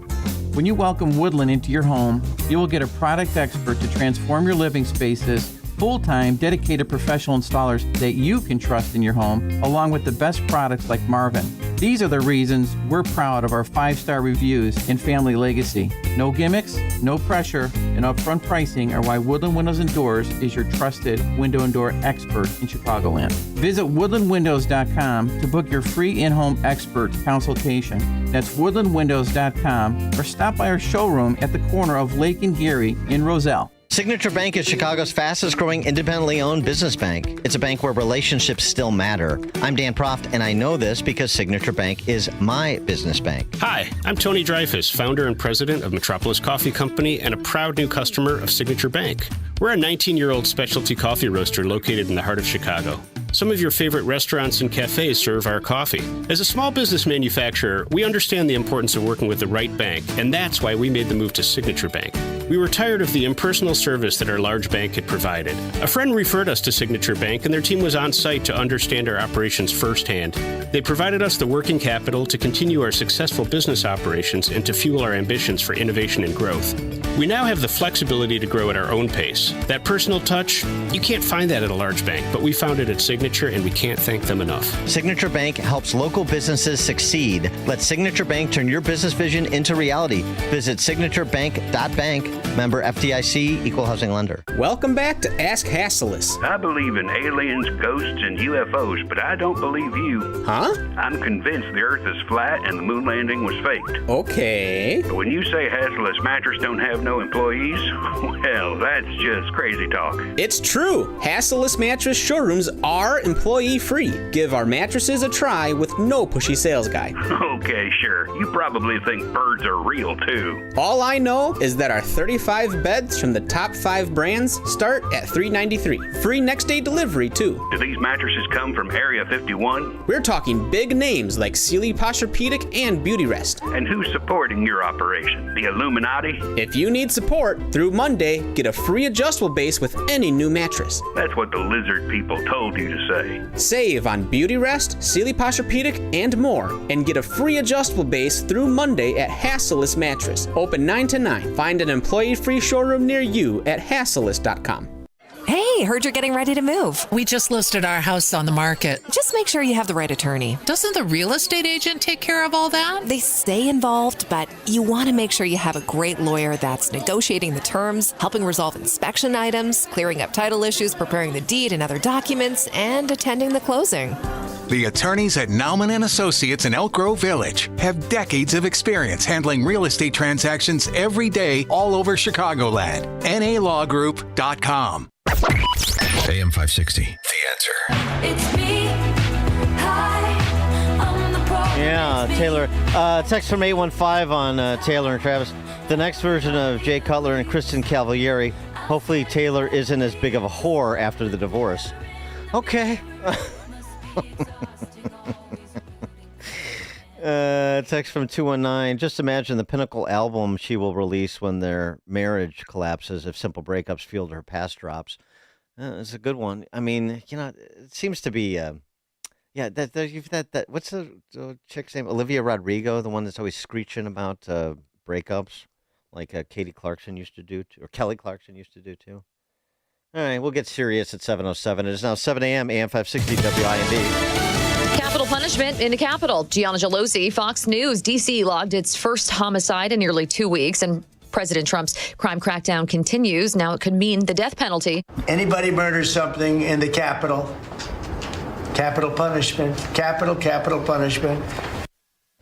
[SPEAKER 5] When you welcome Woodland into your home, you will get a product expert to transform your living spaces, full-time, dedicated professional installers that you can trust in your home, along with the best products like Marvin. These are the reasons we're proud of our 5-star reviews and family legacy. No gimmicks, no pressure, and upfront pricing are why Woodland Windows and Doors is your trusted window and door expert in Chicagoland. Visit woodlandwindows.com to book your free in-home expert consultation. That's woodlandwindows.com or stop by our showroom at the corner of Lake and Geary in Roselle.
[SPEAKER 14] Signature Bank is Chicago's fastest-growing independently owned business bank. It's a bank where relationships still matter. I'm Dan Proft, and I know this because Signature Bank is my business bank.
[SPEAKER 23] Hi, I'm Tony Dreyfus, founder and president of Metropolis Coffee Company and a proud new customer of Signature Bank. We're a 19-year-old specialty coffee roaster located in the heart of Chicago. Some of your favorite restaurants and cafes serve our coffee. As a small business manufacturer, we understand the importance of working with the right bank, and that's why we made the move to Signature Bank. We were tired of the impersonal service that our large bank had provided. A friend referred us to Signature Bank, and their team was on site to understand our operations firsthand. They provided us the working capital to continue our successful business operations and to fuel our ambitions for innovation and growth. We now have the flexibility to grow at our own pace. That personal touch, you can't find that at a large bank, but we found it at Signature, and we can't thank them enough.
[SPEAKER 14] Signature Bank helps local businesses succeed. Let Signature Bank turn your business vision into reality. Visit signaturebank.bank. Member FDIC, equal housing lender.
[SPEAKER 6] Welcome back to Ask Hassleus.
[SPEAKER 10] I believe in aliens, ghosts, and UFOs, but I don't believe you.
[SPEAKER 6] Huh?
[SPEAKER 10] I'm convinced the Earth is flat and the moon landing was faked.
[SPEAKER 6] Okay.
[SPEAKER 10] But when you say Hassleus Mattress don't have no employees, well, that's just crazy talk.
[SPEAKER 6] It's true. Hassleus Mattress showrooms are employee-free. Give our mattresses a try with no pushy sales guy.
[SPEAKER 10] Okay, sure. You probably think birds are real, too.
[SPEAKER 6] All I know is that our 35 beds from the top 5 brands start at $393. Free next-day delivery, too.
[SPEAKER 10] Do these mattresses come from Area 51?
[SPEAKER 6] We're talking big names like Sealy Posturepedic and Beautyrest.
[SPEAKER 10] And who's supporting your operation? The Illuminati?
[SPEAKER 6] If you need support, through Monday, get a free adjustable base with any new mattress.
[SPEAKER 10] That's what the lizard people told you to say.
[SPEAKER 6] Save on Beautyrest, Sealy Posturepedic, and more. And get a free adjustable base through Monday at Hassleus Mattress. Open 9 to 9. Find an employee-free showroom near you at hassleus.com.
[SPEAKER 11] Hey, heard you're getting ready to move.
[SPEAKER 24] We just listed our house on the market.
[SPEAKER 11] Just make sure you have the right attorney.
[SPEAKER 24] Doesn't the real estate agent take care of all that?
[SPEAKER 11] They stay involved, but you want to make sure you have a great lawyer that's negotiating the terms, helping resolve inspection items, clearing up title issues, preparing the deed and other documents, and attending the closing.
[SPEAKER 25] The attorneys at Nauman & Associates in Elk Grove Village have decades of experience handling real estate transactions every day all over Chicagoland. NALawGroup.com.
[SPEAKER 8] AM 560, The Answer.
[SPEAKER 26] It's me.
[SPEAKER 14] Yeah, Taylor. Text from 815 on Taylor and Travis. The next version of Jay Cutler and Kristen Cavalieri. Hopefully Taylor isn't as big of a whore after the divorce. Okay. Text from 219. Just imagine the pinnacle album she will release when their marriage collapses if Simple Breakups fueled her past drops. It's a good one. I mean, you know, it seems to be, that what's the chick's name? Olivia Rodrigo, the one that's always screeching about breakups, like Katie Clarkson used to do, or Kelly Clarkson used to do too. All right, we'll get serious at 7:07. It is now 7 a.m. AM 560 WIND.
[SPEAKER 27] Capital punishment in the Capitol. Gianna Gelosi, Fox News. D.C. logged its first homicide in nearly 2 weeks, and President Trump's crime crackdown continues. Now it could mean the death penalty.
[SPEAKER 17] Anybody murders something in the Capitol, capital punishment, capital punishment.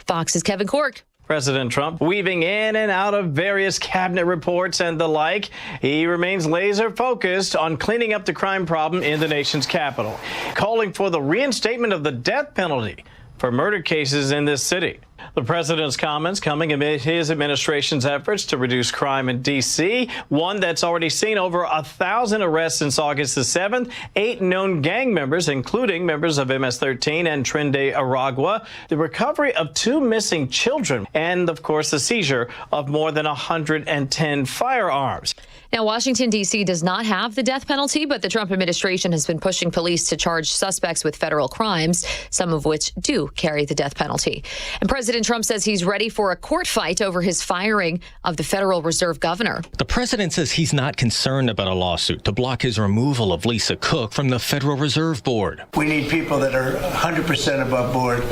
[SPEAKER 27] Fox's Kevin Corke.
[SPEAKER 28] President Trump weaving in and out of various cabinet reports and the like. He remains laser focused on cleaning up the crime problem in the nation's capital, calling for the reinstatement of the death penalty for murder cases in this city. The president's comments coming amid his administration's efforts to reduce crime in D.C., one that's already seen over 1,000 arrests since August the 7th, 8 known gang members, including members of MS-13 and Tren de Aragua, the recovery of 2 missing children, and, of course, the seizure of more than 110 firearms.
[SPEAKER 27] Now, Washington, D.C. does not have the death penalty, but the Trump administration has been pushing police to charge suspects with federal crimes, some of which do carry the death penalty. And President Trump says he's ready for a court fight over his firing of the Federal Reserve governor.
[SPEAKER 29] The president says he's not concerned about a lawsuit to block his removal of Lisa Cook from the Federal Reserve Board.
[SPEAKER 17] We need people that are 100% above board,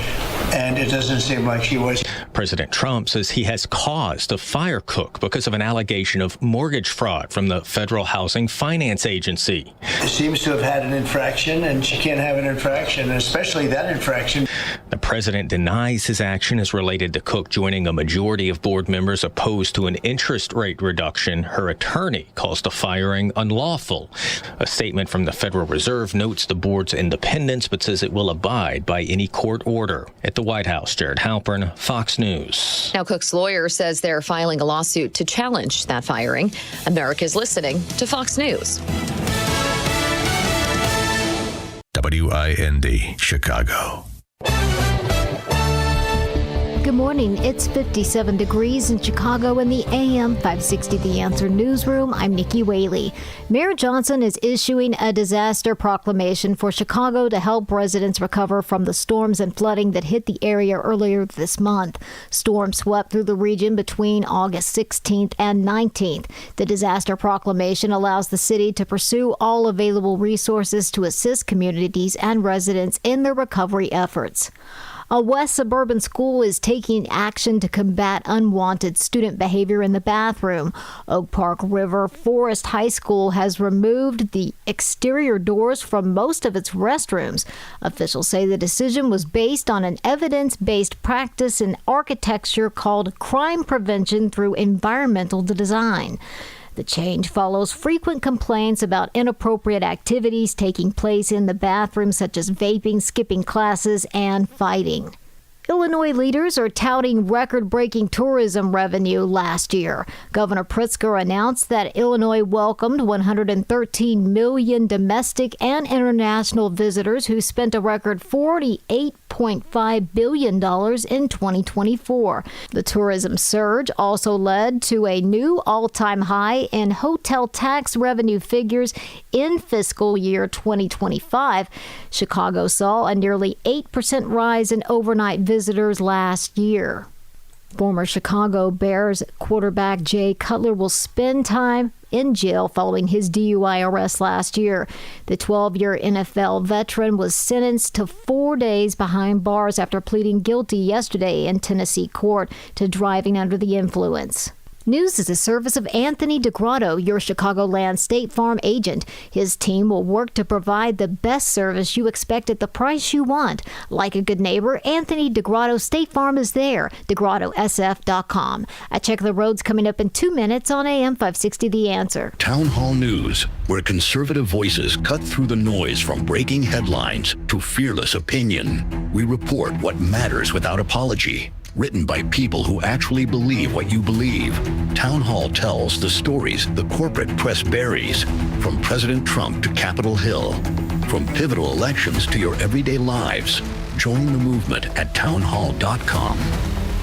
[SPEAKER 17] and it doesn't seem like she was.
[SPEAKER 29] President Trump says he has cause to fire Cook because of an allegation of mortgage fraud from the Federal Housing Finance Agency.
[SPEAKER 17] She seems to have had an infraction, and she can't have an infraction, especially that infraction.
[SPEAKER 29] The president denies his action is related to Cook joining a majority of board members opposed to an interest rate reduction. Her attorney calls the firing unlawful. A statement from the Federal Reserve notes the board's independence, but says it will abide by any court order. At the White House, Jared Halpern, Fox News.
[SPEAKER 27] Now, Cook's lawyer says they're filing a lawsuit to challenge that firing. America's listening to Fox News.
[SPEAKER 8] WIND, Chicago.
[SPEAKER 1] Good morning. It's 57 degrees in Chicago in the AM 560 The Answer newsroom. I'm Nikki Whaley. Mayor Johnson is issuing a disaster proclamation for Chicago to help residents recover from the storms and flooding that hit the area earlier this month. Storms swept through the region between August 16th and 19th. The disaster proclamation allows the city to pursue all available resources to assist communities and residents in their recovery efforts. A West Suburban school is taking action to combat unwanted student behavior in the bathroom. Oak Park River Forest High School has removed the exterior doors from most of its restrooms. Officials say the decision was based on an evidence-based practice in architecture called crime prevention through environmental design. The change follows frequent complaints about inappropriate activities taking place in the bathroom, such as vaping, skipping classes, and fighting. Illinois leaders are touting record-breaking tourism revenue last year. Governor Pritzker announced that Illinois welcomed 113 million domestic and international visitors who spent a record $48.5 billion in 2024. The tourism surge also led to a new all-time high in hotel tax revenue figures in fiscal year 2025. Chicago saw a nearly 8% rise in overnight visitors last year. Former Chicago Bears quarterback Jay Cutler will spend time in jail following his DUI arrest last year. The 12-year NFL veteran was sentenced to 4 days behind bars after pleading guilty yesterday in Tennessee court to driving under the influence. News is a service of Anthony DeGrotto, your Chicagoland State Farm agent. His team will work to provide the best service you expect at the price you want. Like a good neighbor, Anthony DeGrotto State Farm is there. DeGrottoSF.com. I check the roads coming up in 2 minutes on AM 560 The Answer.
[SPEAKER 2] Town Hall News, where conservative voices cut through the noise from breaking headlines to fearless opinion. We report what matters without apology. Written by people who actually believe what you believe. Town Hall tells the stories the corporate press buries, from President Trump to Capitol Hill, from pivotal elections to your everyday lives. Join the movement at townhall.com.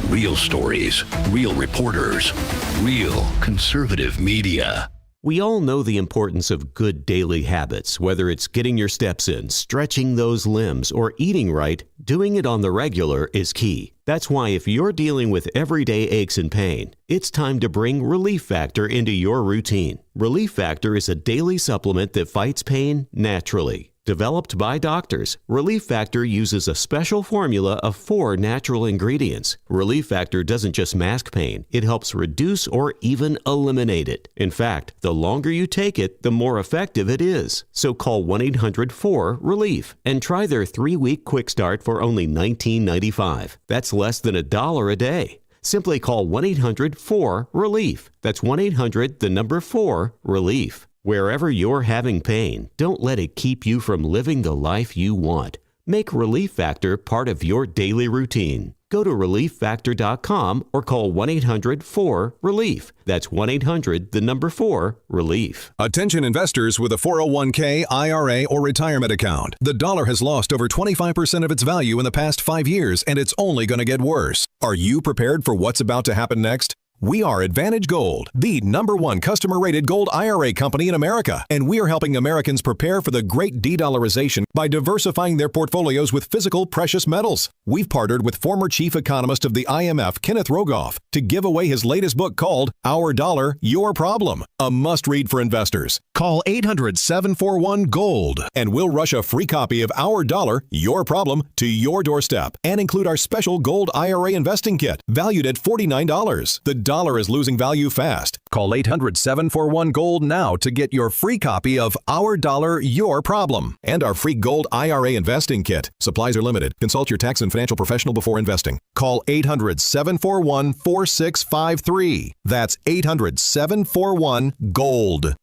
[SPEAKER 2] Real stories, real reporters, real conservative media.
[SPEAKER 3] We all know the importance of good daily habits, whether it's getting your steps in, stretching those limbs, or eating right. Doing it on the regular is key. That's why if you're dealing with everyday aches and pain, it's time to bring Relief Factor into your routine. Relief Factor is a daily supplement that fights pain naturally. Developed by doctors, Relief Factor uses a special formula of 4 natural ingredients. Relief Factor doesn't just mask pain, it helps reduce or even eliminate it. In fact, the longer you take it, the more effective it is. So call 1-800-4-RELIEF and try their 3-week quick start for only $19.95. That's less than $1 a day. Simply call 1-800-4-RELIEF. That's 1-800-4-RELIEF. Wherever you're having pain, don't let it keep you from living the life you want. Make Relief Factor part of your daily routine. Go to ReliefFactor.com or call 1-800-4-RELIEF. That's 1-800-4-RELIEF.
[SPEAKER 7] Attention investors with a 401k, IRA, or retirement account. The dollar has lost over 25% of its value in the past 5 years, and it's only going to get worse. Are you prepared for what's about to happen next? We are Advantage Gold, the #1 customer-rated gold IRA company in America, and we are helping Americans prepare for the great de-dollarization by diversifying their portfolios with physical precious metals. We've partnered with former chief economist of the IMF, Kenneth Rogoff, to give away his latest book called Our Dollar, Your Problem, a must-read for investors. Call 800-741-GOLD, and we'll rush a free copy of Our Dollar, Your Problem to your doorstep and include our special gold IRA investing kit, valued at $49. The dollar is losing value fast. Call 800-741-GOLD now to get your free copy of Our Dollar, Your Problem and our free gold IRA investing kit. Supplies are limited. Consult your tax and financial professional before investing. Call 800-741-4653. That's 800-741-GOLD.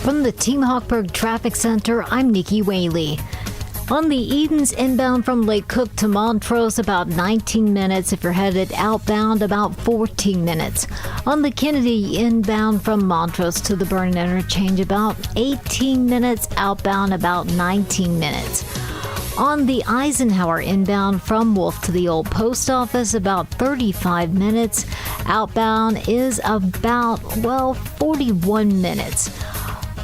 [SPEAKER 1] From the Team Hochberg Traffic Center, I'm Nikki Whaley. On the Edens inbound from Lake Cook to Montrose, about 19 minutes. If you're headed outbound, about 14 minutes. On the Kennedy inbound from Montrose to the Vernon interchange, about 18 minutes. Outbound, about 19 minutes. On the Eisenhower inbound from Wolf to the old post office, about 35 minutes. Outbound is about, 41 minutes.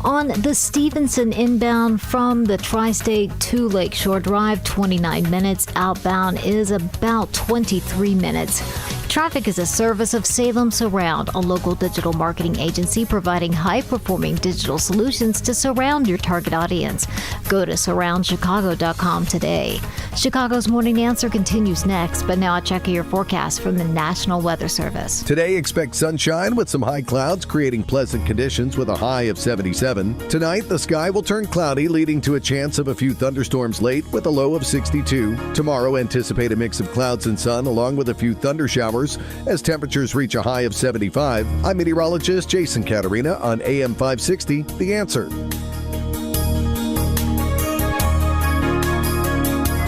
[SPEAKER 1] On the Stevenson inbound from the Tri-State to Lakeshore Drive, 29 minutes. Outbound is about 23 minutes. Traffic is a service of Salem Surround, a local digital marketing agency providing high-performing digital solutions to surround your target audience. Go to surroundchicago.com today. Chicago's Morning Answer continues next, but now a check of your forecast from the National Weather Service.
[SPEAKER 9] Today, expect sunshine with some high clouds, creating pleasant conditions with a high of 77. Tonight, the sky will turn cloudy, leading to a chance of a few thunderstorms late with a low of 62. Tomorrow, anticipate a mix of clouds and sun along with a few thunder showers as temperatures reach a high of 75. I'm meteorologist Jason Caterina on AM 560, The Answer.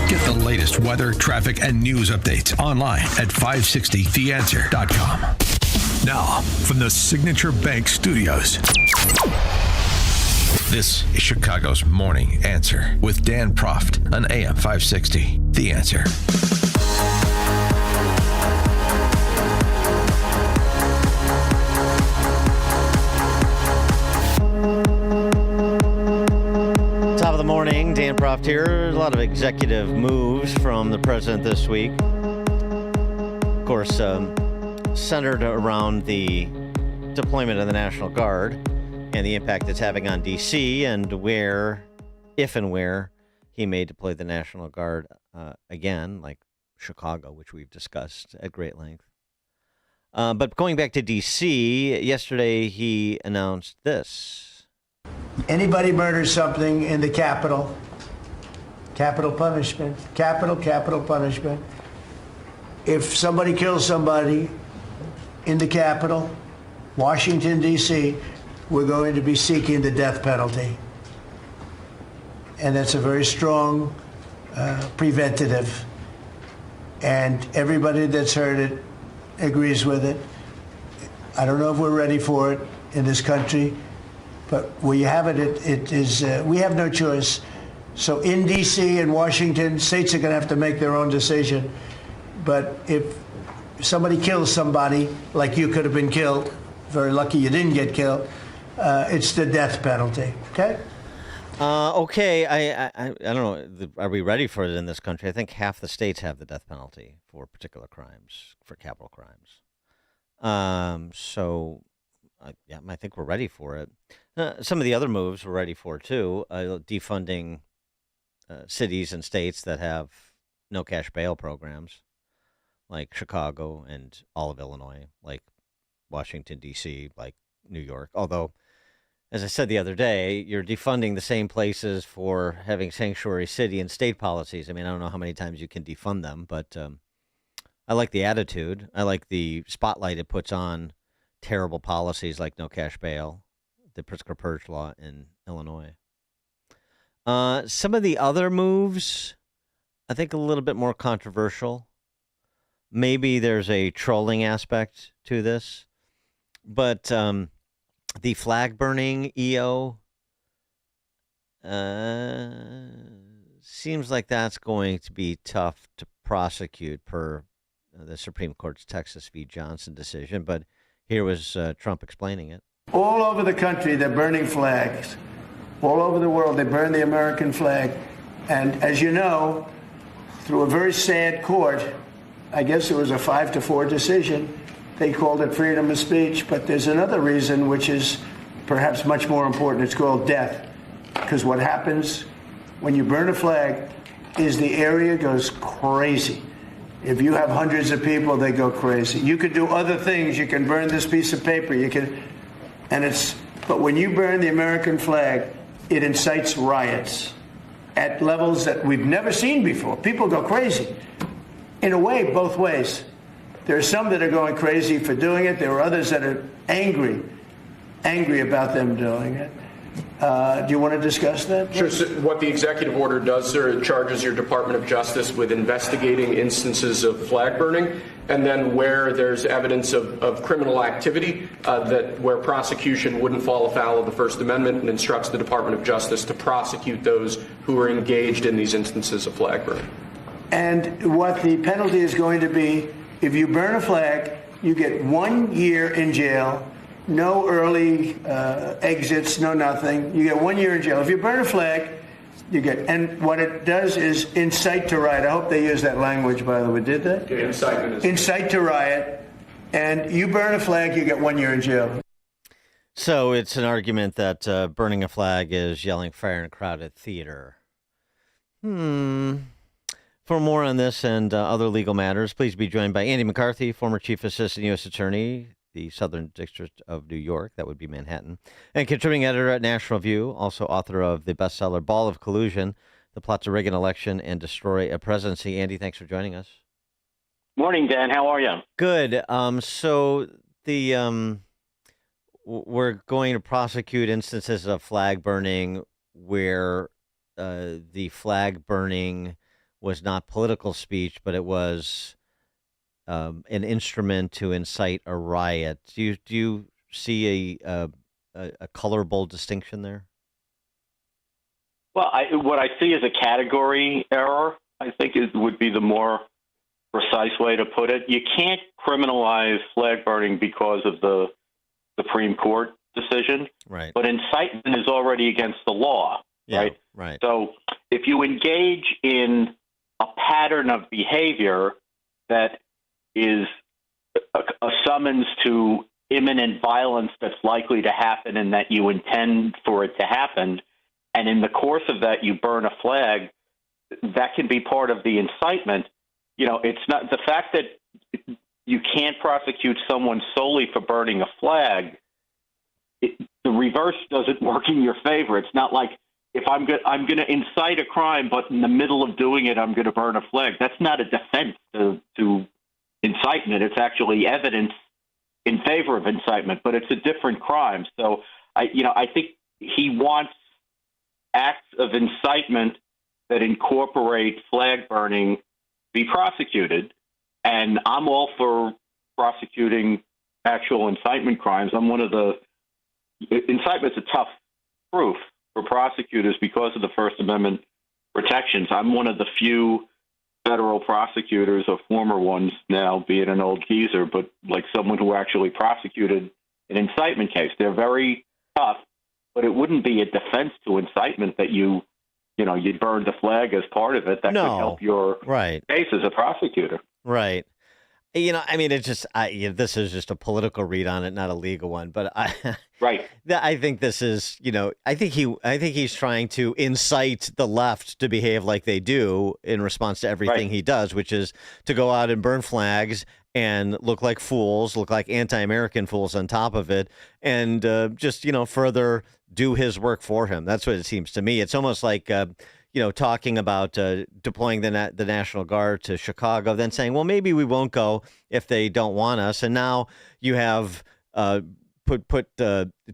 [SPEAKER 8] Get the latest weather, traffic, and news updates online at 560theanswer.com. Now, from the Signature Bank Studios. This is Chicago's Morning Answer with Dan Proft on AM 560, The Answer.
[SPEAKER 14] Top of the morning, Dan Proft here. A lot of executive moves from the president this week. Of course, centered around the deployment of the National Guard and the impact it's having on D.C. and where, if and where, he may deploy the National Guard again, like Chicago, which we've discussed at great length. But going back to D.C., yesterday he announced this.
[SPEAKER 17] Anybody murders something in the Capitol, capital punishment, capital punishment. If somebody kills somebody in the Capitol, Washington, D.C., we're going to be seeking the death penalty. And that's a very strong preventative. And everybody that's heard it agrees with it. I don't know if we're ready for it in this country, but where you have it, it is, we have no choice. So in D.C. and Washington, states are going to have to make their own decision. But if somebody kills somebody, like you could have been killed, very lucky you didn't get killed, it's the death penalty, okay?
[SPEAKER 14] Okay, I don't know. Are we ready for it in this country? I think half the states have the death penalty for particular crimes, for capital crimes. So, yeah, I think we're ready for it. Some of the other moves we're ready for, too. Defunding cities and states that have no cash bail programs, like Chicago and all of Illinois, like Washington, D.C., like New York. Although, as I said the other day, you're defunding the same places for having sanctuary city and state policies. I mean, I don't know how many times you can defund them, but I like the attitude. I like the spotlight it puts on terrible policies like no cash bail, the Pritzker Purge law in Illinois. Some of the other moves, I think a little bit more controversial. Maybe there's a trolling aspect to this, but the flag burning EO seems like that's going to be tough to prosecute per the Supreme Court's Texas v. Johnson decision. But here was Trump explaining it.
[SPEAKER 17] All over the country, they're burning flags. All over the world, they burn the American flag. And as you know, through a very sad court, I guess it was a 5-4 decision, they called it freedom of speech. But there's another reason, which is perhaps much more important. It's called death. Because what happens when you burn a flag is the area goes crazy. If you have hundreds of people, they go crazy. You could do other things. You can burn this piece of paper. You can, but when you burn the American flag, it incites riots at levels that we've never seen before. People go crazy. In a way, both ways. There are some that are going crazy for doing it. There are others that are angry about them doing it. Do you want to discuss that?
[SPEAKER 12] Sure. So what the executive order does, sir, it charges your Department of Justice with investigating instances of flag burning, and then where there's evidence of criminal activity where prosecution wouldn't fall afoul of the First Amendment, and instructs the Department of Justice to prosecute those who are engaged in these instances of flag burning.
[SPEAKER 17] And what the penalty is going to be, if you burn a flag, you get 1 year in jail. No early exits, no nothing. You get 1 year in jail. If you burn a flag, you get. And what it does is incite to riot. I hope they use that language, by the way. Did they?
[SPEAKER 12] Yeah, incitement.
[SPEAKER 17] Incite to riot. And you burn a flag, you get 1 year in jail.
[SPEAKER 14] So it's an argument that burning a flag is yelling fire in a crowded theater. For more on this and other legal matters, please be joined by Andy McCarthy, former Chief Assistant U.S. Attorney, the Southern District of New York, that would be Manhattan, and contributing editor at National Review, also author of the bestseller Ball of Collusion, The Plot to Rig an Election and Destroy a Presidency. Andy, thanks for joining us.
[SPEAKER 13] Morning, Dan. How are you?
[SPEAKER 14] Good. So we're going to prosecute instances of flag burning where the flag burning was not political speech, but it was an instrument to incite a riot. Do you see a colorable distinction there?
[SPEAKER 13] Well, what I see is a category error, I think would be the more precise way to put it. You can't criminalize flag burning because of the Supreme Court decision,
[SPEAKER 14] right?
[SPEAKER 13] But incitement is already against the law, right?
[SPEAKER 14] Right.
[SPEAKER 13] So if you engage in a pattern of behavior that is a summons to imminent violence that's likely to happen and that you intend for it to happen, and in the course of that you burn a flag, that can be part of the incitement. You know, it's not the fact that you can't prosecute someone solely for burning a flag. The reverse doesn't work in your favor. It's not like if I'm going to incite a crime, but in the middle of doing it, I'm going to burn a flag. That's not a defense to incitement. It's actually evidence in favor of incitement, but it's a different crime. So I think he wants acts of incitement that incorporate flag burning be prosecuted, and I'm all for prosecuting actual incitement crimes. Incitement's a tough proof for prosecutors because of the First Amendment protections. I'm one of the few federal prosecutors, or former ones now, being an old geezer, but like someone who actually prosecuted an incitement case. They're very tough, but it wouldn't be a defense to incitement that you burned the flag as part of it. That could help your case as a prosecutor.
[SPEAKER 14] Right. It's just this is just a political read on it, not a legal one. But I think this is, I think he's trying to incite the left to behave like they do in response to everything he does, which is to go out and burn flags and look like fools, look like anti-American fools on top of it, and just further do his work for him. That's what it seems to me. It's almost like talking about deploying the National Guard to Chicago, then saying, well, maybe we won't go if they don't want us. And now you have put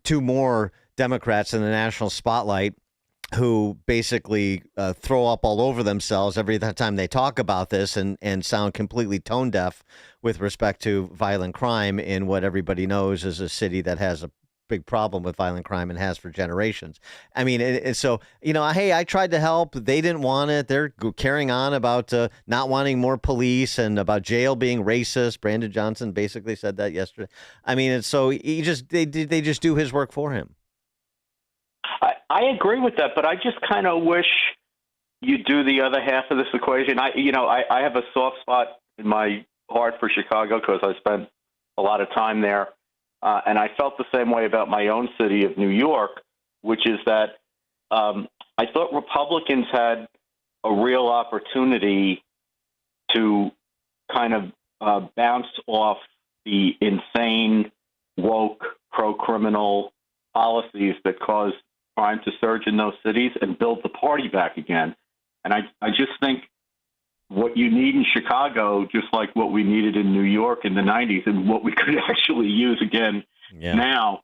[SPEAKER 14] two more Democrats in the national spotlight who basically throw up all over themselves every time they talk about this and sound completely tone deaf with respect to violent crime in what everybody knows is a city that has a big problem with violent crime and has for generations. I mean, hey, I tried to help. They didn't want it. They're carrying on about not wanting more police and about jail being racist. Brandon Johnson basically said that yesterday. I mean, they just do his work for him.
[SPEAKER 13] I agree with that, but I just kind of wish you do the other half of this equation. I have a soft spot in my heart for Chicago because I spent a lot of time there. And I felt the same way about my own city of New York, which is that I thought Republicans had a real opportunity to kind of bounce off the insane, woke, pro-criminal policies that caused crime to surge in those cities and build the party back again. And I just think what you need in Chicago, just like what we needed in New York in the 90s and what we could actually use again now,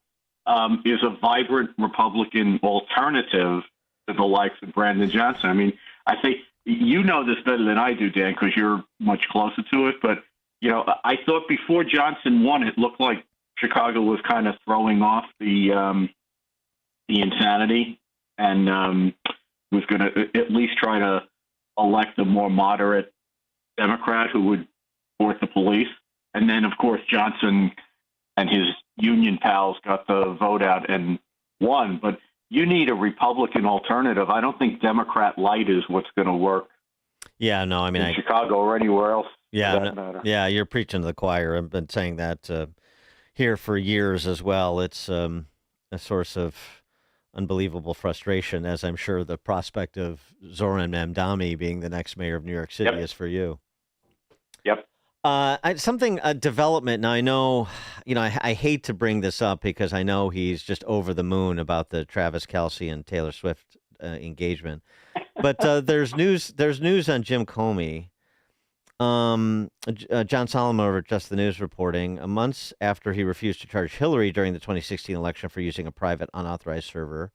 [SPEAKER 13] is a vibrant Republican alternative to the likes of Brandon Johnson. I mean, I think you know this better than I do, Dan, because you're much closer to it. But, I thought before Johnson won, it looked like Chicago was kind of throwing off the insanity and was going to at least try to elect a more moderate Democrat who would support the police. And then, of course, Johnson and his union pals got the vote out and won. But you need a Republican alternative. I don't think Democrat light is what's going to work.
[SPEAKER 14] Yeah, no, I mean,
[SPEAKER 13] in Chicago or anywhere else.
[SPEAKER 14] Yeah, you're preaching to the choir. I've been saying that here for years as well. It's a source of unbelievable frustration, as I'm sure the prospect of Zoran Mamdani being the next mayor of New York City is for you.
[SPEAKER 13] Yep.
[SPEAKER 14] Development. Now, I know, I hate to bring this up because I know he's just over the moon about the Travis Kelce and Taylor Swift engagement. But there's news on Jim Comey. John Solomon over at Just the News reporting, months after he refused to charge Hillary during the 2016 election for using a private unauthorized server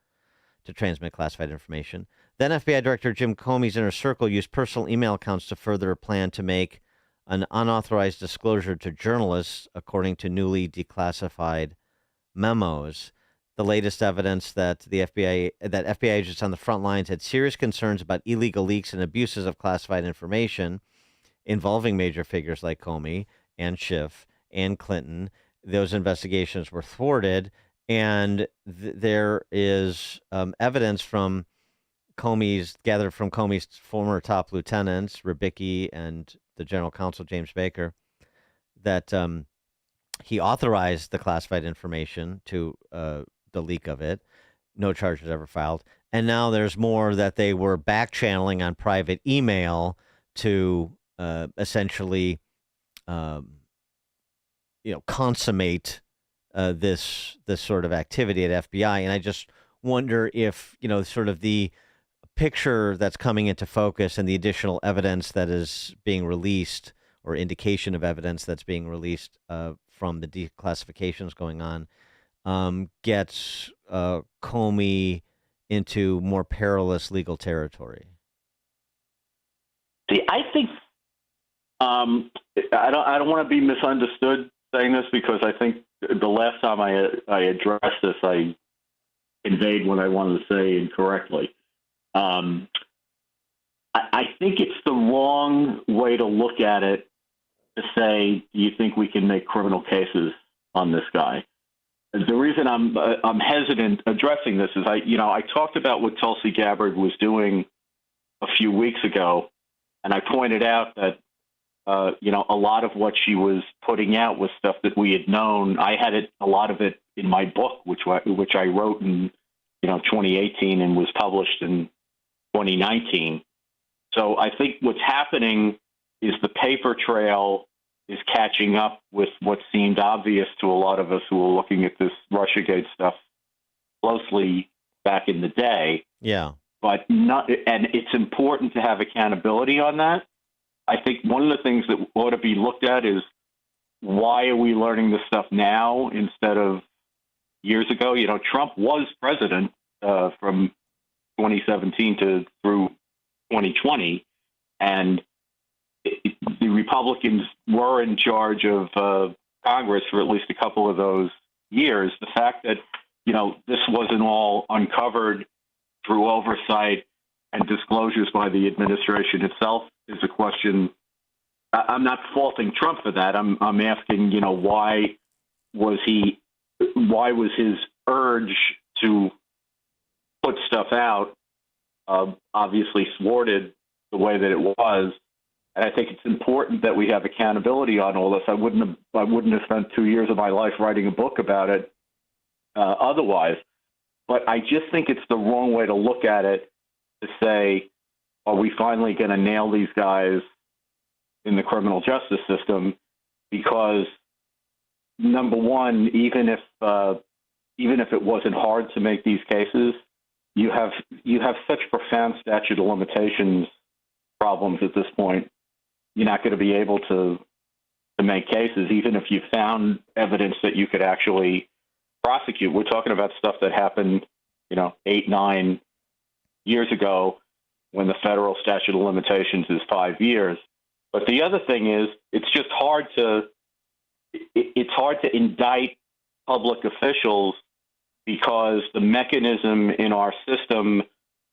[SPEAKER 14] to transmit classified information. Then FBI Director Jim Comey's inner circle used personal email accounts to further a plan to make an unauthorized disclosure to journalists, according to newly declassified memos. The latest evidence that FBI agents on the front lines had serious concerns about illegal leaks and abuses of classified information involving major figures like Comey and Schiff and Clinton. Those investigations were thwarted, and there is evidence gathered from Comey's former top lieutenants, Rybicki and the general counsel, James Baker, that he authorized the classified information to the leak of it. No charges ever filed. And now there's more that they were back channeling on private email to essentially, consummate this sort of activity at FBI. And I just wonder if, sort of the picture that's coming into focus and the additional evidence that is being released, or indication of evidence that's being released from the declassifications going on, gets Comey into more perilous legal territory.
[SPEAKER 13] See, I think I don't want to be misunderstood saying this, because I think the last time I addressed this, I conveyed what I wanted to say incorrectly. I think it's the wrong way to look at it to say, do you think we can make criminal cases on this guy? The reason I'm hesitant addressing this is I talked about what Tulsi Gabbard was doing a few weeks ago, and I pointed out that a lot of what she was putting out was stuff that we had known. I had a lot of it in my book, which I wrote in 2018 and was published in 2019. So I think what's happening is the paper trail is catching up with what seemed obvious to a lot of us who were looking at this Russiagate stuff closely back in the day.
[SPEAKER 14] Yeah.
[SPEAKER 13] But and it's important to have accountability on that. I think one of the things that ought to be looked at is, why are we learning this stuff now instead of years ago? Trump was president from 2017 through 2020, and the Republicans were in charge of Congress for at least a couple of those years. The fact that, this wasn't all uncovered through oversight and disclosures by the administration itself is a question. I'm not faulting Trump for that. I'm asking, why was his urge to put stuff out obviously thwarted the way that it was? And I think it's important that we have accountability on all this. I wouldn't have spent 2 years of my life writing a book about it otherwise. But I just think it's the wrong way to look at it, to say, are we finally going to nail these guys in the criminal justice system? Because, number one, even if it wasn't hard to make these cases, you have such profound statute of limitations problems at this point. You're not going to be able to make cases, even if you found evidence that you could actually prosecute. We're talking about stuff that happened, 8, 9 years ago when the federal statute of limitations is 5 years. But the other thing is, it's hard to indict public officials because the mechanism in our system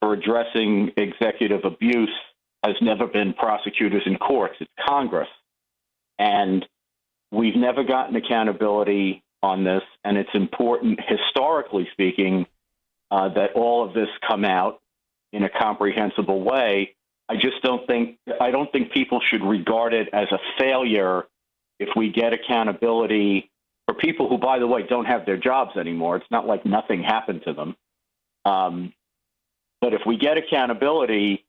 [SPEAKER 13] for addressing executive abuse has never been prosecutors in courts. It's Congress. And we've never gotten accountability on this, and it's important, historically speaking, that all of this come out in a comprehensible way. I don't think people should regard it as a failure if we get accountability for people who, by the way, don't have their jobs anymore. It's not like nothing happened to them. But if we get accountability,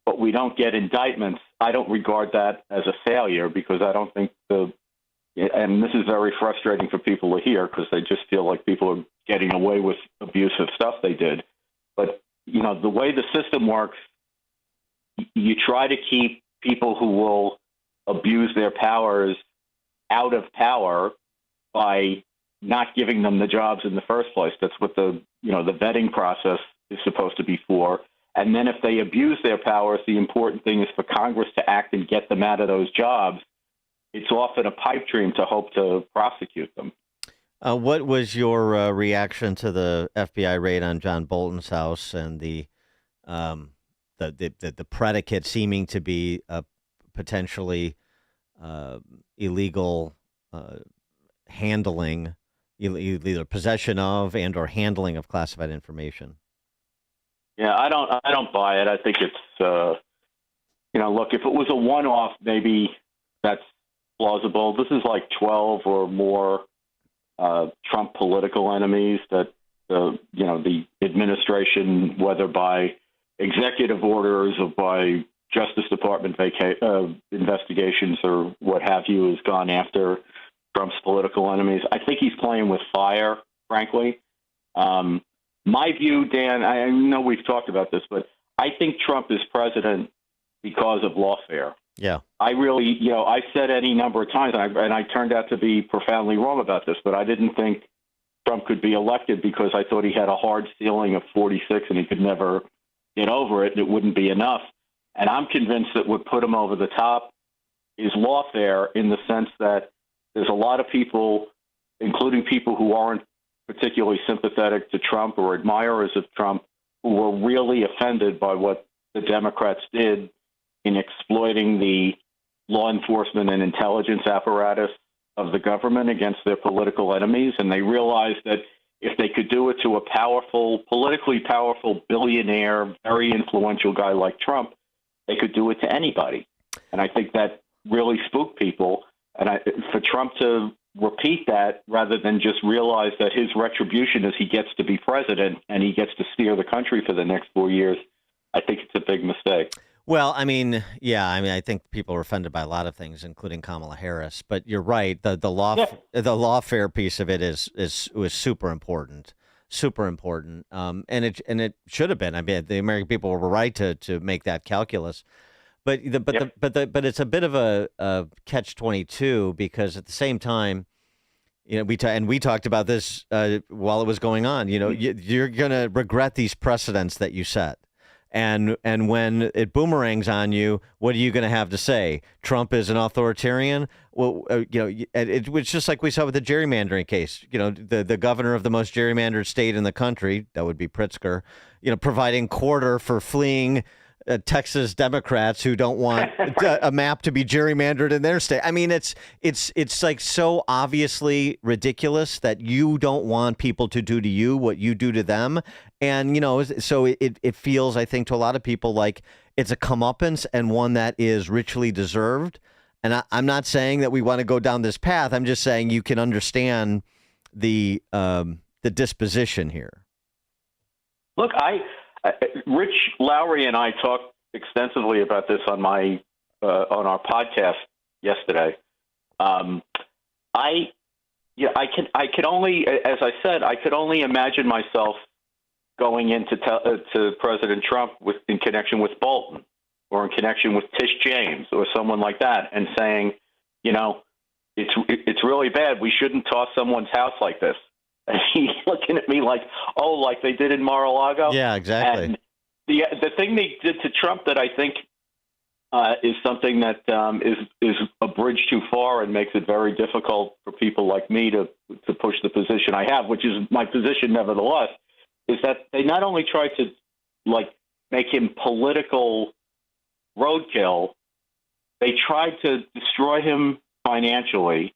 [SPEAKER 13] but we don't get indictments, I don't regard that as a failure, because I don't think and this is very frustrating for people to hear, because they just feel like people are getting away with abusive stuff they did. But, the way the system works, you try to keep people who will abuse their powers out of power by not giving them the jobs in the first place. That's what the vetting process is supposed to be for. And then if they abuse their powers, the important thing is for Congress to act and get them out of those jobs. It's often a pipe dream to hope to prosecute them.
[SPEAKER 14] What was your reaction to the FBI raid on John Bolton's house and the predicate seeming to be potentially illegal handling, either possession of and or handling of classified information?
[SPEAKER 13] Yeah, I don't buy it. I think it's look, if it was a one-off, maybe that's plausible. This is like 12 or more Trump political enemies that the administration, whether by executive orders or by Justice Department investigations or what have you, has gone after Trump's political enemies. I think he's playing with fire, frankly. My view, Dan, I know we've talked about this, but I think Trump is president because of lawfare.
[SPEAKER 14] Yeah.
[SPEAKER 13] I really, I said any number of times, and I turned out to be profoundly wrong about this, but I didn't think Trump could be elected because I thought he had a hard ceiling of 46 and he could never get over it. It wouldn't be enough. And I'm convinced that what put him over the top is lawfare, in the sense that there's a lot of people, including people who aren't particularly sympathetic to Trump or admirers of Trump, who were really offended by what the Democrats did in exploiting the law enforcement and intelligence apparatus of the government against their political enemies. And they realized that if they could do it to a politically powerful billionaire, very influential guy like Trump, they could do it to anybody. And I think that really spooked people. And for Trump to repeat that, rather than just realize that his retribution is he gets to be president and he gets to steer the country for the next 4 years, I think it's a big mistake.
[SPEAKER 14] Well, I think people are offended by a lot of things, including Kamala Harris. But you're right. The lawfare piece of it was super important. And it should have been. I mean, the American people were right to make that calculus. But it's a bit of a catch-22, because at the same time, we talked about this while it was going on. You're going to regret these precedents that you set. And when it boomerangs on you, what are you going to have to say? Trump is an authoritarian? Well, it was just like we saw with the gerrymandering case. The governor of the most gerrymandered state in the country, that would be Pritzker, providing quarter for fleeing Texas Democrats who don't want a map to be gerrymandered in their state. I mean, it's like so obviously ridiculous that you don't want people to do to you what you do to them. And, so it feels, I think, to a lot of people like it's a comeuppance, and one that is richly deserved. And I'm not saying that we want to go down this path. I'm just saying you can understand the disposition here.
[SPEAKER 13] Look, Rich Lowry and I talked extensively about this on on our podcast yesterday. I could only, as I said, I could only imagine myself going into to President Trump in connection with Bolton, or in connection with Tish James, or someone like that, and saying, it's really bad. We shouldn't toss someone's house like this. And he's looking at me like, oh, like they did in Mar-a-Lago.
[SPEAKER 14] Yeah, exactly.
[SPEAKER 13] And the thing they did to Trump that I think is something that is a bridge too far and makes it very difficult for people like me to push the position I have, which is my position nevertheless, is that they not only tried to make him political roadkill, they tried to destroy him financially,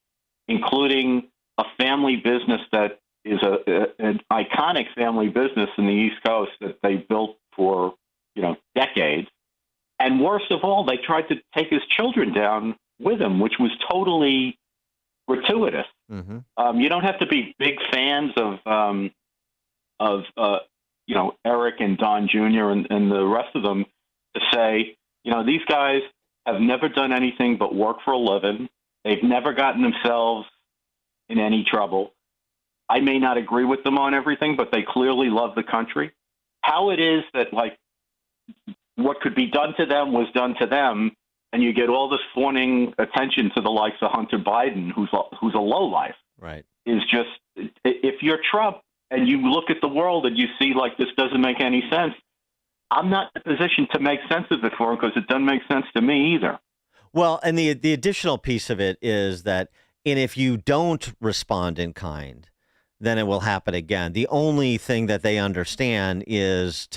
[SPEAKER 13] including a family business that is an iconic family business in the East Coast that they built for decades. And worst of all, they tried to take his children down with him, which was totally gratuitous.
[SPEAKER 14] Mm-hmm.
[SPEAKER 13] You don't have to be big fans of Eric and Don Jr. and the rest of them to say, these guys have never done anything but work for a living. They've never gotten themselves in any trouble. I may not agree with them on everything, but they clearly love the country. How it is that what could be done to them was done to them, and you get all this fawning attention to the likes of Hunter Biden, who's a lowlife.
[SPEAKER 14] Right.
[SPEAKER 13] Is just, if you're Trump and you look at the world and you see this doesn't make any sense, I'm not in a position to make sense of it for him because it doesn't make sense to me either.
[SPEAKER 14] Well, and the additional piece of it is that, and if you don't respond in kind, then it will happen again. The only thing that they understand is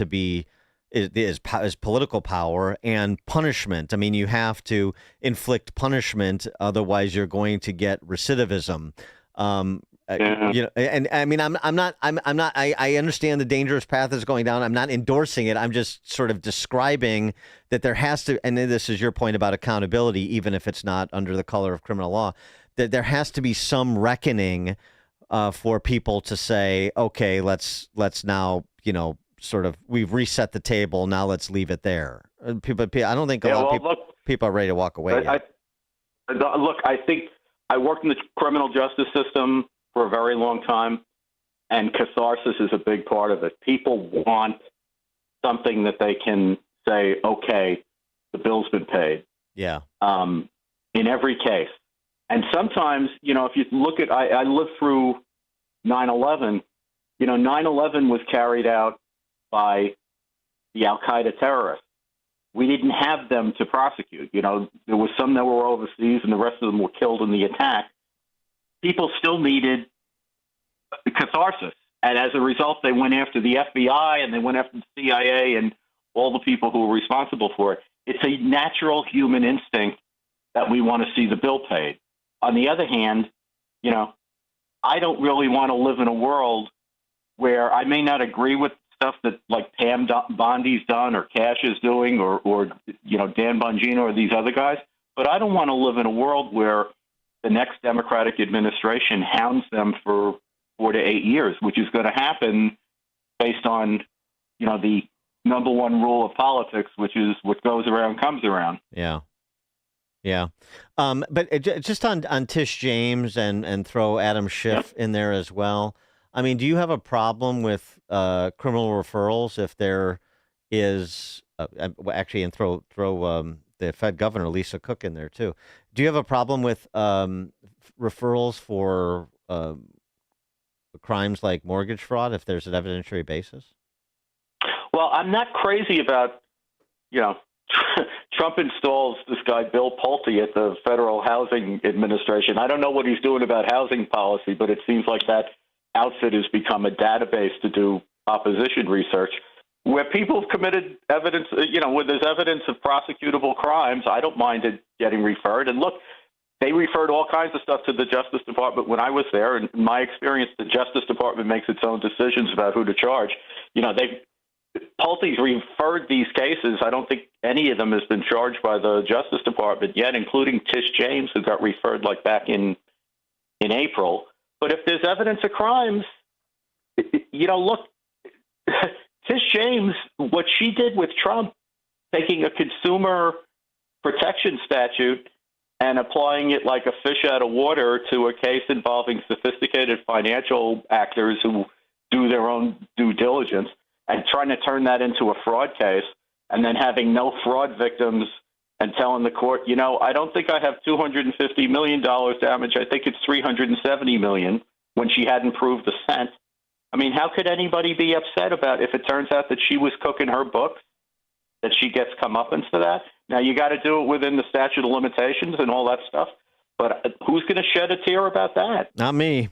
[SPEAKER 14] political power and punishment. I mean, you have to inflict punishment, otherwise you're going to get recidivism. And I mean, I understand the dangerous path is going down. I'm not endorsing it. I'm just sort of describing that there has to, and this is your point about accountability, even if it's not under the color of criminal law, that there has to be some reckoning for people to say, okay, let's now, sort of, we've reset the table. Now let's leave it there. People, I don't think a lot of people are ready to walk away.
[SPEAKER 13] I think I worked in the criminal justice system for a very long time, and catharsis is a big part of it. People want something that they can say, okay, the bill's been paid.
[SPEAKER 14] Yeah.
[SPEAKER 13] In every case. And sometimes, if you look at, I lived through 9/11, 9/11 was carried out by the Al-Qaeda terrorists. We didn't have them to prosecute. There was some that were overseas and the rest of them were killed in the attack. People still needed catharsis. And as a result, they went after the FBI and they went after the CIA and all the people who were responsible for it. It's a natural human instinct that we want to see the bill paid. On the other hand, I don't really want to live in a world where I may not agree with stuff that Pam Bondi's done or Cash is doing or Dan Bongino or these other guys, but I don't want to live in a world where the next Democratic administration hounds them for 4 to 8 years, which is going to happen based on, the number one rule of politics, which is what goes around comes around.
[SPEAKER 14] Yeah. Yeah. But just on Tish James and throw Adam Schiff in there as well. I mean, do you have a problem with criminal referrals if there is actually, and throw the Fed governor, Lisa Cook, in there too. Do you have a problem with referrals for crimes like mortgage fraud if there's an evidentiary basis?
[SPEAKER 13] Well, I'm not crazy about, Trump installs this guy, Bill Pulte, at the Federal Housing Administration. I don't know what he's doing about housing policy, but it seems like that outfit has become a database to do opposition research. Where people have committed evidence, where there's evidence of prosecutable crimes, I don't mind it getting referred. And look, they referred all kinds of stuff to the Justice Department when I was there. And in my experience, the Justice Department makes its own decisions about who to charge. Pulte's referred these cases. I don't think any of them has been charged by the Justice Department yet, including Tish James, who got referred back in April. But if there's evidence of crimes, look, Tish James, what she did with Trump, taking a consumer protection statute and applying it like a fish out of water to a case involving sophisticated financial actors who do their own due diligence, and trying to turn that into a fraud case, and then having no fraud victims and telling the court, I don't think I have $250 million damage. I think it's $370 million, when she hadn't proved the scent. I mean, how could anybody be upset about if it turns out that she was cooking her books, that she gets comeuppance for that? Now, you got to do it within the statute of limitations and all that stuff. But who's going to shed a tear about that?
[SPEAKER 14] Not me.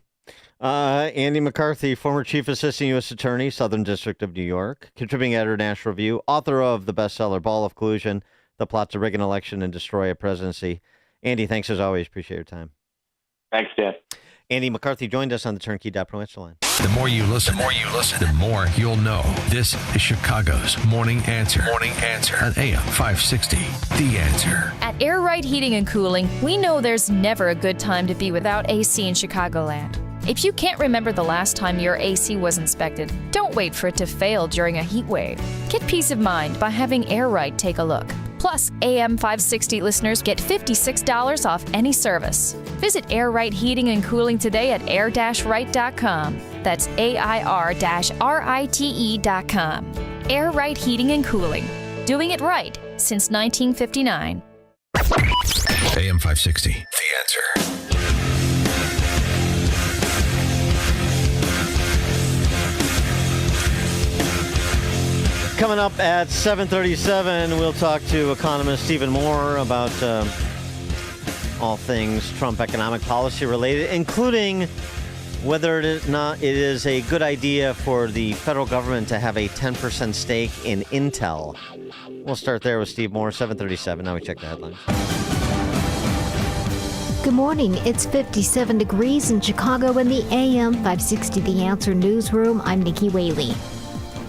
[SPEAKER 14] Andy McCarthy, former Chief Assistant U.S. Attorney, Southern District of New York, contributing editor, National Review, author of the bestseller Ball of Collusion, The Plot to Rig an Election and Destroy a Presidency. Andy, thanks as always. Appreciate your time.
[SPEAKER 13] Thanks, Dan.
[SPEAKER 14] Andy McCarthy joined us on the Turnkey.pro answer line.
[SPEAKER 8] The more you listen, the more you'll know. This is Chicago's Morning Answer. Morning Answer on AM 560. The Answer.
[SPEAKER 4] At Air Right Heating and Cooling, we know there's never a good time to be without AC in Chicagoland. If you can't remember the last time your AC was inspected, don't wait for it to fail during a heat wave. Get peace of mind by having Air Right take a look. Plus, AM 560 listeners get $56 off any service. Visit Air Right Heating and Cooling today at air-right.com. That's AIR-RITE.com. Air Right Heating and Cooling. Doing it right since 1959.
[SPEAKER 8] AM 560. The Answer.
[SPEAKER 14] Coming up at 7:37, we'll talk to economist Stephen Moore about all things Trump economic policy related, including whether or not it is a good idea for the federal government to have a 10% stake in Intel. We'll start there with Steve Moore, 7:37. Now we check the headlines.
[SPEAKER 1] Good morning. It's 57 degrees in Chicago in the AM 560 The Answer newsroom. I'm Nikki Whaley.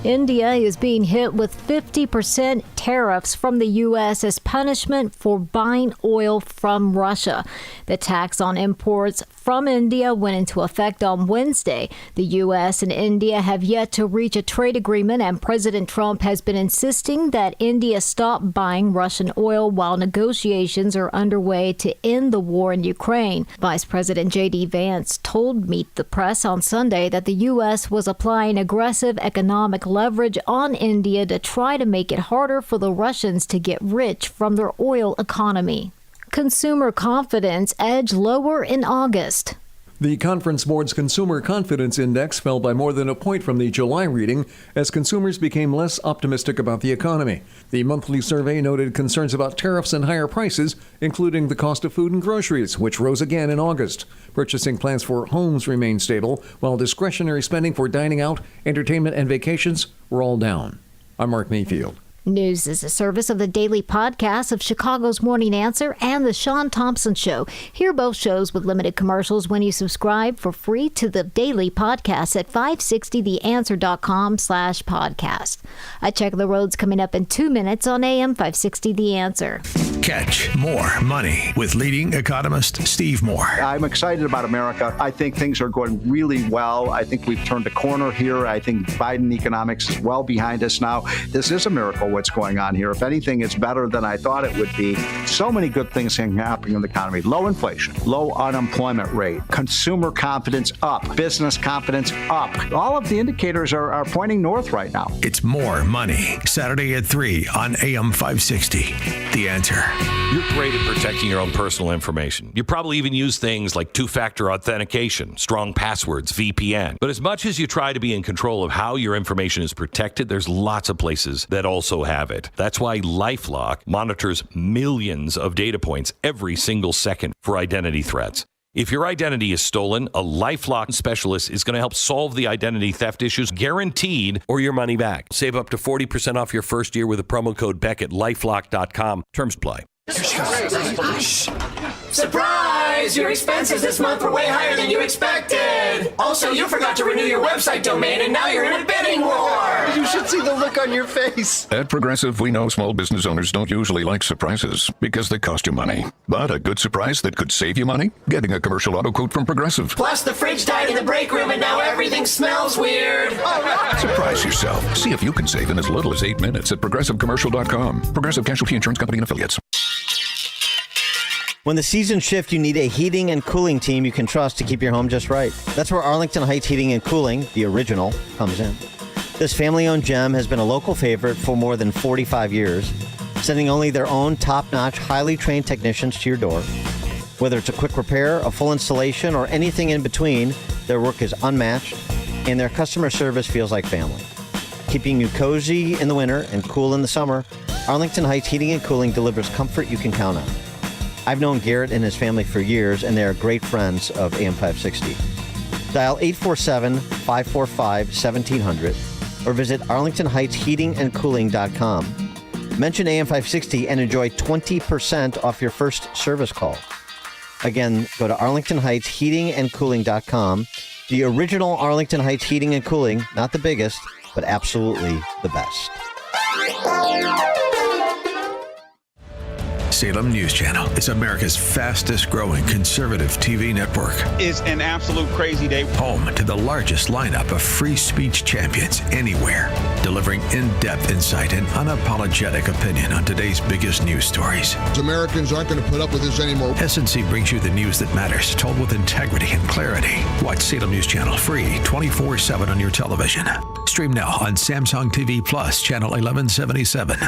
[SPEAKER 1] India is being hit with 50% tariffs from the U.S. as punishment for buying oil from Russia. The tax on imports from India went into effect on Wednesday. The U.S. and India have yet to reach a trade agreement, and President Trump has been insisting that India stop buying Russian oil while negotiations are underway to end the war in Ukraine. Vice President J.D. Vance told Meet the Press on Sunday that the U.S. was applying aggressive economic leverage on India to try to make it harder for the Russians to get rich from their oil economy. Consumer confidence edged lower in August.
[SPEAKER 15] The Conference Board's Consumer Confidence Index fell by more than a point from the July reading as consumers became less optimistic about the economy. The monthly survey noted concerns about tariffs and higher prices, including the cost of food and groceries, which rose again in August. Purchasing plans for homes remained stable, while discretionary spending for dining out, entertainment, and vacations were all down. I'm Mark Mayfield.
[SPEAKER 1] News is a service of the daily podcast of Chicago's Morning Answer and the Sean Thompson Show. Hear both shows with limited commercials when you subscribe for free to the daily podcast at 560theanswer.com/podcast. I check the roads coming up in 2 minutes on AM 560 The Answer.
[SPEAKER 8] Catch more money with leading economist Steve Moore.
[SPEAKER 16] I'm excited about America. I think things are going really well. I think we've turned a corner here. I think Biden economics is well behind us now. This is a miracle what's going on here. If anything, it's better than I thought it would be. So many good things happening in the economy. Low inflation, low unemployment rate, consumer confidence up, business confidence up. All of the indicators are pointing north right now.
[SPEAKER 8] It's More Money, Saturday at 3 on AM 560. The Answer.
[SPEAKER 18] You're great at protecting your own personal information. You probably even use things like two-factor authentication, strong passwords, VPN. But as much as you try to be in control of how your information is protected, there's lots of places that also have it. That's why LifeLock monitors millions of data points every single second for identity threats. If your identity is stolen, a LifeLock specialist is going to help solve the identity theft issues, guaranteed, or your money back. Save up to 40% off your first year with a promo code Beck at LifeLock.com. Terms apply.
[SPEAKER 19] Surprise! Your expenses this month were way higher than you expected! Also, you forgot to renew your website domain and now you're in a bidding war!
[SPEAKER 20] You should see the look on your face!
[SPEAKER 21] At Progressive, we know small business owners don't usually like surprises because they cost you money. But a good surprise that could save you money? Getting a commercial auto quote from Progressive.
[SPEAKER 19] Plus, the fridge died in the break room and now everything smells weird!
[SPEAKER 21] Surprise yourself. See if you can save in as little as 8 minutes at ProgressiveCommercial.com. Progressive Casualty Insurance Company and Affiliates.
[SPEAKER 14] When the seasons shift, you need a heating and cooling team you can trust to keep your home just right. That's where Arlington Heights Heating and Cooling, the original, comes in. This family-owned gem has been a local favorite for more than 45 years, sending only their own top-notch, highly trained technicians to your door. Whether it's a quick repair, a full installation, or anything in between, Their work is unmatched, and their customer service feels like family. Keeping you cozy in the winter and cool in the summer, Arlington Heights Heating and Cooling delivers comfort you can count on. I've known Garrett and his family for years, and they are great friends of AM 560. Dial 847-545-1700 or visit arlingtonheightsheatingandcooling.com. Mention AM 560 and enjoy 20% off your first service call. Again, go to arlingtonheightsheatingandcooling.com. The original Arlington Heights Heating and Cooling, not the biggest, but absolutely the best.
[SPEAKER 5] Salem News Channel is America's fastest growing conservative TV network.
[SPEAKER 6] It's an absolute crazy day.
[SPEAKER 5] Home to the largest lineup of free speech champions anywhere, delivering in-depth insight and unapologetic opinion on today's biggest news stories.
[SPEAKER 10] Americans aren't going to put up with this anymore.
[SPEAKER 5] SNC brings you the news that matters, told with integrity and clarity. Watch Salem News Channel free 24/7 on your television. Stream now on Samsung TV Plus, channel 1177.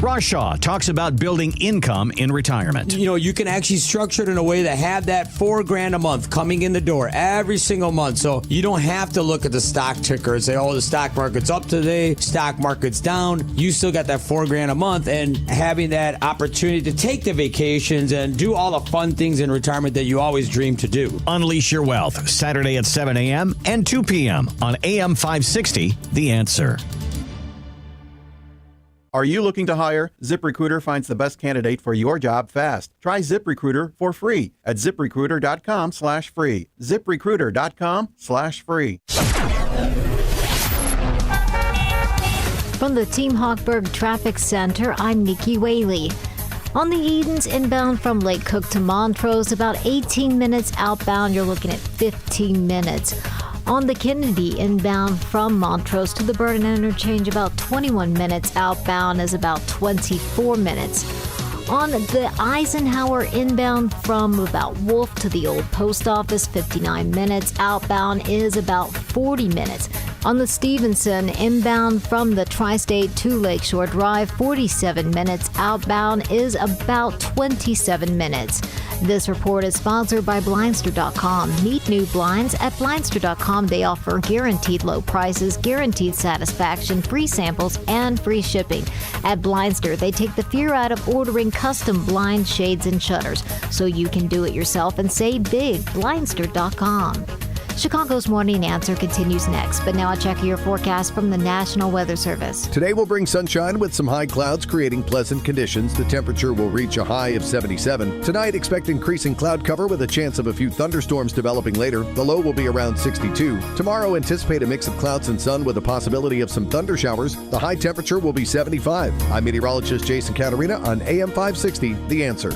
[SPEAKER 11] Ross Shaw talks about building income in retirement.
[SPEAKER 22] You know, you can actually structure it in a way that have that $4,000 a month coming in the door every single month. So you don't have to look at the stock ticker and say, oh, the stock market's up today, stock market's down. You still got that $4,000 a month, and having that opportunity to take the vacations and do all the fun things in retirement that you always dreamed to do.
[SPEAKER 11] Unleash your wealth, Saturday at 7 a.m. and 2 p.m. on AM 560, The Answer.
[SPEAKER 23] Are you looking to hire? ZipRecruiter finds the best candidate for your job fast. Try ZipRecruiter for free at ZipRecruiter.com/free. ZipRecruiter.com/free.
[SPEAKER 1] From the Team Hochberg Traffic Center, I'm Nikki Whaley. On the Edens inbound from Lake Cook to Montrose, about 18 minutes. Outbound, you're looking at 15 minutes. On the Kennedy inbound from Montrose to the Burton Interchange, about 21 minutes. Outbound is about 24 minutes. On the Eisenhower inbound from about Wolf to the Old Post Office, 59 minutes. Outbound is about 40 minutes. On the Stevenson inbound from the Tri-State to Lakeshore Drive, 47 minutes. Outbound is about 27 minutes. This report is sponsored by Blindster.com. Meet new blinds at Blindster.com. They offer guaranteed low prices, guaranteed satisfaction, free samples, and free shipping. At Blindster, they take the fear out of ordering custom blinds, shades, and shutters, so you can do it yourself and save big. Blindster.com. Chicago's Morning Answer continues next, but now a check of your forecast from the National Weather Service.
[SPEAKER 9] Today will bring sunshine with some high clouds creating pleasant conditions. The temperature will reach a high of 77. Tonight, expect increasing cloud cover with a chance of a few thunderstorms developing later. The low will be around 62. Tomorrow, anticipate a mix of clouds and sun with a possibility of some thunder showers. The high temperature will be 75. I'm meteorologist Jason Caterina on AM 560, The Answer.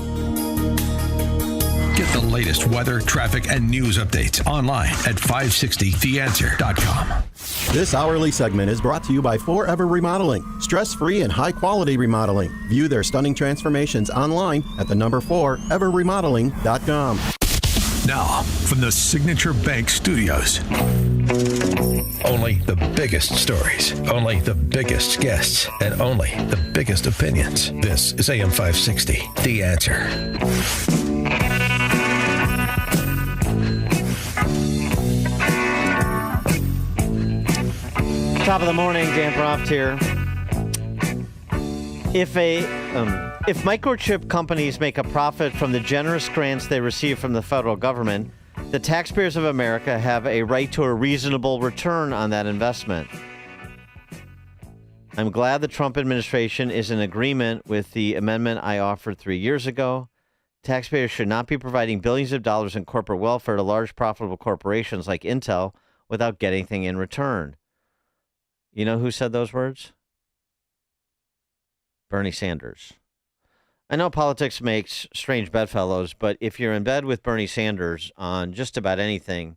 [SPEAKER 5] Get the latest weather, traffic, and news updates online at 560theanswer.com.
[SPEAKER 24] This hourly segment is brought to you by Forever Remodeling. Stress-free and high-quality remodeling. View their stunning transformations online at the number 4everremodeling.com.
[SPEAKER 5] Now, from the Signature Bank Studios. Only the biggest stories, only the biggest guests, and only the biggest opinions. This is AM 560, The Answer.
[SPEAKER 14] Top of the morning, Dan Proft here. If microchip companies make a profit from the generous grants they receive from the federal government, the taxpayers of America have a right to a reasonable return on that investment. I'm glad the Trump administration is in agreement with the amendment I offered 3 years ago. Taxpayers should not be providing billions of dollars in corporate welfare to large profitable corporations like Intel without getting anything in return. You know who said those words? Bernie Sanders. I know politics makes strange bedfellows, but if you're in bed with Bernie Sanders on just about anything,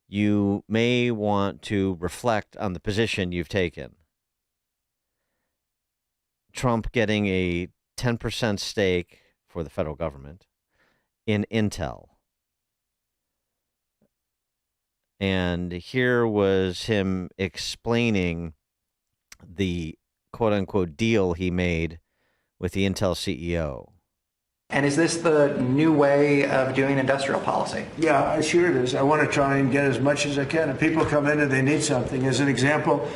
[SPEAKER 14] you may want to reflect on the position you've taken. Trump getting a 10% stake for the federal government in Intel. And here was him explaining the quote-unquote deal he made with the Intel CEO.
[SPEAKER 2] And is this the new way of doing industrial policy?
[SPEAKER 17] Yeah, sure it is. I want to try and get as much as I can. If people come in and they need something, as an example,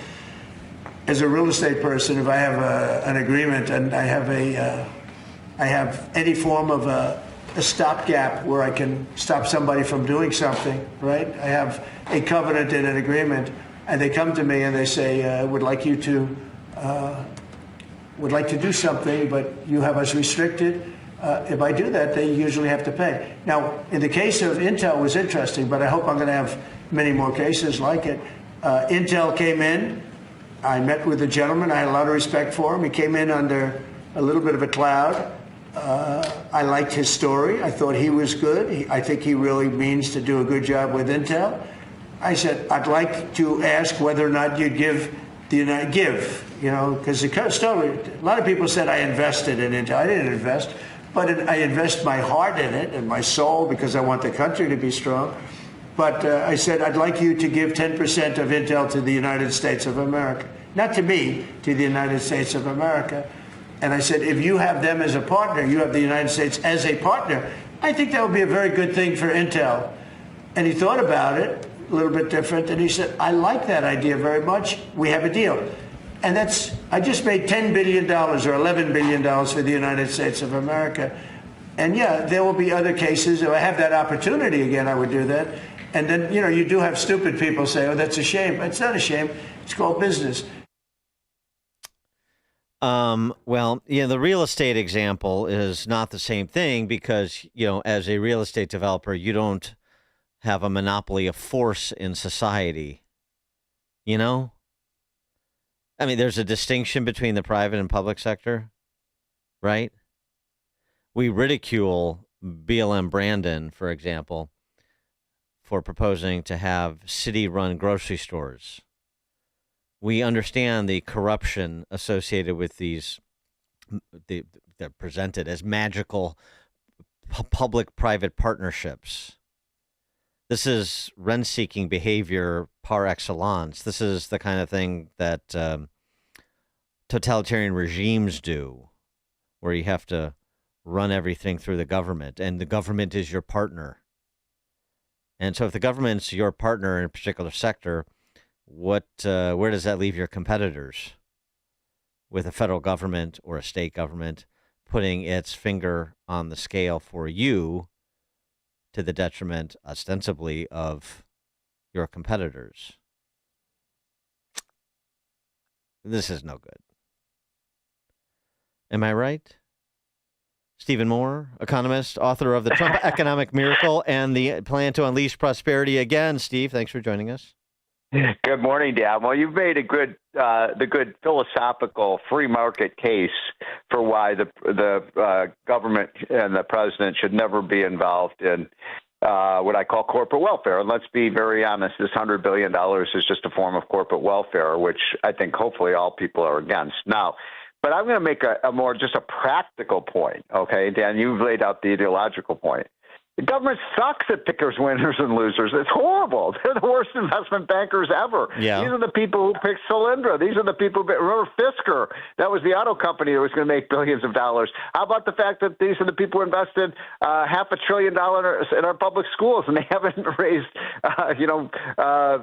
[SPEAKER 17] as a real estate person, if I have an agreement and I have any form of a stopgap where I can stop somebody from doing something, right? I have a covenant in an agreement, and they come to me and they say, would like to do something, but you have us restricted. If I do that, they usually have to pay. Now, in the case of Intel, it was interesting, but I hope I'm going to have many more cases like it. Intel came in. I met with the gentleman. I had a lot of respect for him. He came in under a little bit of a cloud. I liked his story. I thought he was good. I think he really means to do a good job with Intel. I said, I'd like to ask whether or not you'd give, because a lot of people said I invested in Intel. I didn't invest, but I invest my heart in it and my soul because I want the country to be strong. But I said, I'd like you to give 10% of Intel to the United States of America. Not to me, to the United States of America. And I said, if you have them as a partner, you have the United States as a partner, I think that would be a very good thing for Intel. And he thought about it, a little bit different, and he said, I like that idea very much. We have a deal. And I just made $10 billion or $11 billion for the United States of America. And yeah, there will be other cases. If I have that opportunity again, I would do that. And then, you do have stupid people say, oh, that's a shame. It's not a shame. It's called business.
[SPEAKER 14] Well, the real estate example is not the same thing because, as a real estate developer, you don't have a monopoly of force in society. I mean, there's a distinction between the private and public sector, right? We ridicule BLM Brandon, for example, for proposing to have city-run grocery stores. We understand the corruption associated with these. They're presented as magical public-private partnerships. This is rent-seeking behavior par excellence. This is the kind of thing that totalitarian regimes do, where you have to run everything through the government, and the government is your partner. And so if the government's your partner in a particular sector, where does that leave your competitors? With a federal government or a state government putting its finger on the scale for you to the detriment, ostensibly, of your competitors. This is no good. Am I right? Stephen Moore, economist, author of The Trump Economic Miracle and the Plan to Unleash Prosperity. Again, Steve, thanks for joining us.
[SPEAKER 3] Good morning, Dan. Well, you've made the good philosophical free market case for why the government and the president should never be involved in what I call corporate welfare. And let's be very honest, this $100 billion is just a form of corporate welfare, which I think hopefully all people are against. Now, but I'm going to make just a practical point, okay, Dan? You've laid out the ideological point. The government sucks at pickers, winners, and losers. It's horrible. They're the worst investment bankers ever. Yeah. These are the people who picked Solyndra. These are the people remember Fisker. That was the auto company that was going to make billions of dollars. How about the fact that these are the people who invested $500 billion in our public schools, and they haven't raised,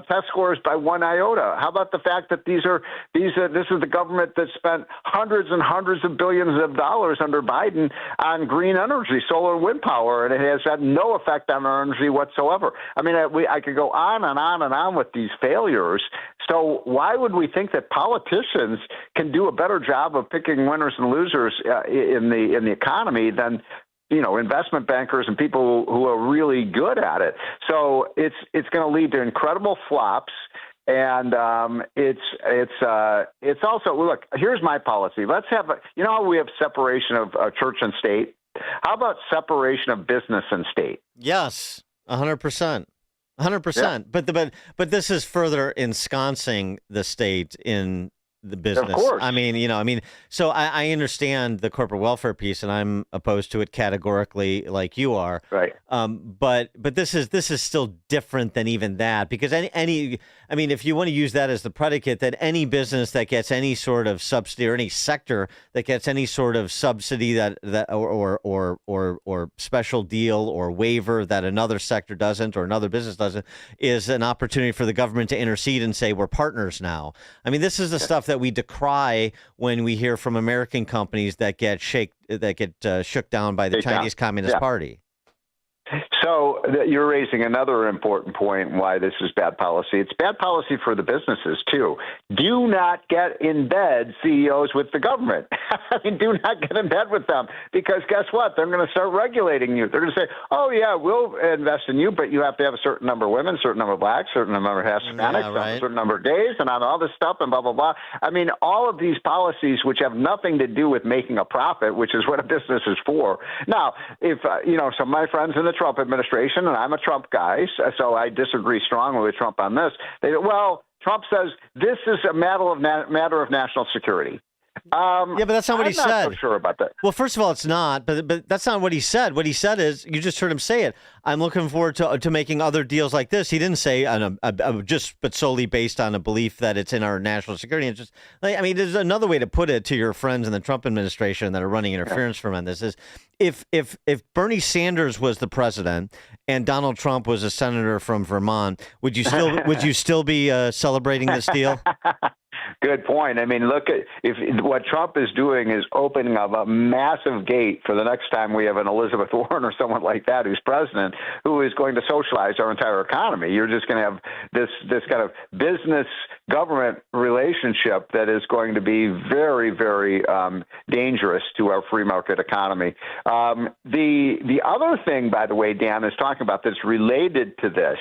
[SPEAKER 3] test scores by one iota? How about the fact that this is the government that spent hundreds and hundreds of billions of dollars under Biden on green energy, solar and wind power, and it has had no effect on our energy whatsoever. I mean, I could go on and on and on with these failures. So why would we think that politicians can do a better job of picking winners and losers in the economy than investment bankers and people who are really good at it? So it's going to lead to incredible flops. And it's also, look, here's my policy. Let's have how we have separation of church and state. How about separation of business and state?
[SPEAKER 14] Yes, 100%. 100%. Yeah. But this is further ensconcing the state in the business.
[SPEAKER 3] Of course.
[SPEAKER 14] I mean, so I understand the corporate welfare piece, and I'm opposed to it categorically, like you are.
[SPEAKER 3] Right.
[SPEAKER 14] But this is still different than even that, because if you want to use that as the predicate, that any business that gets any sort of subsidy, or any sector that gets any sort of subsidy that or special deal or waiver that another sector doesn't, or another business doesn't, is an opportunity for the government to intercede and say, we're partners now. I mean, this is the stuff that we decry when we hear from American companies that get shook down by the Chinese Communist Party.
[SPEAKER 3] So you're raising another important point why this is bad policy. It's bad policy for the businesses, too. Do not get in bed, CEOs, with the government. I mean, do not get in bed with them, because guess what? They're going to start regulating you. They're going to say, oh, yeah, we'll invest in you, but you have to have a certain number of women, a certain number of blacks, a certain number of Hispanics, a certain number of days, and on all this stuff, and blah, blah, blah. I mean, all of these policies, which have nothing to do with making a profit, which is what a business is for. Now, if, some of my friends in the Trump administration, and I'm a Trump guy, so I disagree strongly with Trump on this. They go, well, Trump says this is a matter of national security.
[SPEAKER 14] But that's not what he said.
[SPEAKER 3] I'm not so sure about that.
[SPEAKER 14] Well, first of all, it's not, but that's not what he said. What he said is, you just heard him say it, I'm looking forward to making other deals like this. He didn't say but solely based on a belief that it's in our national security interest. There's another way to put it to your friends in the Trump administration that are running interference from this is, if Bernie Sanders was the president and Donald Trump was a senator from Vermont, would you still be celebrating this deal?
[SPEAKER 3] Good point. I mean, look at what Trump is doing is opening up a massive gate for the next time we have an Elizabeth Warren or someone like that who's president, who is going to socialize our entire economy. You're just going to have this kind of business government relationship that is going to be very, very dangerous to our free market economy. The other thing, by the way, Dan is talking about that's related to this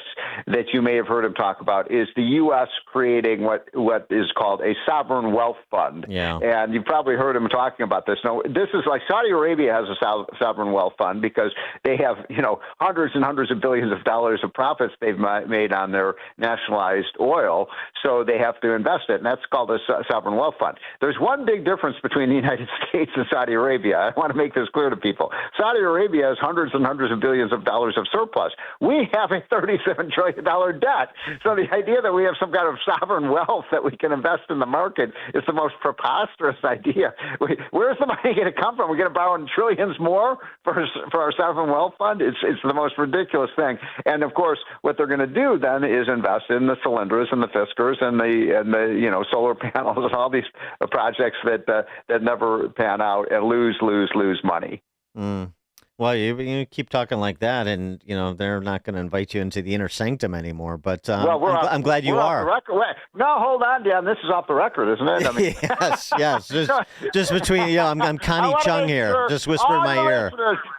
[SPEAKER 3] that you may have heard him talk about is the U.S. creating what is called a sovereign wealth fund.
[SPEAKER 14] Yeah.
[SPEAKER 3] And you've probably heard him talking about this. Now, this is like Saudi Arabia has a sovereign wealth fund because they have, hundreds and hundreds of billions of dollars of profits they've made on their nationalized oil. So they have to invest it. And that's called a sovereign wealth fund. There's one big difference between the United States and Saudi Arabia. I want to make this clear to people. Saudi Arabia has hundreds and hundreds of billions of dollars of surplus. We have a $37 trillion debt. So the idea that we have some kind of sovereign wealth that we can invest in the market is the most preposterous idea. Where's the money going to come from? We're going to borrow trillions more for our sovereign wealth fund? It's the most ridiculous thing. And of course, what they're going to do then is invest in the Solyndras and the Fiskars and the solar panels and all these projects that never pan out and lose money.
[SPEAKER 14] Mm. Well, you keep talking like that, and they're not going to invite you into the inner sanctum anymore. But I'm glad you are.
[SPEAKER 3] No, hold on, Dan. This is off the record, isn't it? I mean,
[SPEAKER 14] yes. Just between I'm Connie Chung here.
[SPEAKER 3] Sure
[SPEAKER 14] just whisper in my ear.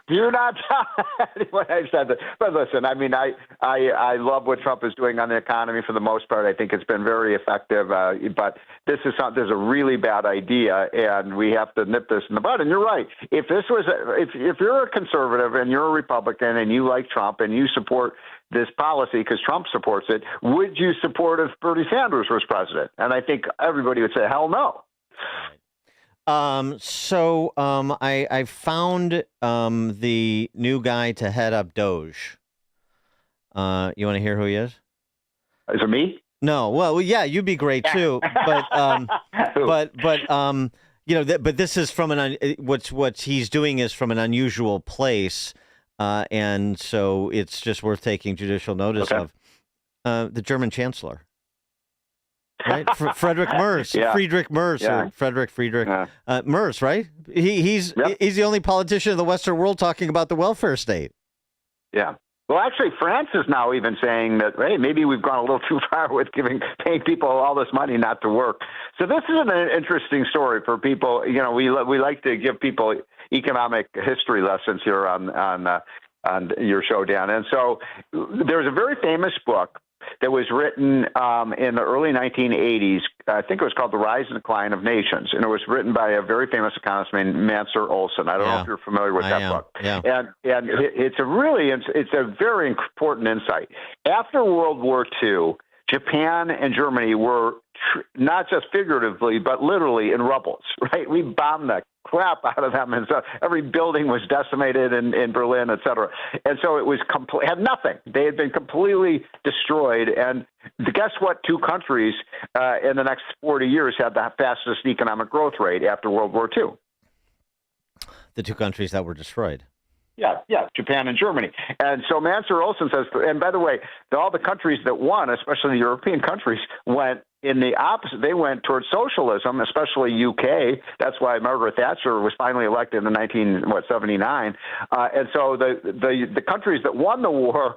[SPEAKER 3] Do not tell anyone I said that. But listen, I mean, I love what Trump is doing on the economy for the most part. I think it's been very effective. But this is a really bad idea, and we have to nip this in the bud. And you're right. If you're a conservative and you're a Republican and you like Trump and you support this policy because Trump supports it, would you support if Bernie Sanders was president? And I think everybody would say, hell no.
[SPEAKER 14] I found the new guy to head up Doge. You want to hear who he is?
[SPEAKER 3] Is it me?
[SPEAKER 14] No. Well, yeah, you'd be great too. But but this is from what he's doing is from an unusual place, and so it's just worth taking judicial notice of. The German Chancellor. Right, Friedrich Merz, Friedrich Merz, or Friedrich Merz, right? He's the only politician in the Western world talking about the welfare state.
[SPEAKER 3] Yeah. Well, actually, France is now even saying that, hey, maybe we've gone a little too far with paying people all this money not to work. So this is an interesting story for people. We like to give people economic history lessons here on your show, Dan. And so there's a very famous book that was written in the early 1980s. I think it was called The Rise and Decline of Nations, and it was written by a very famous economist named Mansur Olson. I don't know if you're familiar with that book.
[SPEAKER 14] Yeah.
[SPEAKER 3] And it's a very important insight. After World War II, Japan and Germany were not just figuratively, but literally in rubbles, right? We bombed the crap out of them, and so every building was decimated in Berlin, et cetera. And so it was had nothing. They had been completely destroyed. And guess what? Two countries in the next 40 years had the fastest economic growth rate after World War II.
[SPEAKER 14] The two countries that were destroyed.
[SPEAKER 3] Yeah, Japan and Germany. And so Mancur Olson says, and by the way, all the countries that won, especially the European countries, went in the opposite. They went towards socialism, especially UK. That's why Margaret Thatcher was finally elected in 1979. And so the countries that won the war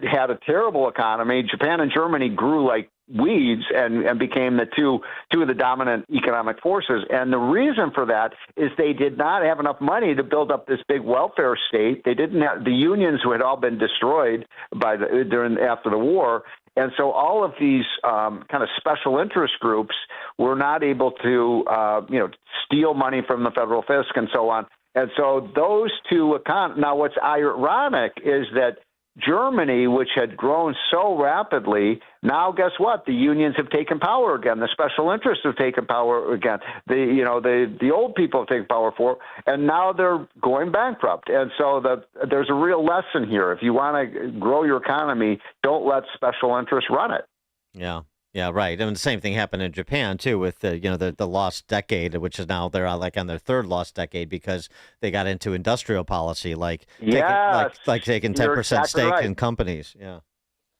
[SPEAKER 3] had a terrible economy. Japan and Germany grew like weeds and became the two of the dominant economic forces. And the reason for that is they did not have enough money to build up this big welfare state. They didn't have the unions, who had all been destroyed after the war. And so all of these kind of special interest groups were not able to steal money from the federal fisc and so on. And so those two now what's ironic is that Germany, which had grown so rapidly, now guess what? The unions have taken power again. The special interests have taken power again. The old people have taken power and now they're going bankrupt. And so there's a real lesson here. If you want to grow your economy, don't let special interests run it.
[SPEAKER 14] Yeah, right. I mean, the same thing happened in Japan too, with the lost decade, which is now they're like on their third lost decade because they got into industrial policy, like taking 10% stake in companies. Yeah.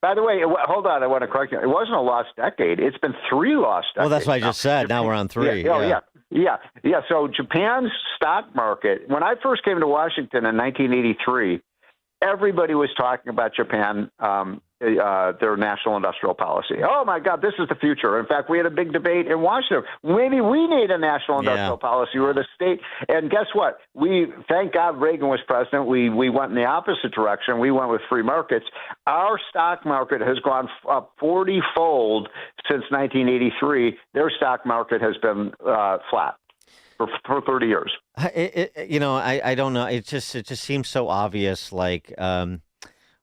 [SPEAKER 3] By the way, hold on, I want to correct you. It wasn't a lost decade. It's been 3 lost decades.
[SPEAKER 14] Well, that's what I just said. Now we're on 3.
[SPEAKER 3] Yeah. So Japan's stock market, when I first came to Washington in 1983, everybody was talking about Japan, their national industrial policy. Oh, my God, this is the future. In fact, we had a big debate in Washington. Maybe we need a national industrial policy where the state – and guess what? Thank God Reagan was president. We went in the opposite direction. We went with free markets. Our stock market has gone up 40-fold since 1983. Their stock market has been flat for 30 years.
[SPEAKER 14] I don't know. It just seems so obvious, like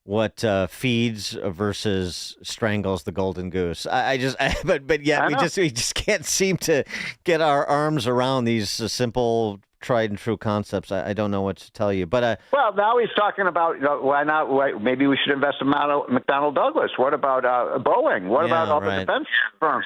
[SPEAKER 14] what feeds versus strangles the golden goose. But we just can't seem to get our arms around these simple, tried and true concepts. I don't know what to tell you. But
[SPEAKER 3] well, now he's talking about why not? Maybe we should invest in McDonnell Douglas. What about Boeing? What about all the defense firms?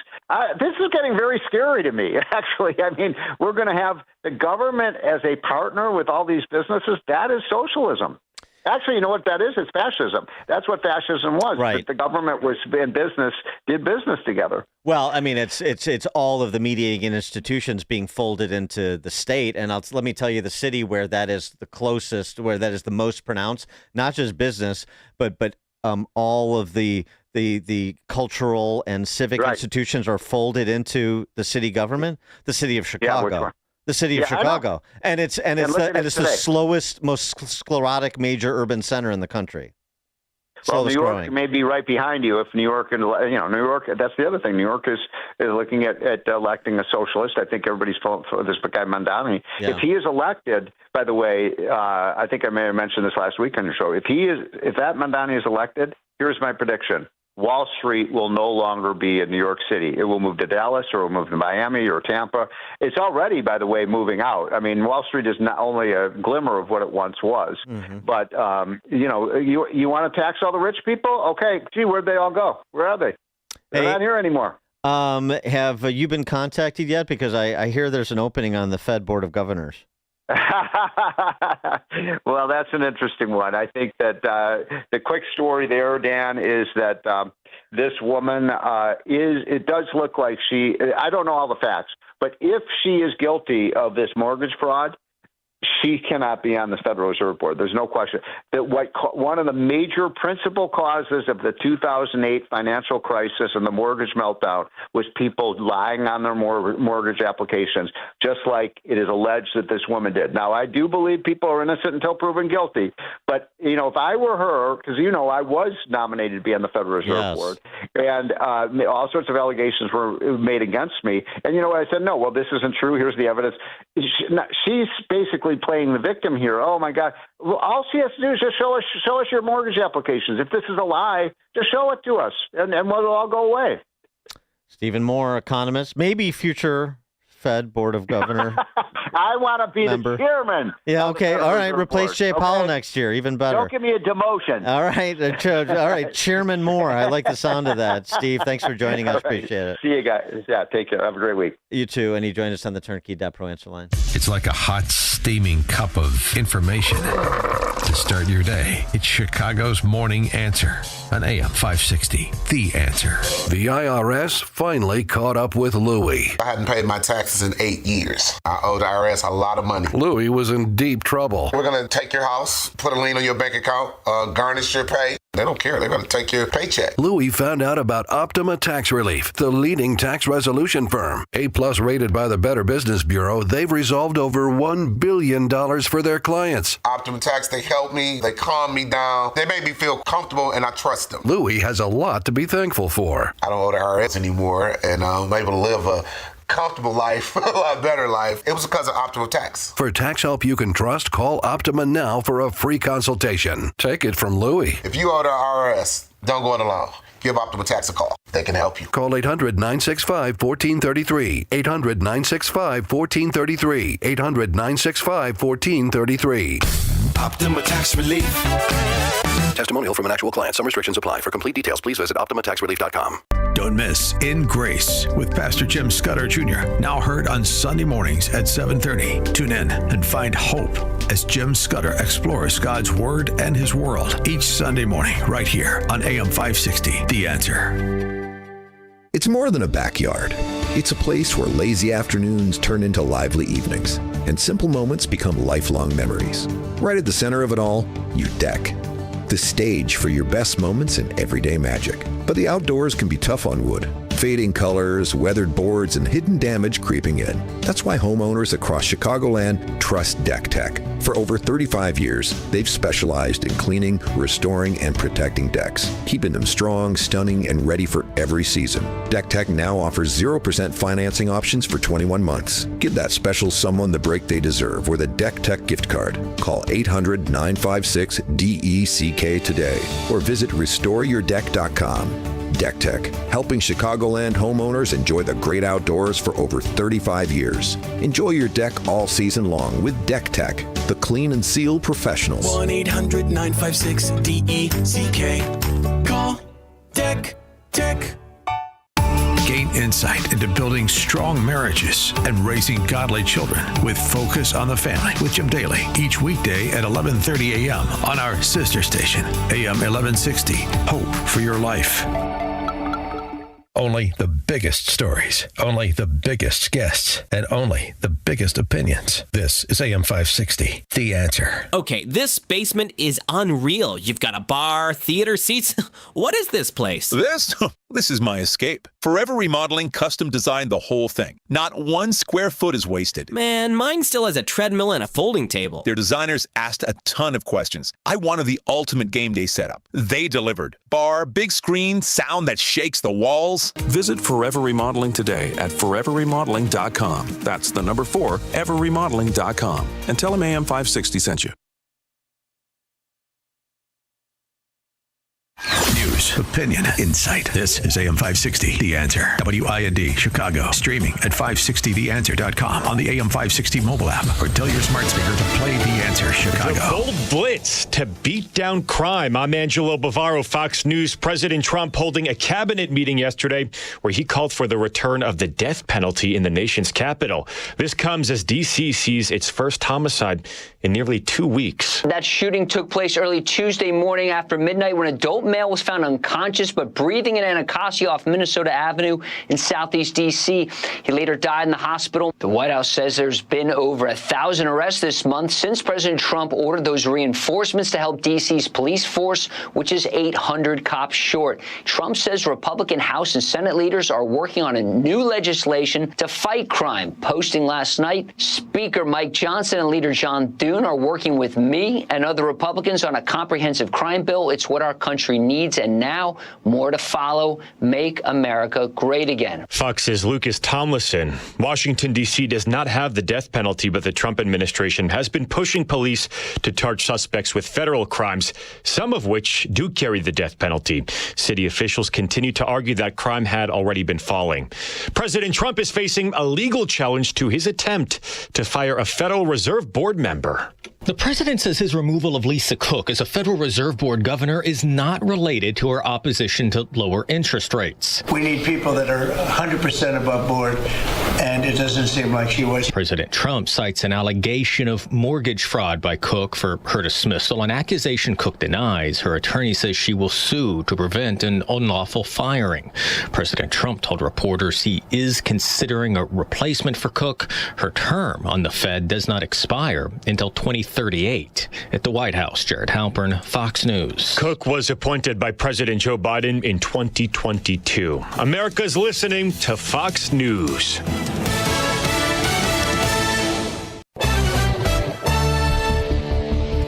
[SPEAKER 3] This is getting very scary to me, actually. I mean, we're going to have the government as a partner with all these businesses. That is socialism. Actually, you know what that is? It's fascism. That's what fascism was.
[SPEAKER 14] Right.
[SPEAKER 3] The government was in business, did business together.
[SPEAKER 14] Well, I mean, it's all of the mediating institutions being folded into the state. And let me tell you, the city where that is the closest, where that is the most pronounced, not just business, but all of the cultural and civic institutions are folded into the city government, the city of Chicago.
[SPEAKER 3] Yeah, which one?
[SPEAKER 14] The city of Chicago, and it's the slowest, most sclerotic major urban center in the country.
[SPEAKER 3] Well, New York may be right behind you. If New York, New York, that's the other thing. New York is looking at electing a socialist. I think everybody's for this guy Mamdani.
[SPEAKER 14] Yeah.
[SPEAKER 3] If he is elected, by the way, I think I may have mentioned this last week on your show. If that Mamdani is elected, here's my prediction. Wall Street will no longer be in New York City. It will move to Dallas, or it will move to Miami or Tampa. It's already, by the way, moving out. I mean, Wall Street is not only a glimmer of what it once was, but, you want to tax all the rich people? Okay, gee, where'd they all go? Where are they? They're not here anymore.
[SPEAKER 14] Have you been contacted yet? Because I hear there's an opening on the Fed Board of Governors.
[SPEAKER 3] Well, that's an interesting one. I think that the quick story there, Dan, is that this woman it does look like I don't know all the facts, but if she is guilty of this mortgage fraud, she cannot be on the Federal Reserve Board. There's no question that one of the major principal causes of the 2008 financial crisis and the mortgage meltdown was people lying on their mortgage applications, just like it is alleged that this woman did. Now, I do believe people are innocent until proven guilty, but if I were her, because I was nominated to be on the Federal Reserve Board, and all sorts of allegations were made against me, and I said, no, well, this isn't true. Here's the evidence. She's basically playing the victim here. Oh my God! Well, all she has to do is just show us your mortgage applications. If this is a lie, just show it to us, and it'll all go away.
[SPEAKER 14] Stephen Moore, economist, maybe future Fed Board of Governor.
[SPEAKER 3] I want to be
[SPEAKER 14] member.
[SPEAKER 3] the chairman.
[SPEAKER 14] Yeah, okay. All right.
[SPEAKER 3] Report.
[SPEAKER 14] Replace Jay Powell next year. Even better.
[SPEAKER 3] Don't give me a demotion.
[SPEAKER 14] All right. All right. Chairman Moore. I like the sound of that. Steve, thanks for joining us.
[SPEAKER 3] Right.
[SPEAKER 14] Appreciate it.
[SPEAKER 3] See you guys. Yeah, take care. Have a great week.
[SPEAKER 14] You too. And he joined us on the Turnkey.Pro answer line.
[SPEAKER 5] It's like a hot, steaming cup of information to start your day. It's Chicago's Morning Answer on AM 560. The Answer.
[SPEAKER 4] The IRS finally caught up with Louie.
[SPEAKER 7] I hadn't paid my taxes in 8 years. I owed the IRS a lot of money.
[SPEAKER 4] Louie was in deep trouble.
[SPEAKER 7] We're going to take your house, put a lien on your bank account, garnish your pay. They don't care. They're going to take your paycheck.
[SPEAKER 4] Louie found out about Optima Tax Relief, the leading tax resolution firm. A-plus rated by the Better Business Bureau, they've resolved over $1 billion for their clients.
[SPEAKER 7] Optima Tax, they help me. They calm me down. They make me feel comfortable, and I trust them.
[SPEAKER 4] Louie has a lot to be thankful for.
[SPEAKER 7] I don't owe the IRS anymore, and I'm able to live a comfortable life, a lot better life. It was because of Optima Tax.
[SPEAKER 4] For tax help you can trust, call Optima now for a free consultation. Take it from Louie.
[SPEAKER 7] If you owe the IRS, don't go it alone. Give Optima Tax a call. They can help you.
[SPEAKER 4] Call 800-965-1433. 800-965-1433. 800-965-1433.
[SPEAKER 19] Optima Tax Relief.
[SPEAKER 4] Testimonial from an actual client. Some restrictions apply. For complete details, please visit OptimaTaxRelief.com.
[SPEAKER 5] Don't miss In Grace with Pastor Jim Scudder Jr. Now heard on Sunday mornings at 7:30. Tune in and find hope as Jim Scudder explores God's Word and His world each Sunday morning right here on AM 560. The Answer.
[SPEAKER 12] It's more than a backyard. It's a place where lazy afternoons turn into lively evenings and simple moments become lifelong memories. Right at the center of it all, your deck. The stage for your best moments and everyday magic. But the outdoors can be tough on wood. Fading colors, weathered boards, and hidden damage creeping in. That's why homeowners across Chicagoland trust Deck Tech. For over 35 years, they've specialized in cleaning, restoring, and protecting decks, keeping them strong, stunning, and ready for every season. Deck Tech now offers 0% financing options for 21 months. Give that special someone the break they deserve with a Deck Tech gift card. Call 800-956-DECK today or visit restoreyourdeck.com. Deck Tech, helping Chicagoland homeowners enjoy the great outdoors for over 35 years. Enjoy your deck all season long with Deck Tech, the clean and seal professionals.
[SPEAKER 19] 1-800-956-DECK. Call Deck Tech.
[SPEAKER 5] Gain insight into building strong marriages and raising godly children with Focus on the Family with Jim Daly each weekday at 11:30 a.m. on our sister station, AM 1160. Hope for your life. Only the biggest stories, only the biggest guests, and only the biggest opinions. This is AM 560, The Answer.
[SPEAKER 13] Okay, this basement is unreal. You've got a bar, theater seats. What is this place?
[SPEAKER 6] This is my escape. Forever Remodeling custom designed the whole thing. Not 1 square foot is wasted.
[SPEAKER 13] Man, mine still has a treadmill and a folding table.
[SPEAKER 6] Their designers asked a ton of questions. I wanted the ultimate game day setup. They delivered. Bar, big screen, sound that shakes the walls.
[SPEAKER 25] Visit Forever Remodeling today at foreverremodeling.com. That's the number 4, everremodeling.com. And tell them AM 560 sent you.
[SPEAKER 5] News, opinion, insight. This is AM 560, The Answer. WIND, Chicago. Streaming at 560theanswer.com on the AM 560 mobile app or tell your smart speaker to play The Answer Chicago.
[SPEAKER 26] The bold blitz to beat down crime. I'm Angelo Bavaro, Fox News. President Trump holding a cabinet meeting yesterday where he called for the return of the death penalty in the nation's capital. This comes as D.C. sees its first homicide in nearly 2 weeks.
[SPEAKER 27] That shooting took place early Tuesday morning after midnight when an adult male was found unconscious but breathing in Anacostia off Minnesota Avenue in southeast D.C. He later died in the hospital. The White House says there's been over 1,000 arrests this month since President Trump ordered those reinforcements to help D.C.'s police force, which is 800 cops short. Trump says Republican House and Senate leaders are working on a new legislation to fight crime. Posting last night, Speaker Mike Johnson and Leader John Thune are working with me and other Republicans on a comprehensive crime bill. It's what our country needs and now now. More to follow. Make America great again.
[SPEAKER 26] Fox's Lucas Tomlinson. Washington, D.C. does not have the death penalty, but the Trump administration has been pushing police to charge suspects with federal crimes, some of which do carry the death penalty. City officials continue to argue that crime had already been falling. President Trump is facing a legal challenge to his attempt to fire a Federal Reserve Board member.
[SPEAKER 8] The president says his removal of Lisa Cook as a Federal Reserve Board governor is not related to her opposition to lower interest rates.
[SPEAKER 17] We need people that are 100% above board, and it doesn't seem like she was.
[SPEAKER 8] President Trump cites an allegation of mortgage fraud by Cook for her dismissal, an accusation Cook denies. Her attorney says she will sue to prevent an unlawful firing. President Trump told reporters he is considering a replacement for Cook. Her term on the Fed does not expire until 2038. At the White House, Jared Halpern, Fox News.
[SPEAKER 26] Cook was appointed by President Joe Biden in 2022. America's listening to Fox News.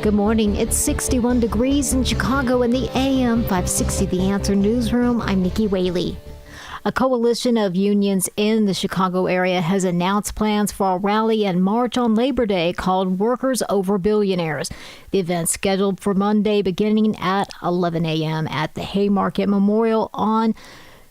[SPEAKER 1] Good morning. It's 61 degrees in Chicago in the AM 560 The Answer newsroom. I'm Nikki Whaley. A coalition of unions in the Chicago area has announced plans for a rally and march on Labor Day called Workers Over Billionaires. The event scheduled for Monday beginning at 11 a.m. at the Haymarket Memorial on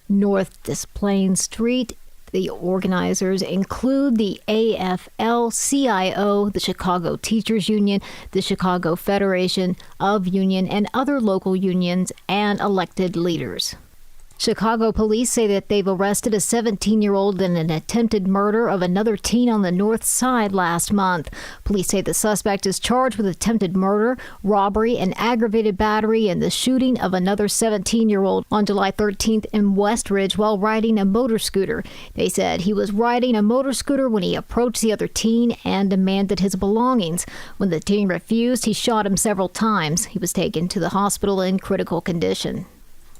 [SPEAKER 1] North Des Plaines Street. The organizers include the AFL-CIO, the Chicago Teachers Union, the Chicago Federation of Union, and other local unions and elected leaders. Chicago police say that they've arrested a 17-year-old in an attempted murder of another teen on the north side last month. Police say the suspect is charged with attempted murder, robbery, and aggravated battery in the shooting of another 17-year-old on July 13th in Westridge while riding a motor scooter. They said he was riding a motor scooter when he approached the other teen and demanded his belongings. When the teen refused, he shot him several times. He was taken to the hospital in critical condition.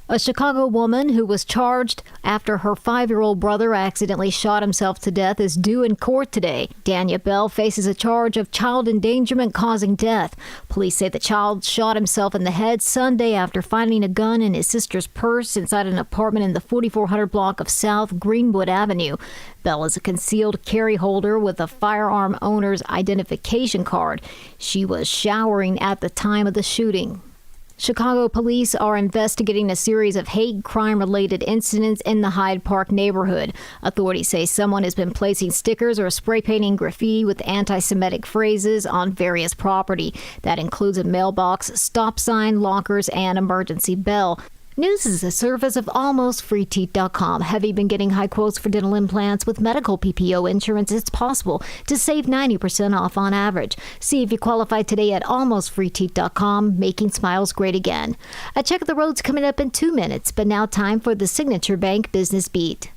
[SPEAKER 1] A Chicago woman who was charged after her 5-year-old brother accidentally shot himself to death is due in court today. Dania Bell faces a charge of child endangerment causing death. Police say the child shot himself in the head Sunday after finding a gun in his sister's purse inside an apartment in the 4400 block of South Greenwood Avenue. Bell is a concealed carry holder with a firearm owner's identification card. She was showering at the time of the shooting. Chicago police are investigating a series of hate crime-related incidents in the Hyde Park neighborhood. Authorities say someone has been placing stickers or spray painting graffiti with anti-Semitic phrases on various property. That includes a mailbox, stop sign, lockers, and emergency bell. News is a service of AlmostFreeTeeth.com. Have you been getting high quotes for dental implants? With medical PPO insurance, it's possible to save 90% off on average. See if you qualify today at AlmostFreeTeeth.com, making smiles great again. A check of the road's coming up in 2 minutes, but now time for the Signature Bank Business Beat.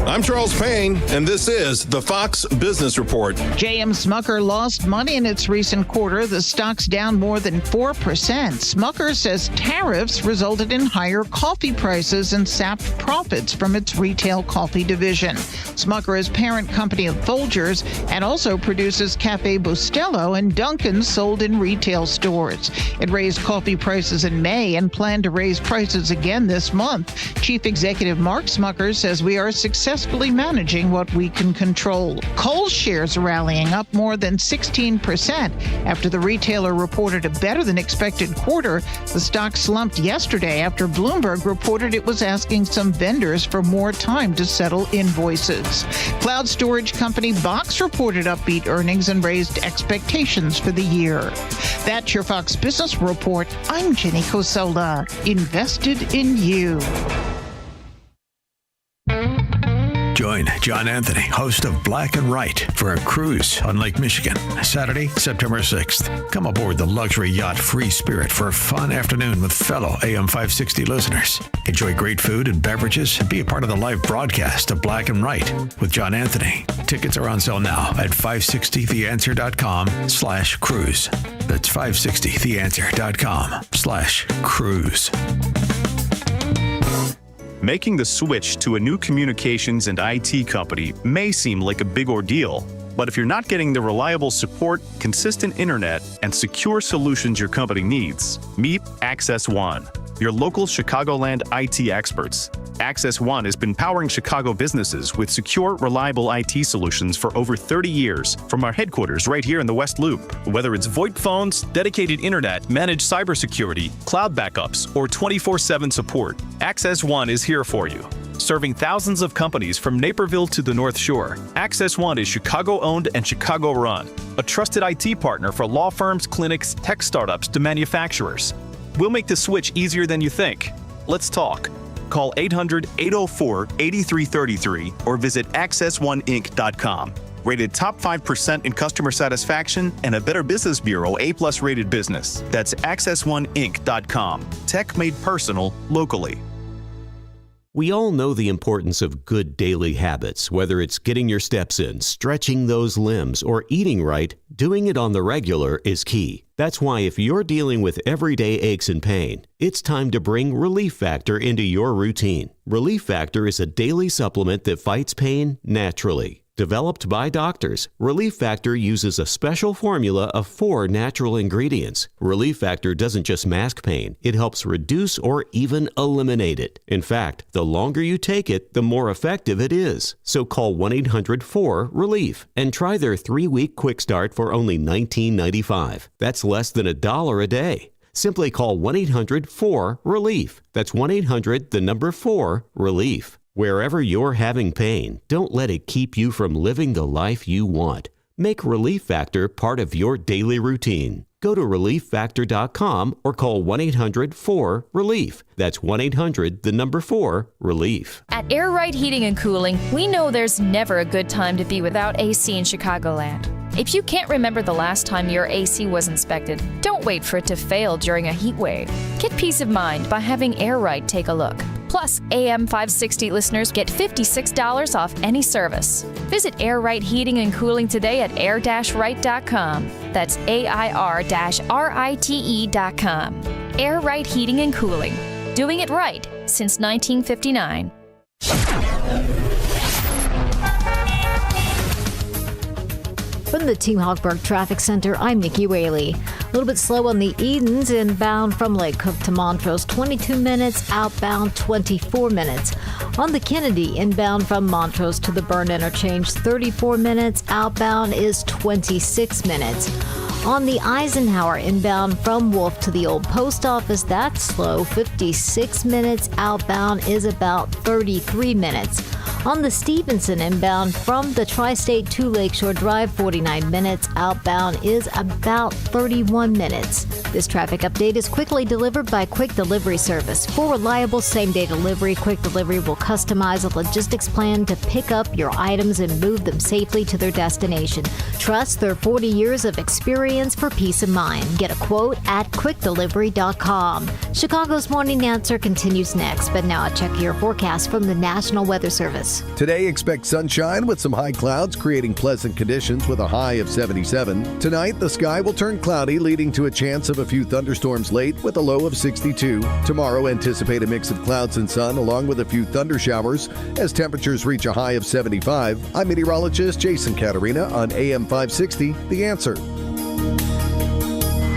[SPEAKER 10] I'm Charles Payne, and this is the Fox Business Report.
[SPEAKER 15] J.M. Smucker lost money in its recent quarter. The stock's down more than 4%. Smucker says tariffs resulted in higher coffee prices and sapped profits from its retail coffee division. Smucker is parent company of Folgers and also produces Cafe Bustelo and Dunkin's sold in retail stores. It raised coffee prices in May and planned to raise prices again this month. Chief Executive Mark Smucker says we are successfully managing what we can control. Kohl's shares rallying up more than 16% after the retailer reported a better than expected quarter. The stock slumped yesterday after Bloomberg reported it was asking some vendors for more time to settle invoices. Cloud storage company Box reported upbeat earnings and raised expectations for the year. That's your Fox Business Report. I'm Jenny Cosola, invested in you.
[SPEAKER 5] Join John Anthony, host of Black and Right, for a cruise on Lake Michigan, Saturday, September 6th. Come aboard the luxury yacht Free Spirit for a fun afternoon with fellow AM 560 listeners. Enjoy great food and beverages and be a part of the live broadcast of Black and Right with John Anthony. Tickets are on sale now at 560theanswer.com/cruise. That's 560theanswer.com/cruise.
[SPEAKER 16] Making the switch to a new communications and IT company may seem like a big ordeal, but if you're not getting the reliable support, consistent internet, and secure solutions your company needs, meet Access One. your local Chicagoland IT experts. Access One has been powering Chicago businesses with secure, reliable IT solutions for over 30 years from our headquarters right here in the West Loop. Whether it's VoIP phones, dedicated internet, managed cybersecurity, cloud backups, or 24/7 support, Access One is here for you. Serving thousands of companies from Naperville to the North Shore, Access One is Chicago-owned and Chicago-run, a trusted IT partner for law firms, clinics, tech startups to manufacturers. We'll make the switch easier than you think. Let's talk. Call 800-804-8333 or visit accessoneinc.com. Rated top 5% in customer satisfaction and a Better Business Bureau A+ rated business. That's accessoneinc.com. Tech made personal locally.
[SPEAKER 9] We all know the importance of good daily habits, whether it's getting your steps in, stretching those limbs, or eating right. Doing it on the regular is key. That's why if you're dealing with everyday aches and pain, it's time to bring Relief Factor into your routine. Relief Factor is a daily supplement that fights pain naturally. Developed by doctors, Relief Factor uses a special formula of 4 natural ingredients. Relief Factor doesn't just mask pain, it helps reduce or even eliminate it. In fact, the longer you take it, the more effective it is. So call 1-800-4-RELIEF and try their 3-week quick start for only $19.95. That's less than $1 a day. Simply call 1-800-4-RELIEF. That's 1-800-4-RELIEF. Wherever you're having pain, don't let it keep you from living the life you want. Make Relief Factor part of your daily routine. Go to ReliefFactor.com or call 1-800-4-RELIEF. That's 1-800-4-RELIEF.
[SPEAKER 11] At Air Right Heating and Cooling, we know there's never a good time to be without AC in Chicagoland. If you can't remember the last time your AC was inspected, don't wait for it to fail during a heat wave. Get peace of mind by having Air Right take a look. Plus, AM 560 listeners get $56 off any service. Visit Air Right Heating and Cooling today at air-right.com. That's AIR-RITE.com. Air Right Heating and Cooling. Doing it right since 1959.
[SPEAKER 1] From the Team Hogberg Traffic Center, I'm Nikki Whaley. A little bit slow on the Edens inbound from Lake Cook to Montrose, 22 minutes, outbound 24 minutes. On the Kennedy inbound from Montrose to the Byrne Interchange, 34 minutes, outbound is 26 minutes. On the Eisenhower inbound from Wolf to the Old Post Office, that's slow, 56 minutes, outbound is about 33 minutes. On the Stevenson inbound from the Tri-State to Lakeshore Drive, 49 minutes. Outbound is about 31 minutes. This traffic update is quickly delivered by Quick Delivery Service. For reliable same-day delivery, Quick Delivery will customize a logistics plan to pick up your items and move them safely to their destination. Trust their 40 years of experience for peace of mind. Get a quote at quickdelivery.com. Chicago's Morning Answer continues next, but now a check your forecast from the National Weather Service.
[SPEAKER 18] Today, expect sunshine with some high clouds, creating pleasant conditions with a high of 77. Tonight, the sky will turn cloudy, leading to a chance of a few thunderstorms late with a low of 62. Tomorrow, anticipate a mix of clouds and sun, along with a few thunder showers, as temperatures reach a high of 75. I'm meteorologist Jason Caterina on AM 560, The Answer.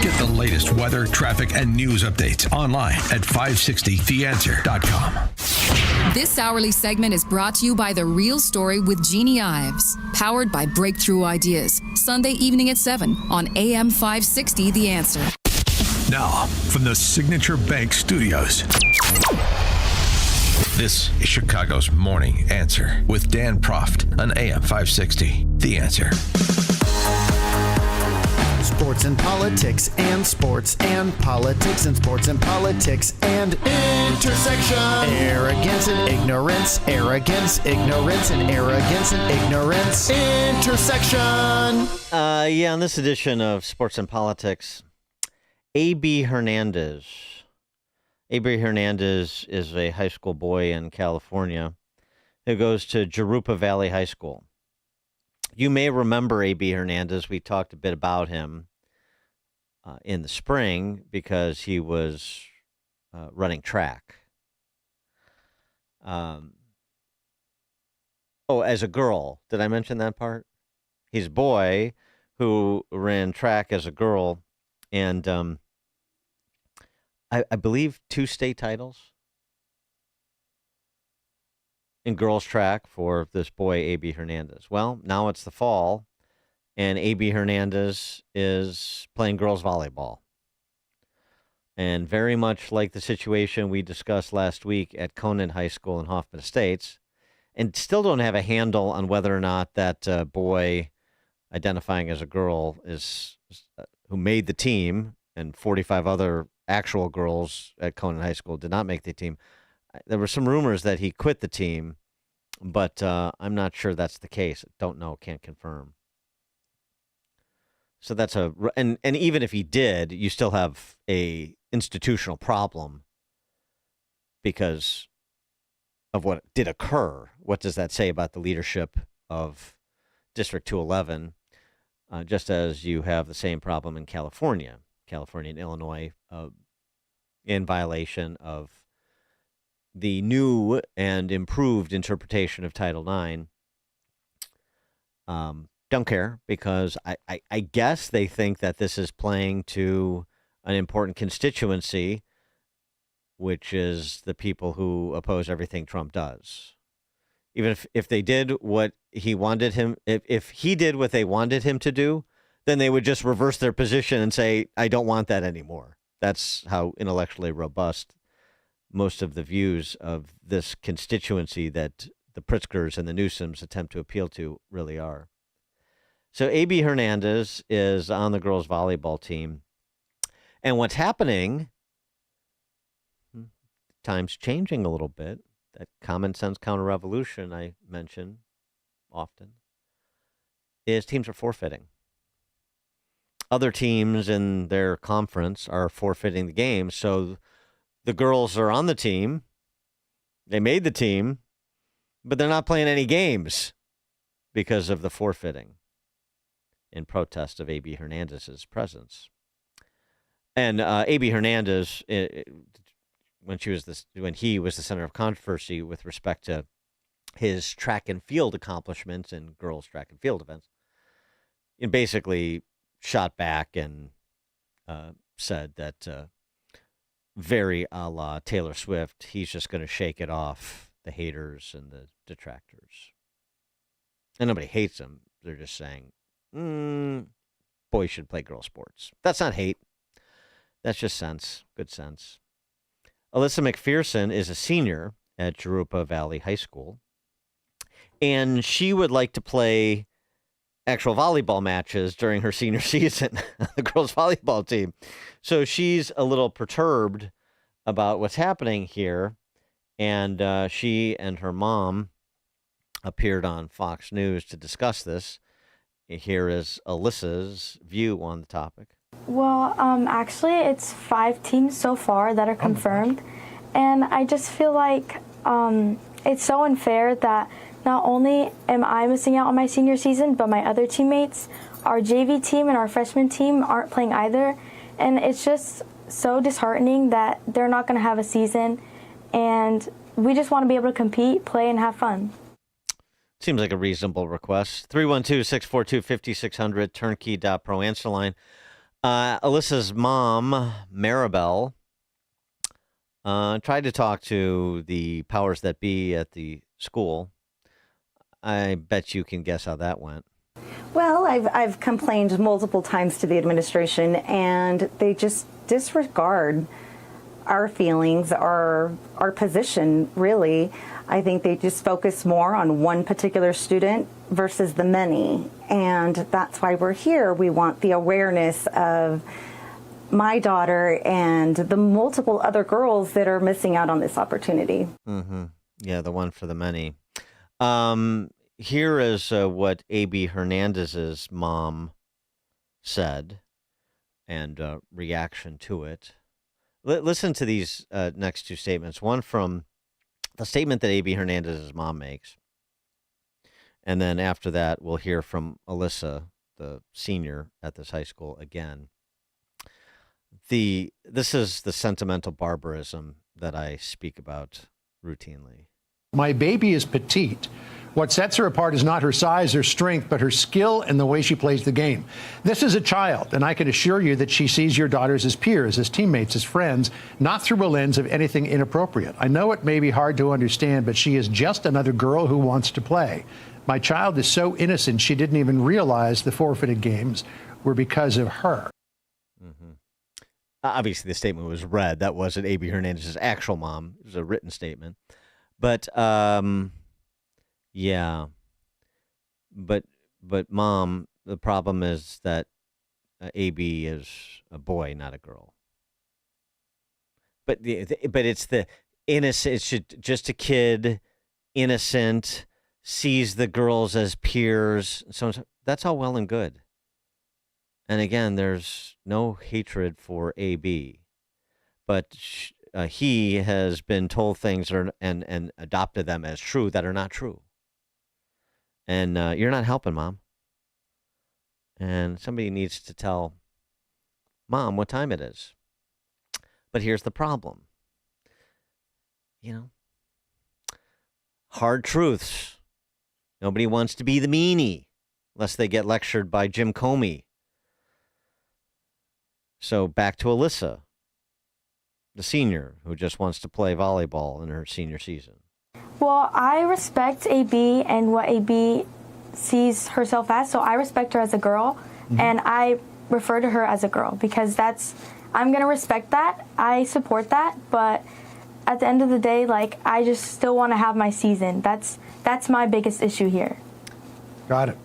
[SPEAKER 5] Get the latest weather, traffic, and news updates online at 560theanswer.com.
[SPEAKER 20] This hourly segment is brought to you by The Real Story with Jeannie Ives, powered by Breakthrough Ideas, Sunday evening at 7 on AM 560 The Answer.
[SPEAKER 5] Now, from the Signature Bank Studios, this is Chicago's Morning Answer with Dan Proft on AM 560 The Answer.
[SPEAKER 21] Sports and politics and sports and politics and sports and politics and intersection. Arrogance and ignorance. Arrogance, ignorance, and arrogance and ignorance. Intersection.
[SPEAKER 14] On this edition of Sports and Politics, A.B. Hernandez. A.B. Hernandez is a high school boy in California who goes to Jurupa Valley High School. You may remember A.B. Hernandez. We talked a bit about him in the spring because he was running track. As a girl. Did I mention that part? He's a boy who ran track as a girl. And I believe 2 state titles in girls track for this boy, A.B. Hernandez. Well, now it's the fall, and A.B. Hernandez is playing girls volleyball. And very much like the situation we discussed last week at Conant High School in Hoffman Estates, and still don't have a handle on whether or not that boy identifying as a girl is who made the team, and 45 other actual girls at Conant High School did not make the team. There were some rumors that he quit the team, but I'm not sure that's the case. Don't know, can't confirm. So that's and even if he did, you still have a institutional problem because of what did occur. What does that say about the leadership of District 211? Just as you have the same problem in California and Illinois, in violation of the new and improved interpretation of Title IX. Don't care, because I guess they think that this is playing to an important constituency, which is the people who oppose everything Trump does. Even if they did what he wanted him, if he did what they wanted him to do, then they would just reverse their position and say, I don't want that anymore. That's how intellectually robust most of the views of this constituency that the Pritzkers and the Newsoms attempt to appeal to really are. So A.B. Hernandez is on the girls' volleyball team. And what's happening, time's changing a little bit, that common sense counter-revolution I mention often, is teams are forfeiting. Other teams in their conference are forfeiting the game, so the girls are on the team. They made the team, but they're not playing any games because of the forfeiting in protest of A.B. Hernandez's presence. And A.B. Hernandez, when he was the center of controversy with respect to his track and field accomplishments in girls' track and field events, it basically shot back and said that very a la Taylor Swift, he's just going to shake it off the haters and the detractors. And nobody hates him. They're just saying, boys should play girl sports. That's not hate. That's just sense. Good sense. Alyssa McPherson is a senior at Jurupa Valley High School, and she would like to play actual volleyball matches during her senior season on the girls' volleyball team. So she's a little perturbed about what's happening here, and she and her mom appeared on Fox News to discuss this. Here is Alyssa's view on the topic.
[SPEAKER 2] Well, actually, it's 5 teams so far that are confirmed, and I just feel like it's so unfair that not only am I missing out on my senior season, but my other teammates, our JV team and our freshman team aren't playing either, and it's just so disheartening that they're not going to have a season, and we just want to be able to compete, play, and have fun.
[SPEAKER 14] Seems like a reasonable request. 312-642-5600, turnkey.pro answer line. Alyssa's mom, Maribel, tried to talk to the powers that be at the school. I bet you can guess how that went.
[SPEAKER 3] Well, I've complained multiple times to the administration, and they just disregard our feelings, our position, really. I think they just focus more on one particular student versus the many, and that's why we're here. We want the awareness of my daughter and the multiple other girls that are missing out on this opportunity.
[SPEAKER 14] Mm-hmm. Yeah, the one for the many. Here is what A.B. Hernandez's mom said and reaction to it. Listen to these next 2 statements. One from the statement that A.B. Hernandez's mom makes. And then after that, we'll hear from Alyssa, the senior at this high school, again. This is the sentimental barbarism that I speak about routinely.
[SPEAKER 4] My baby is petite. What sets her apart is not her size or strength, but her skill and the way she plays the game. This is a child, and I can assure you that she sees your daughters as peers, as teammates, as friends, not through a lens of anything inappropriate. I know it may be hard to understand, but she is just another girl who wants to play. My child is so innocent, she didn't even realize the forfeited games were because of her.
[SPEAKER 14] Mm-hmm. Obviously, the statement was read. That wasn't A.B. Hernandez's actual mom. It was a written statement. But, yeah. But Mom, the problem is that A.B. is a boy, not a girl. But it's the innocent, it's just a kid, innocent, sees the girls as peers. So that's all well and good. And again, there's no hatred for A.B., but he has been told things and adopted them as true that are not true. And you're not helping, Mom. And somebody needs to tell Mom what time it is. But here's the problem. Hard truths. Nobody wants to be the meanie unless they get lectured by Jim Comey. So back to Alyssa, the senior who just wants to play volleyball in her senior season.
[SPEAKER 2] Well, I respect AB and what AB sees herself as, so I respect her as a girl, and I refer to her as a girl because I'm going to respect that. I support that, but at the end of the day, I just still want to have my season. That's my biggest issue here.
[SPEAKER 4] Got it.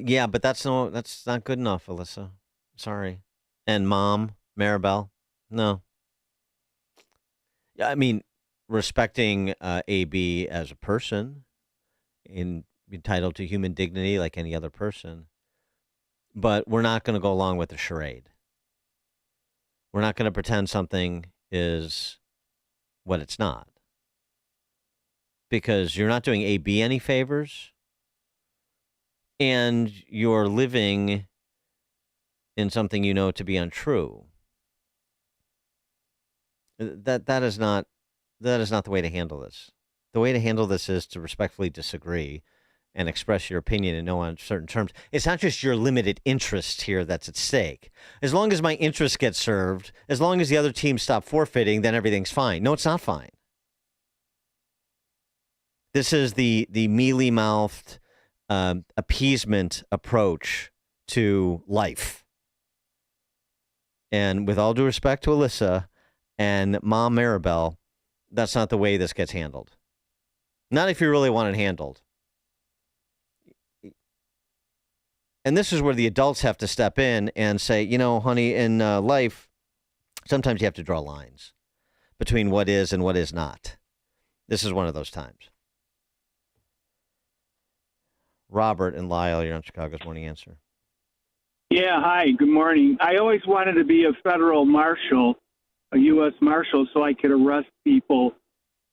[SPEAKER 14] Yeah, but that's not good enough, Alyssa. Sorry. And Mom, Maribel, no. I mean, respecting AB as a person, entitled to human dignity like any other person, but we're not going to go along with the charade. We're not going to pretend something is what it's not. Because you're not doing AB any favors, and you're living in something you know to be untrue. That is not the way to handle this. The way to handle this is to respectfully disagree and express your opinion in no uncertain terms. It's not just your limited interest here that's at stake. As long as my interest gets served, as long as the other team stop forfeiting, then everything's fine. No, it's not fine. This is the mealy-mouthed appeasement approach to life. And with all due respect to Alyssa and Mom Maribel, that's not the way this gets handled. Not if you really want it handled. And this is where the adults have to step in and say, honey, in life, sometimes you have to draw lines between what is and what is not. This is one of those times. Robert and Lyle, you're on Chicago's Morning Answer.
[SPEAKER 7] Yeah, hi, good morning. I always wanted to be a federal marshal, a U.S. marshal, so I could arrest people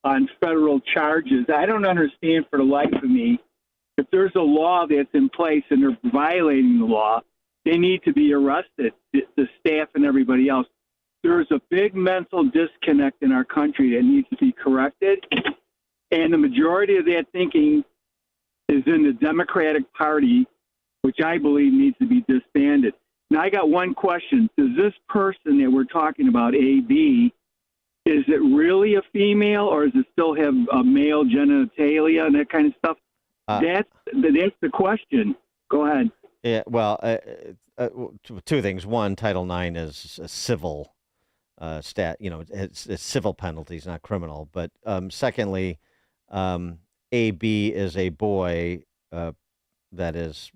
[SPEAKER 7] on federal charges. I don't understand for the life of me, if there's a law that's in place and they're violating the law, they need to be arrested, the staff and everybody else. There's a big mental disconnect in our country that needs to be corrected, and the majority of that thinking is in the Democratic Party, which I believe needs to be disbanded. Now, I got one question. Does this person that we're talking about, AB, is it really a female, or does it still have a male genitalia and that kind of stuff? That's the question. Go ahead.
[SPEAKER 14] Yeah, well, two things. One, Title IX is a civil it's civil penalties, not criminal. But secondly, AB is a boy that is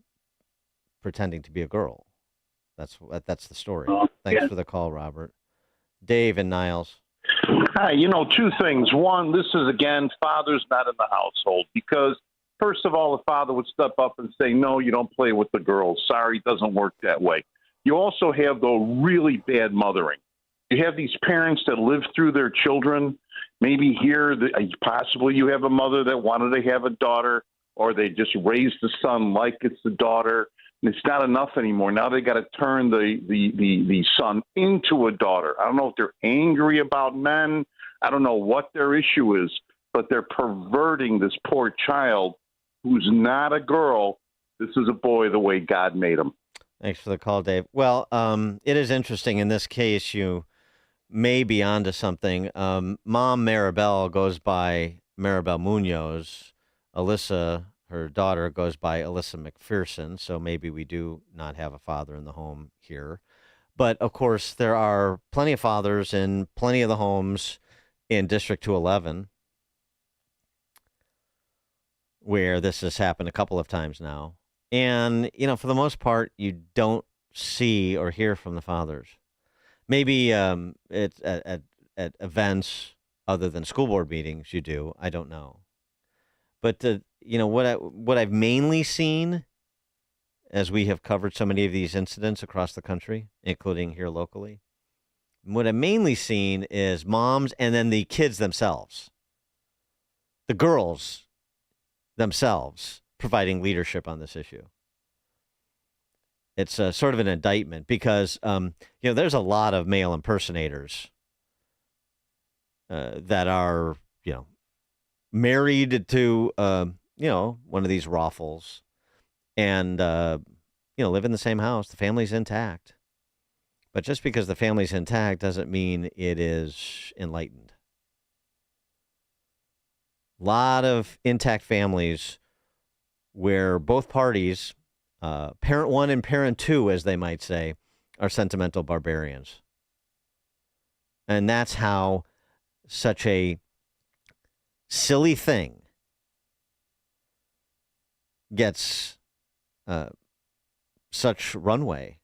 [SPEAKER 14] pretending to be a girl. That's the story. Thanks for the call, Robert. Dave and Niles.
[SPEAKER 12] Hi, two things. One, this is, again, father's not in the household because, first of all, the father would step up and say, no, you don't play with the girls. Sorry, it doesn't work that way. You also have, though, really bad mothering. You have these parents that live through their children. Maybe here, possibly you have a mother that wanted to have a daughter, or they just raised the son like it's the daughter. And it's not enough anymore. Now they got to turn the son into a daughter. I don't know if they're angry about men. I don't know what their issue is. but they're perverting this poor child who's not a girl. This is a boy the way God made him.
[SPEAKER 14] Thanks for the call, Dave. Well, it is interesting. In this case, you may be onto something. Mom Maribel goes by Maribel Munoz. Alyssa, her daughter, goes by Alyssa McPherson. So maybe we do not have a father in the home here. But, of course, there are plenty of fathers in plenty of the homes in District 211 where this has happened a couple of times now. And, for the most part, you don't see or hear from the fathers. Maybe it's at events other than school board meetings you do. I don't know. But, what I've mainly seen as we have covered so many of these incidents across the country, including here locally, what I've mainly seen is moms and then the kids themselves, the girls themselves, providing leadership on this issue. It's sort of an indictment because, there's a lot of male impersonators that are, married to, one of these Rothfuls and, live in the same house. The family's intact. But just because the family's intact doesn't mean it is enlightened. A lot of intact families where both parties, parent one and parent two, as they might say, are sentimental barbarians. And that's how such a silly thing gets such runway.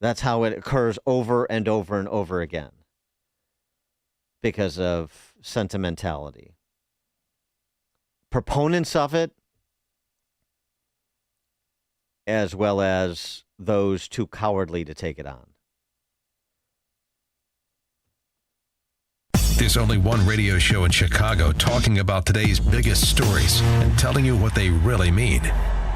[SPEAKER 14] That's how it occurs over and over and over again because of sentimentality. Proponents of it, as well as those too cowardly to take it on.
[SPEAKER 5] There's only one radio show in Chicago talking about today's biggest stories and telling you what they really mean.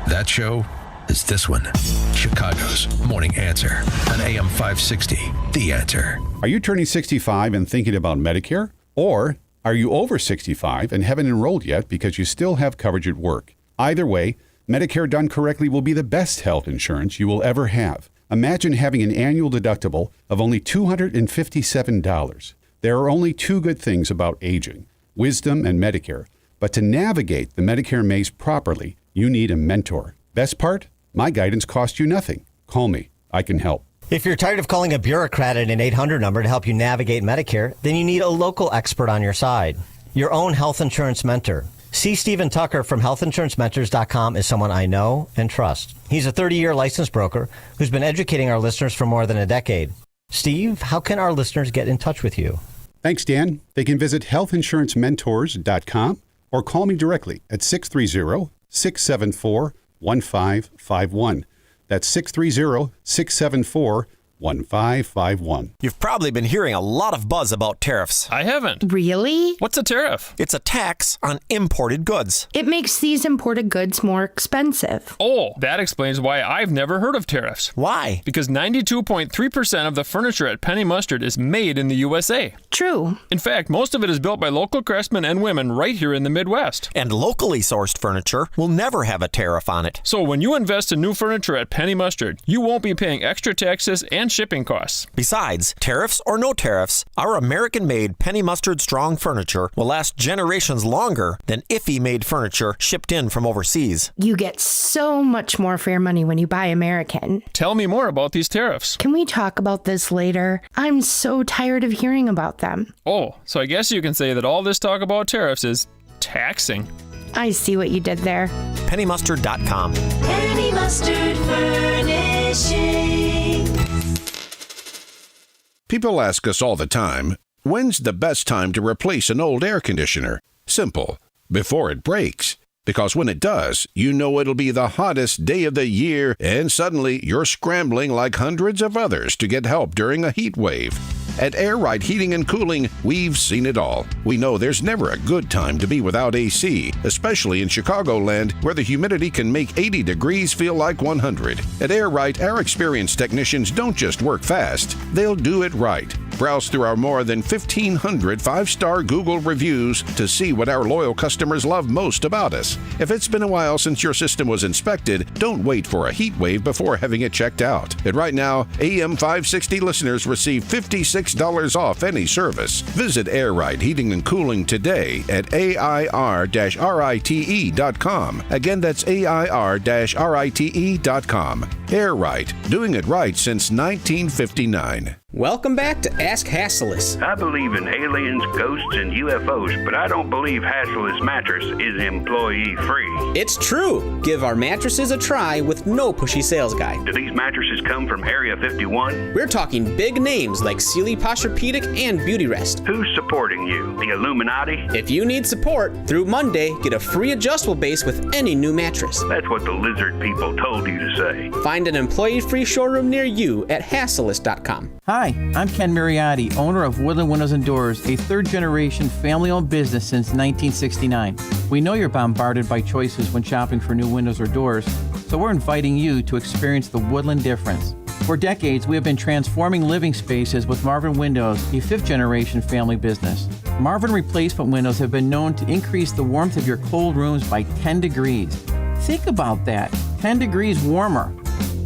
[SPEAKER 5] That show is this one, Chicago's Morning Answer on AM 560, The Answer.
[SPEAKER 6] Are you turning 65 and thinking about Medicare? Or are you over 65 and haven't enrolled yet because you still have coverage at work? Either way, Medicare done correctly will be the best health insurance you will ever have. Imagine having an annual deductible of only $257. There are only two good things about aging, wisdom and Medicare. But to navigate the Medicare maze properly, you need a mentor. Best part? My guidance costs you nothing. Call me. I can help.
[SPEAKER 13] If you're tired of calling a bureaucrat at an 800 number to help you navigate Medicare, then you need a local expert on your side. Your own health insurance mentor. C. Stephen Tucker from healthinsurancementors.com is someone I know and trust. He's a 30-year licensed broker who's been educating our listeners for more than a decade. Steve, how can our listeners get in touch with you?
[SPEAKER 6] Thanks, Dan. They can visit healthinsurancementors.com or call me directly at 630-674-1551. That's 630-674-1551.
[SPEAKER 19] You've probably been hearing a lot of buzz about tariffs.
[SPEAKER 22] I haven't.
[SPEAKER 23] Really?
[SPEAKER 22] What's a tariff?
[SPEAKER 19] It's a tax on imported goods.
[SPEAKER 23] It makes these imported goods more expensive.
[SPEAKER 22] Oh, that explains why I've never heard of tariffs.
[SPEAKER 19] Why?
[SPEAKER 22] Because 92.3% of the furniture at Penny Mustard is made in the USA.
[SPEAKER 23] True.
[SPEAKER 22] In fact, most of it is built by local craftsmen and women right here in the Midwest.
[SPEAKER 19] And locally sourced furniture will never have a tariff on it.
[SPEAKER 22] So when you invest in new furniture at Penny Mustard, you won't be paying extra taxes and shipping costs.
[SPEAKER 19] Besides, tariffs or no tariffs, our American-made Penny Mustard Strong furniture will last generations longer than IFE-made furniture shipped in from overseas.
[SPEAKER 23] You get so much more for your money when you buy American.
[SPEAKER 22] Tell me more about these tariffs.
[SPEAKER 23] Can we talk about this later? I'm so tired of hearing about them.
[SPEAKER 22] Oh, so I guess you can say that all this talk about tariffs is taxing.
[SPEAKER 23] I see what you did there.
[SPEAKER 19] PennyMustard.com.
[SPEAKER 24] Penny Mustard Furnishing.
[SPEAKER 10] People ask us all the time, when's the best time to replace an old air conditioner? Simple. Before it breaks. Because when it does, you know it'll be the hottest day of the year, and suddenly you're scrambling like hundreds of others to get help during a heat wave. At Air Right Heating and Cooling, we've seen it all. We know there's never a good time to be without AC, especially in Chicagoland, where the humidity can make 80 degrees feel like 100. At Air Right, our experienced technicians don't just work fast, they'll do it right. Browse through our more than 1,500 5-star Google reviews to see what our loyal customers love most about us. If it's been a while since your system was inspected, don't wait for a heat wave before having it checked out. And right now, AM 560 listeners receive $56 off any service. Visit Air Rite Heating and Cooling today at AIR-RITE.com. Again, that's AIR-RITE.com. Air Rite, doing it right since 1959.
[SPEAKER 8] Welcome back to Ask Hassleus.
[SPEAKER 15] I believe in aliens, ghosts, and UFOs, but I don't believe Hassleus Mattress is employee-free.
[SPEAKER 8] It's true. Give our mattresses a try with no pushy sales guy.
[SPEAKER 15] Do these mattresses come from Area 51?
[SPEAKER 8] We're talking big names like Sealy Posturepedic and Beautyrest.
[SPEAKER 15] Who's supporting you? The Illuminati?
[SPEAKER 8] If you need support, through Monday, get a free adjustable base with any new mattress.
[SPEAKER 15] That's what the lizard people told you to say.
[SPEAKER 8] Find an employee-free showroom near you at Hassleus.com.
[SPEAKER 17] Hi, I'm Ken Mariotti, owner of Woodland Windows and Doors, a third-generation family-owned business since 1969. We know you're bombarded by choices when shopping for new windows or doors, so we're inviting you to experience the Woodland difference. For decades, we have been transforming living spaces with Marvin Windows, a fifth-generation family business. Marvin replacement windows have been known to increase the warmth of your cold rooms by 10 degrees. Think about that, 10 degrees warmer.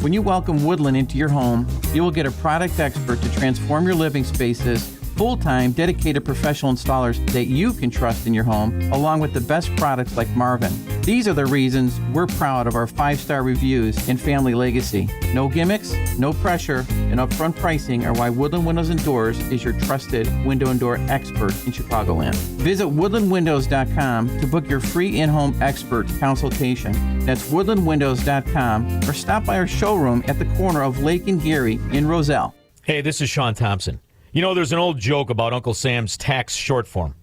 [SPEAKER 17] When you welcome Woodland into your home, you will get a product expert to transform your living spaces, full-time, dedicated professional installers that you can trust in your home, along with the best products like Marvin. These are the reasons we're proud of our 5-star reviews and family legacy. No gimmicks, no pressure, and upfront pricing are why Woodland Windows and Doors is your trusted window and door expert in Chicagoland. Visit woodlandwindows.com to book your free in-home expert consultation. That's woodlandwindows.com, or stop by our showroom at the corner of Lake and Geary in Roselle.
[SPEAKER 24] Hey, this is Sean Thompson. You know, there's an old joke about Uncle Sam's tax short form.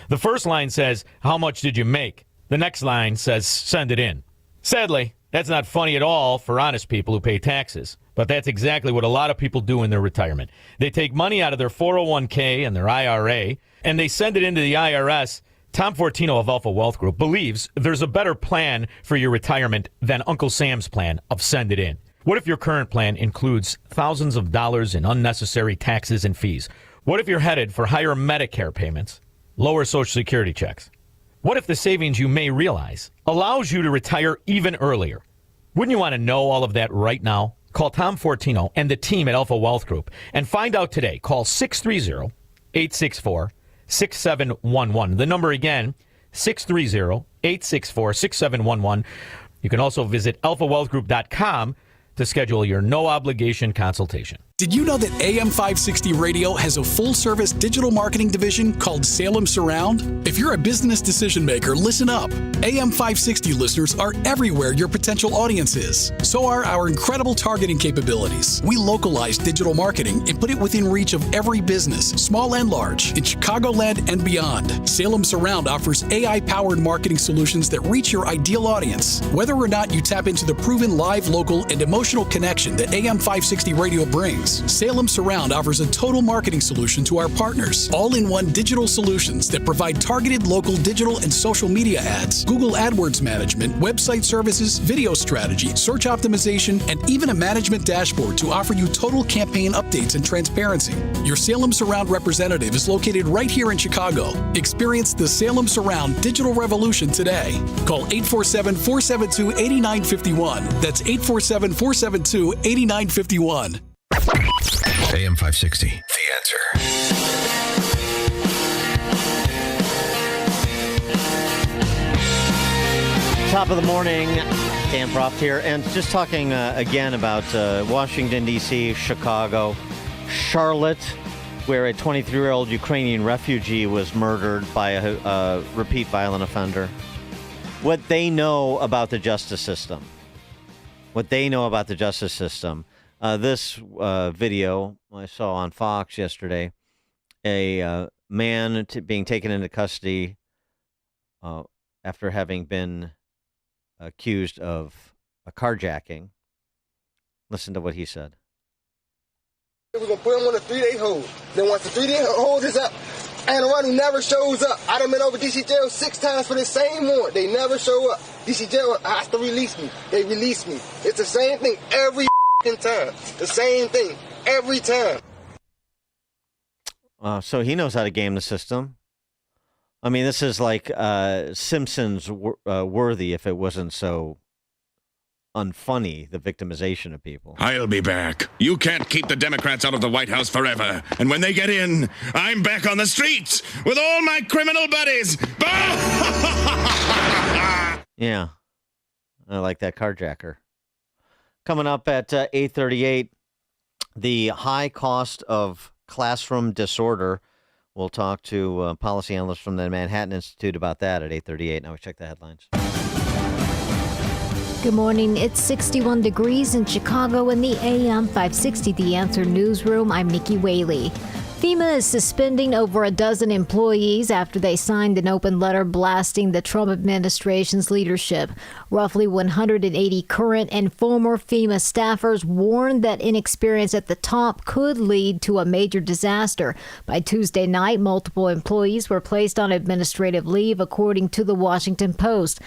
[SPEAKER 24] The first line says, "How much did you make?" The next line says, "Send it in." Sadly, that's not funny at all for honest people who pay taxes. But that's exactly what a lot of people do in their retirement. They take money out of their 401k and their IRA, and they send it into the IRS. Tom Fortino of Alpha Wealth Group believes there's a better plan for your retirement than Uncle Sam's plan of send it in. What if your current plan includes thousands of dollars in unnecessary taxes and fees? What if you're headed for higher Medicare payments, lower Social Security checks? What if the savings you may realize allows you to retire even earlier? Wouldn't you want to know all of that right now? Call Tom Fortino and the team at Alpha Wealth Group and find out today. Call 630-864-6711. The number again, 630-864-6711. You can also visit alphawealthgroup.com to schedule your no-obligation consultation.
[SPEAKER 25] Did you know that AM 560 Radio has a full-service digital marketing division called Salem Surround? If you're a business decision maker, listen up. AM 560 listeners are everywhere your potential audience is. So are our incredible targeting capabilities. We localize digital marketing and put it within reach of every business, small and large, in Chicagoland and beyond. Salem Surround offers AI-powered marketing solutions that reach your ideal audience. Whether or not you tap into the proven live, local, and emotional connection that AM 560 Radio brings, Salem Surround offers a total marketing solution to our partners, all-in-one digital solutions that provide targeted local digital and social media ads, Google AdWords management, website services, video strategy, search optimization, and even a management dashboard to offer you total campaign updates and transparency. Your Salem Surround representative is located right here in Chicago. Experience the Salem Surround digital revolution today. Call 847-472-8951. That's 847-472-8951.
[SPEAKER 5] AM 560, The Answer.
[SPEAKER 14] Top of the morning, Dan Proft here, and just talking again about Washington, D.C., Chicago, Charlotte, where a 23-year-old Ukrainian refugee was murdered by a repeat violent offender. What they know about the justice system. This video I saw on Fox yesterday, a man being taken into custody after having been accused of a carjacking. Listen to what he said.
[SPEAKER 26] We're going to put him on a 3-day hold. Then once the 3-day hold is up, Anarati never shows up. I done been over DC jail 6 times for the same warrant. They never show up. DC jail has to release me. They release me. It's the same thing every time. The same thing every time.
[SPEAKER 14] So he knows how to game the system. I mean, this is like Simpsons worthy if it wasn't so unfunny, the victimization of people.
[SPEAKER 1] I'll be back. You can't keep the Democrats out of the White House forever. And when they get in, I'm back on the streets with all my criminal buddies.
[SPEAKER 14] Yeah. I like that carjacker. Coming up at 8:38, the high cost of classroom disorder. We'll talk to policy analyst from the Manhattan Institute about that at 8:38. Now we check the headlines.
[SPEAKER 9] Good morning. It's 61 degrees in Chicago in the AM 560 The Answer newsroom. I'm Nikki Whaley. FEMA is suspending over a dozen employees after they signed an open letter blasting the Trump administration's leadership. Roughly 180 current and former FEMA staffers warned that inexperience at the top could lead to a major disaster. By Tuesday night, multiple employees were placed on administrative leave, according to the Washington Post.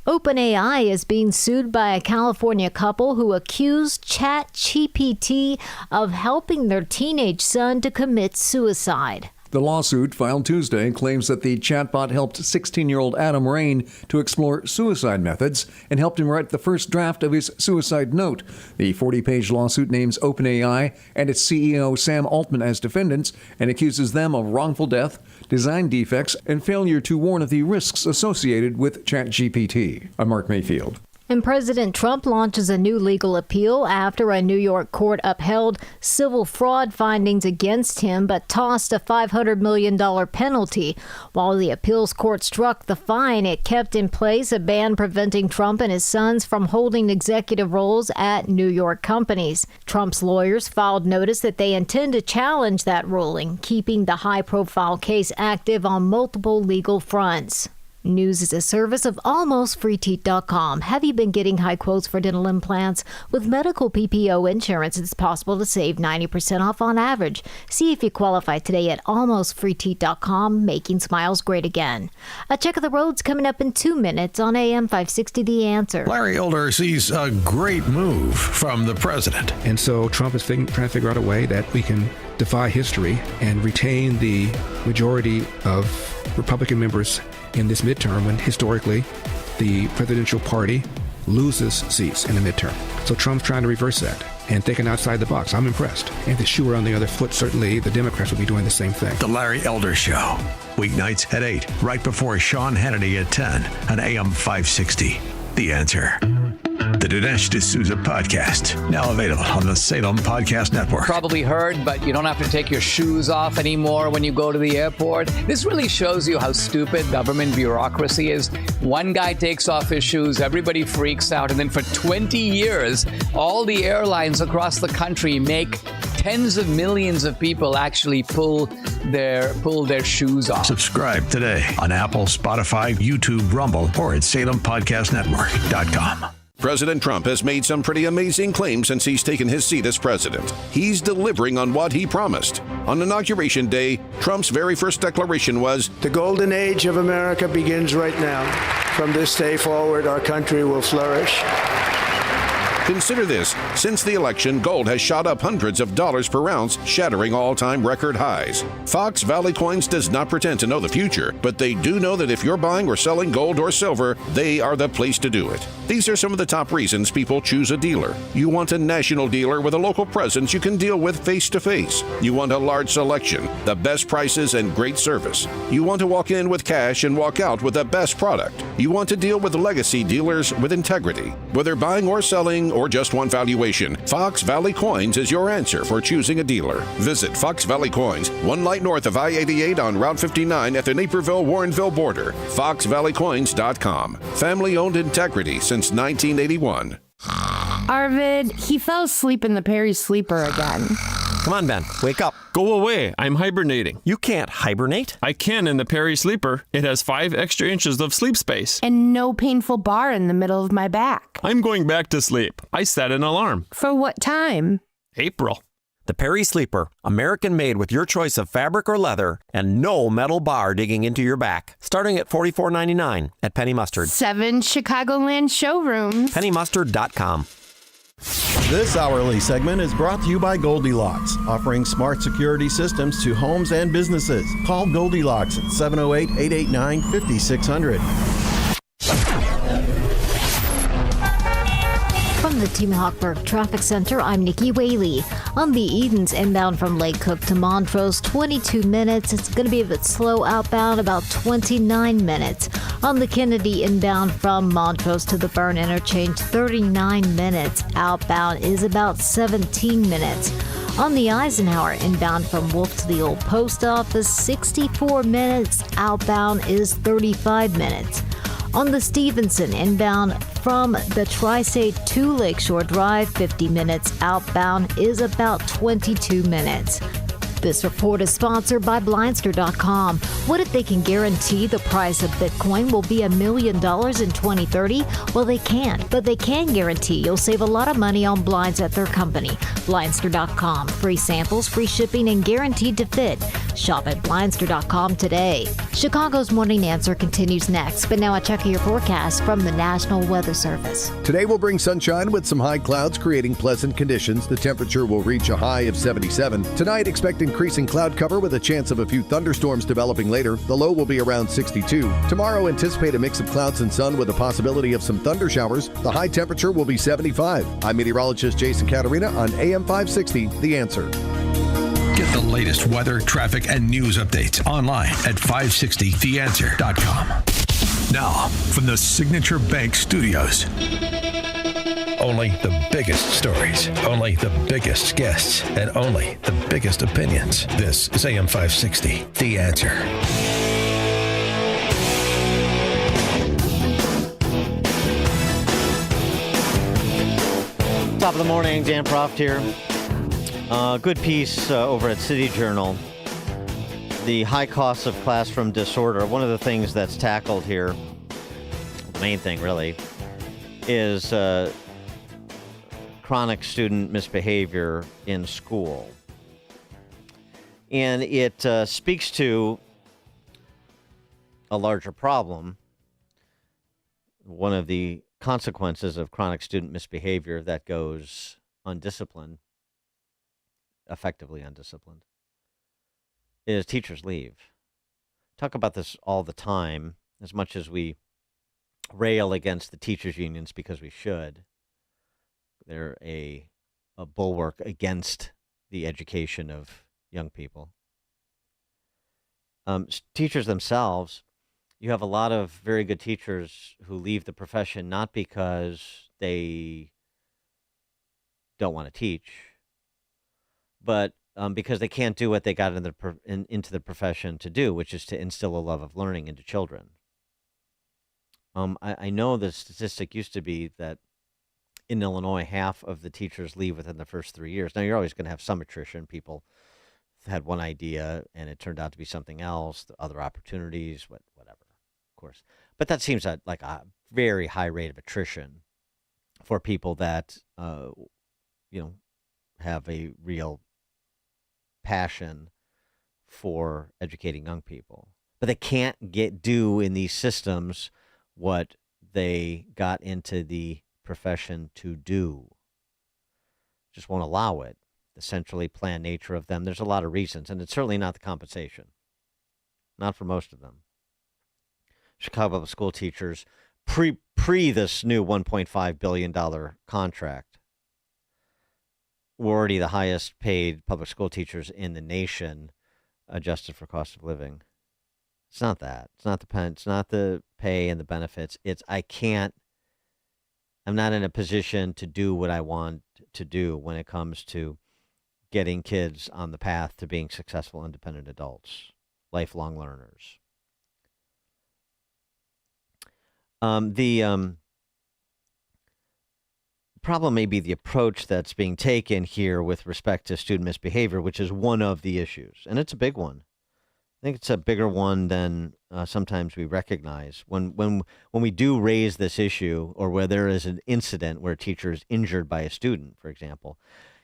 [SPEAKER 9] OpenAI is being sued by a California couple who accused ChatGPT of helping their teenage son to commit suicide.
[SPEAKER 11] The lawsuit, filed Tuesday, claims that the chatbot helped 16-year-old Adam Rain to explore suicide methods and helped him write the first draft of his suicide note. The 40-page lawsuit names OpenAI and its CEO Sam Altman as defendants and accuses them of wrongful death, design defects, and failure to warn of the risks associated with ChatGPT. I'm Mark Mayfield.
[SPEAKER 9] And President Trump launches a new legal appeal after a New York court upheld civil fraud findings against him but tossed a $500 million penalty. While the appeals court struck the fine, it kept in place a ban preventing Trump and his sons from holding executive roles at New York companies. Trump's lawyers filed notice that they intend to challenge that ruling, keeping the high-profile case active on multiple legal fronts. News is a service of AlmostFreeTeeth.com. Have you been getting high quotes for dental implants? With medical PPO insurance, it's possible to save 90% off on average. See if you qualify today at AlmostFreeTeeth.com, making smiles great again. A check of the roads coming up in 2 minutes on AM 560 The Answer.
[SPEAKER 5] Larry Elder sees a great move from the president.
[SPEAKER 16] And so Trump is trying to figure out a way that we can defy history and retain the majority of Republican members in this midterm when historically the presidential party loses seats in the midterm. So Trump's trying to reverse that and thinking outside the box. I'm impressed. And if the shoe were on the other foot, certainly the Democrats would be doing the same thing.
[SPEAKER 5] The Larry Elder Show, weeknights at 8, right before Sean Hannity at 10 on AM 560. The Answer. The Dinesh D'Souza podcast, now available on the Salem Podcast Network.
[SPEAKER 18] Probably heard, but you don't have to take your shoes off anymore when you go to the airport. This really shows you how stupid government bureaucracy is. One guy takes off his shoes, everybody freaks out, and then for 20 years, all the airlines across the country make tens of millions of people actually pull their shoes off.
[SPEAKER 5] Subscribe today on Apple, Spotify, YouTube, Rumble, or at SalemPodcastNetwork.com.
[SPEAKER 10] President Trump has made some pretty amazing claims since he's taken his seat as president. He's delivering on what he promised. On Inauguration Day, Trump's very first declaration was,
[SPEAKER 20] "The golden age of America begins right now. From this day forward, our country will flourish."
[SPEAKER 10] Consider this. Since the election, gold has shot up hundreds of dollars per ounce, shattering all-time record highs. Fox Valley Coins does not pretend to know the future, but they do know that if you're buying or selling gold or silver, they are the place to do it. These are some of the top reasons people choose a dealer. You want a national dealer with a local presence you can deal with face-to-face. You want a large selection, the best prices, and great service. You want to walk in with cash and walk out with the best product. You want to deal with legacy dealers with integrity. Whether buying or selling or just one valuation, Fox Valley Coins is your answer for choosing a dealer. Visit Fox Valley Coins, 1 light north of I-88 on Route 59 at the Naperville-Warrenville border. FoxValleyCoins.com. Family-owned integrity since 1981.
[SPEAKER 23] Arvid, he fell asleep in the Perry sleeper again.
[SPEAKER 19] Come on, Ben. Wake up.
[SPEAKER 22] Go away. I'm hibernating.
[SPEAKER 19] You can't hibernate.
[SPEAKER 22] I can in the Perry Sleeper. It has 5 extra inches of sleep space.
[SPEAKER 23] And no painful bar in the middle of my back.
[SPEAKER 22] I'm going back to sleep. I set an alarm.
[SPEAKER 23] For what time?
[SPEAKER 22] April.
[SPEAKER 19] The Perry Sleeper, American made with your choice of fabric or leather and no metal bar digging into your back. Starting at $44.99 at Penny Mustard.
[SPEAKER 23] 7 Chicagoland showrooms.
[SPEAKER 19] PennyMustard.com.
[SPEAKER 2] This hourly segment is brought to you by Goldilocks, offering smart security systems to homes and businesses. Call Goldilocks at 708-889-5600.
[SPEAKER 9] From the Team Hawkburg Traffic Center, I'm Nikki Whaley. On the Edens inbound from Lake Cook to Montrose, 22 minutes. It's going to be a bit slow outbound, about 29 minutes. On the Kennedy inbound from Montrose to the Burn Interchange, 39 minutes. Outbound is about 17 minutes. On the Eisenhower inbound from Wolf to the Old Post Office, 64 minutes. Outbound is 35 minutes. On the Stevenson inbound from the Tri-State to Lakeshore Drive, 50 minutes. Outbound is about 22 minutes. This report is sponsored by Blindster.com. What if they can guarantee the price of Bitcoin will be $1 million in 2030? Well, they can't, but they can guarantee you'll save a lot of money on blinds at their company. Blindster.com. Free samples, free shipping, and guaranteed to fit. Shop at Blindster.com today. Chicago's Morning Answer continues next, but now a check of your forecast from the National Weather Service.
[SPEAKER 3] Today will bring sunshine with some high clouds creating pleasant conditions. The temperature will reach a high of 77. Tonight, expect increasing cloud cover with a chance of a few thunderstorms developing later. The low will be around 62. Tomorrow, anticipate a mix of clouds and sun with a possibility of some thunder showers. The high temperature will be 75. I'm meteorologist Jason Caterina on AM 560, The Answer.
[SPEAKER 5] Get the latest weather, traffic, and news updates online at 560theanswer.com. Now, from the Signature Bank Studios. Only the biggest stories, only the biggest guests, and only the biggest opinions. This is AM 560, The Answer.
[SPEAKER 14] Top of the morning, Dan Proft here. Good piece over at City Journal. The high costs of classroom disorder. One of the things that's tackled here, the main thing really, is chronic student misbehavior in school. And it speaks to a larger problem. One of the consequences of chronic student misbehavior that goes undisciplined, effectively undisciplined, is teachers leave. Talk about this all the time, as much as we rail against the teachers' unions because we should. They're a bulwark against the education of young people. Teachers themselves, you have a lot of very good teachers who leave the profession not because they don't want to teach, but because they can't do what they got into the profession to do, which is to instill a love of learning into children. I know the statistic used to be that in Illinois, half of the teachers leave within the first 3 years. Now, you're always going to have some attrition. People had one idea, and it turned out to be something else, other opportunities, whatever, of course. But that seems like a very high rate of attrition for people that, have a real passion for educating young people. But they can't do in these systems what they got into the profession to do. Just won't allow it. The centrally planned nature of them. There's a lot of reasons, and it's certainly not the compensation. Not for most of them. Chicago Public School teachers, pre this new $1.5 billion contract, were already the highest paid public school teachers in the nation, adjusted for cost of living. It's not that. It's not the pay and the benefits. I'm not in a position to do what I want to do when it comes to getting kids on the path to being successful, independent adults, lifelong learners. The problem may be the approach that's being taken here with respect to student misbehavior, which is one of the issues, and it's a big one. I think it's a bigger one than sometimes we recognize. When we do raise this issue, or where there is an incident where a teacher is injured by a student, for example,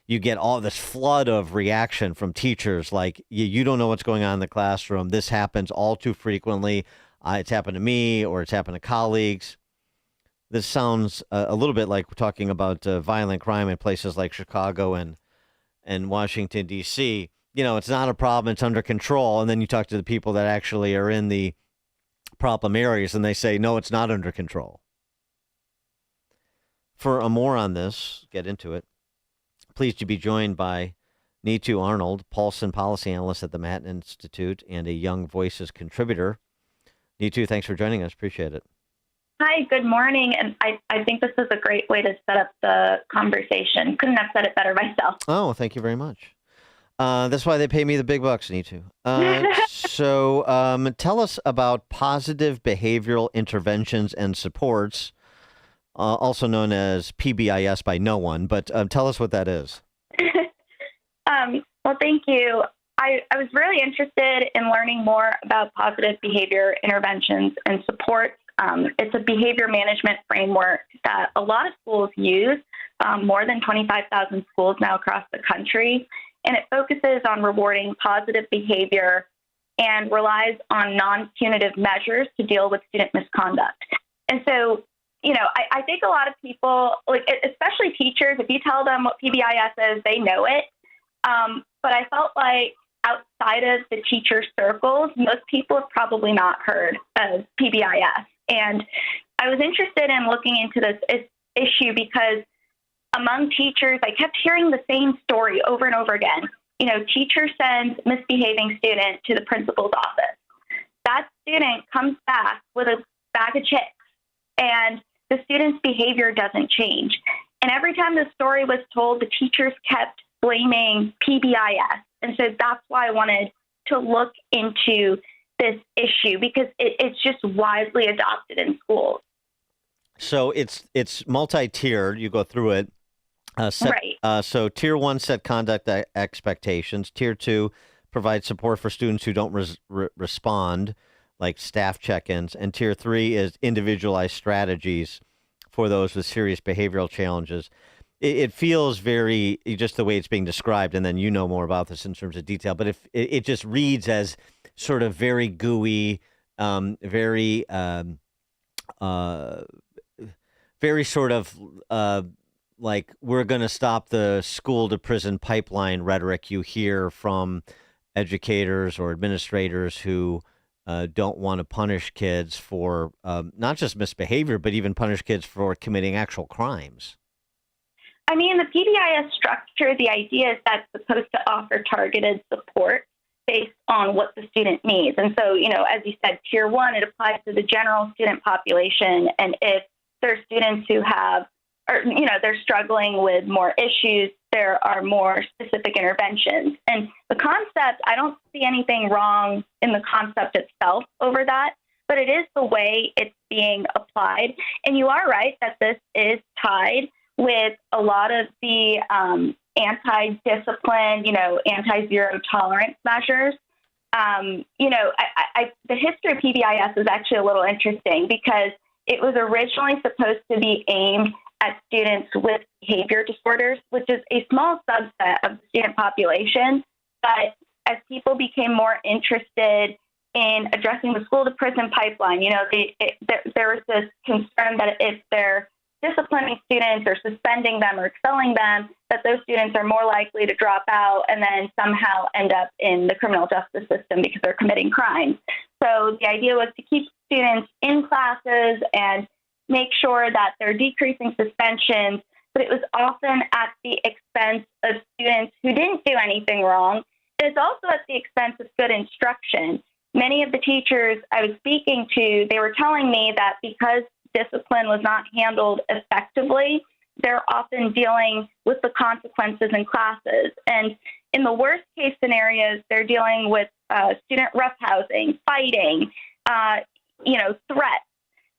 [SPEAKER 14] you get all this flood of reaction from teachers like, you don't know what's going on in the classroom. This happens all too frequently. It's happened to me, or it's happened to colleagues. this sounds a little bit like we're talking about violent crime in places like Chicago and Washington, D.C. It's not a problem. It's under control. And then you talk to the people that actually are in the problem areas, and they say, no, it's not under control. For more on this, get into it. Pleased to be joined by Neetu Arnold, Paulson policy analyst at the Manhattan Institute and a Young Voices contributor. Neetu, thanks for joining us. Appreciate it.
[SPEAKER 4] Hi, good morning. And I think this is a great way to set up the conversation. Couldn't have said it better myself.
[SPEAKER 14] Oh, thank you very much. That's why they pay me the big bucks, Neetu. So tell us about positive behavioral interventions and supports, also known as PBIS by no one, but tell us what that is.
[SPEAKER 4] Well, thank you. I was really interested in learning more about positive behavior interventions and supports. It's a behavior management framework that a lot of schools use, more than 25,000 schools now across the country, and it focuses on rewarding positive behavior and relies on non-punitive measures to deal with student misconduct. And so, I think a lot of people, especially teachers, if you tell them what PBIS is, they know it. But I felt like outside of the teacher circles, most people have probably not heard of PBIS. And I was interested in looking into this issue because among teachers, I kept hearing the same story over and over again. Teacher sends misbehaving student to the principal's office. That student comes back with a bag of chips, and the student's behavior doesn't change. And every time the story was told, the teachers kept blaming PBIS. And so that's why I wanted to look into this issue, because it's just widely adopted in schools.
[SPEAKER 14] So it's multi-tiered. You go through it.
[SPEAKER 4] Right.
[SPEAKER 14] So Tier 1 set conduct expectations. Tier 2 provide support for students who don't respond, like staff check-ins. And Tier 3 is individualized strategies for those with serious behavioral challenges. It feels very, just the way it's being described, and then you know more about this in terms of detail, but if it just reads as sort of very gooey, very sort of like we're going to stop the school to prison pipeline rhetoric you hear from educators or administrators who don't want to punish kids for not just misbehavior, but even punish kids for committing actual crimes.
[SPEAKER 4] I mean, the PBIS structure, the idea is that's supposed to offer targeted support based on what the student needs. And so, as you said, Tier 1, it applies to the general student population. And if there are students who they're struggling with more issues, there are more specific interventions. And the concept, I don't see anything wrong in the concept itself over that, but it is the way it's being applied. And you are right that this is tied with a lot of the anti-discipline, anti-zero tolerance measures. The history of PBIS is actually a little interesting because it was originally supposed to be aimed at students with behavior disorders, which is a small subset of the student population. But as people became more interested in addressing the school to prison pipeline, there was this concern that if they're disciplining students or suspending them or expelling them, that those students are more likely to drop out and then somehow end up in the criminal justice system because they're committing crimes. So the idea was to keep students in classes and make sure that they're decreasing suspensions, but it was often at the expense of students who didn't do anything wrong. It's also at the expense of good instruction. Many of the teachers I was speaking to, they were telling me that because discipline was not handled effectively, they're often dealing with the consequences in classes. And in the worst case scenarios, they're dealing with student roughhousing, fighting, threats.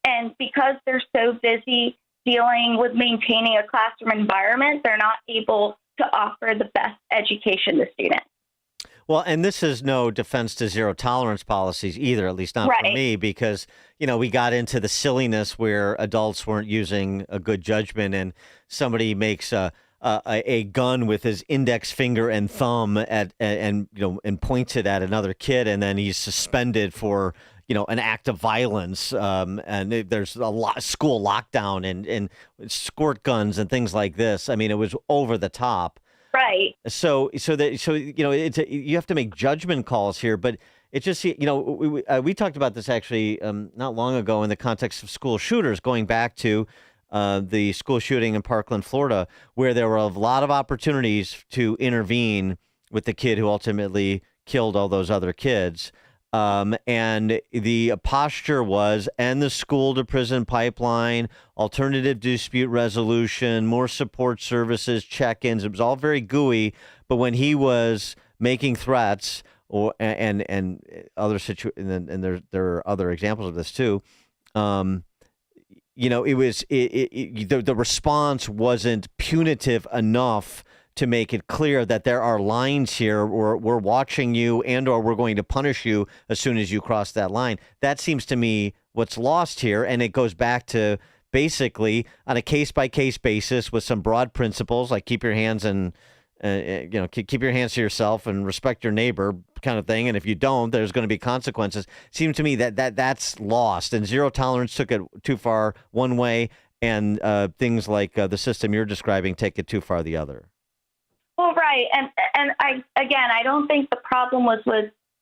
[SPEAKER 4] And because they're so busy dealing with maintaining a classroom environment, they're not able to offer the best education to students.
[SPEAKER 14] Well, and this is no defense to zero tolerance policies either, at least not for me, because, we got into the silliness where adults weren't using a good judgment and somebody makes a gun with his index finger and thumb and points it at another kid, and then he's suspended for, an act of violence, and there's a lot school lockdown and squirt guns and things like this. I mean, it was over the top.
[SPEAKER 4] Right.
[SPEAKER 14] So you have to make judgment calls here, but it just, we talked about this actually not long ago in the context of school shooters, going back to the school shooting in Parkland, Florida, where there were a lot of opportunities to intervene with the kid who ultimately killed all those other kids. And the posture was end the school to prison pipeline, alternative dispute resolution, more support services, check-ins. It was all very gooey. But when he was making threats and other and there are other examples of this too, it was the response wasn't punitive enough to make it clear that there are lines here, or we're watching you or we're going to punish you as soon as you cross that line. That seems to me what's lost here, and it goes back to basically on a case-by-case basis with some broad principles like keep your hands keep your hands to yourself and respect your neighbor kind of thing, and if you don't, there's going to be consequences. Seems to me that's lost, and zero tolerance took it too far one way, and things like the system you're describing take it too far the other.
[SPEAKER 4] Well, right. And I don't think the problem was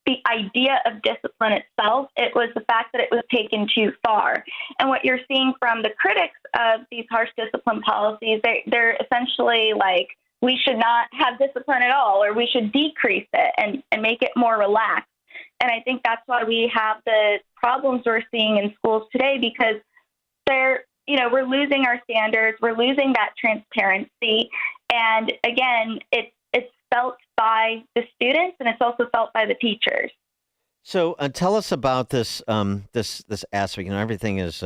[SPEAKER 4] the idea of discipline itself. It was the fact that it was taken too far. And what you're seeing from the critics of these harsh discipline policies, they're essentially like, we should not have discipline at all, or we should decrease it and make it more relaxed. And I think that's why we have the problems we're seeing in schools today, because we're losing our standards, we're losing that transparency. And again, it's felt by the students, and it's also felt by the teachers.
[SPEAKER 14] So tell us about this this aspect. Everything is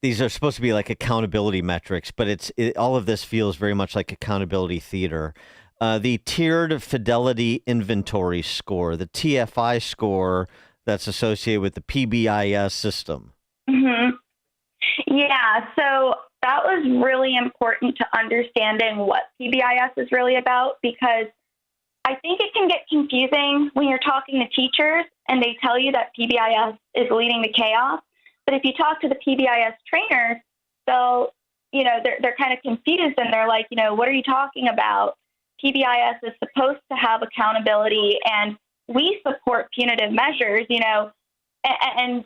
[SPEAKER 14] these are supposed to be like accountability metrics, but all of this feels very much like accountability theater. The tiered fidelity inventory score, the TFI score that's associated with the PBIS system.
[SPEAKER 4] Mm-hmm. Yeah, so that was really important to understanding what PBIS is really about, because I think it can get confusing when you're talking to teachers and they tell you that PBIS is leading to chaos. But if you talk to the PBIS trainers, they're kind of confused, and they're like, what are you talking about? PBIS is supposed to have accountability, and we support punitive measures, and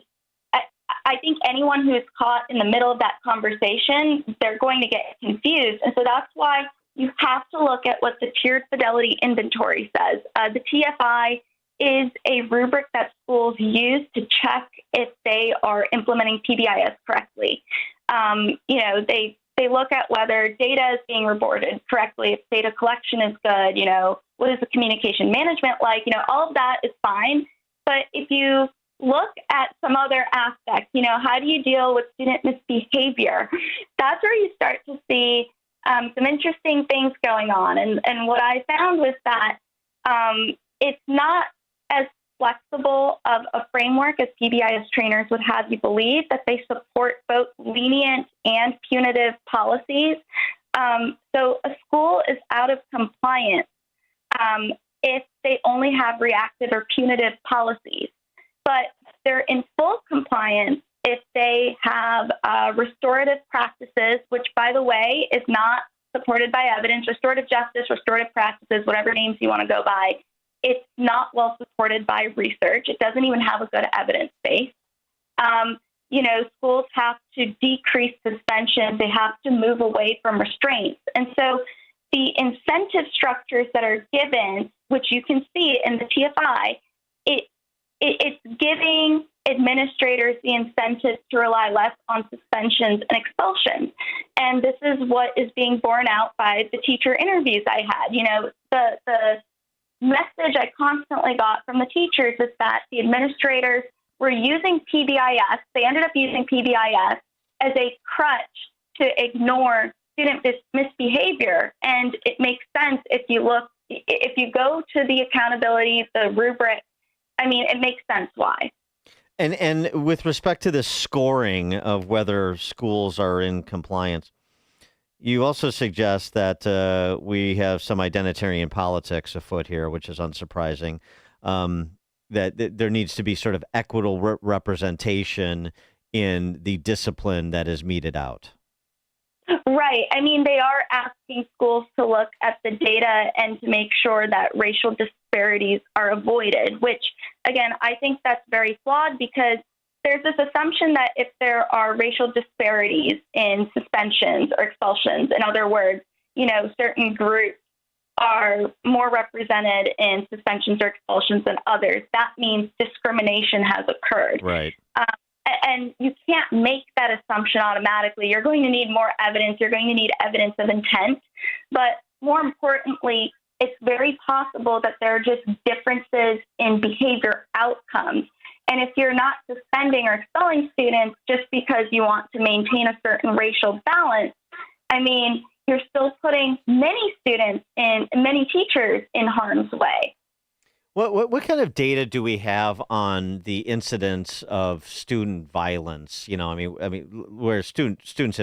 [SPEAKER 4] I think anyone who is caught in the middle of that conversation, they're going to get confused. And so that's why you have to look at what the tiered fidelity inventory says. The TFI is a rubric that schools use to check if they are implementing PBIS correctly. They look at whether data is being reported correctly, if data collection is good, what is the communication management like, all of that is fine. But if you look at some other aspects, how do you deal with student misbehavior? That's where you start to see some interesting things going on. And what I found was that it's not as flexible of a framework as PBIS trainers would have you believe, that they support both lenient and punitive policies. So a school is out of compliance if they only have reactive or punitive policies. But they're in full compliance if they have restorative practices, which, by the way, is not supported by evidence. Restorative justice, restorative practices, whatever names you want to go by, it's not well supported by research. It doesn't even have a good evidence base. Schools have to decrease suspensions. They have to move away from restraints. And so the incentive structures that are given, which you can see in the TFI, it's giving administrators the incentive to rely less on suspensions and expulsions. And this is what is being borne out by the teacher interviews I had. The message I constantly got from the teachers is that the administrators were using PBIS. They ended up using PBIS as a crutch to ignore student misbehavior. And it makes sense if you go to the accountability, the rubric. I mean, it makes sense why.
[SPEAKER 14] And with respect to the scoring of whether schools are in compliance, you also suggest that we have some identitarian politics afoot here, which is unsurprising. that there needs to be sort of equitable representation in the discipline that is meted out.
[SPEAKER 4] Right. I mean, they are asking schools to look at the data and to make sure that racial disparities are avoided, which, again, I think that's very flawed because there's this assumption that if there are racial disparities in suspensions or expulsions, in other words, certain groups are more represented in suspensions or expulsions than others, that means discrimination has occurred.
[SPEAKER 14] Right.
[SPEAKER 4] And you can't make that assumption automatically. You're going to need more evidence. You're going to need evidence of intent. But more importantly, it's very possible that there are just differences in behavior outcomes. And if you're not suspending or expelling students just because you want to maintain a certain racial balance, I mean, you're still putting many students and many teachers in harm's way.
[SPEAKER 14] What kind of data do we have on the incidence of student violence? I mean, where students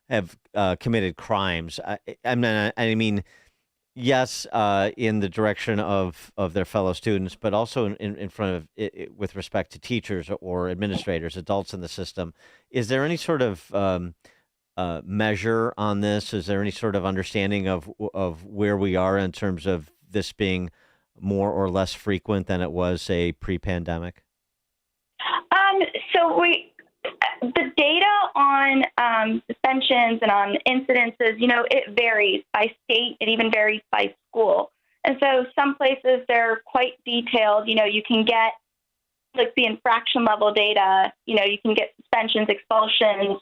[SPEAKER 14] have committed crimes. I mean, yes, in the direction of their fellow students, but also in front of with respect to teachers or administrators, adults in the system. Is there any sort of measure on this? Is there any sort of understanding of where we are in terms of this being more or less frequent than it was, say, pre-pandemic?
[SPEAKER 4] So the data on suspensions and on incidences, it varies by state. It even varies by school. And so some places they're quite detailed. You can get like the infraction level data. You can get suspensions, expulsions,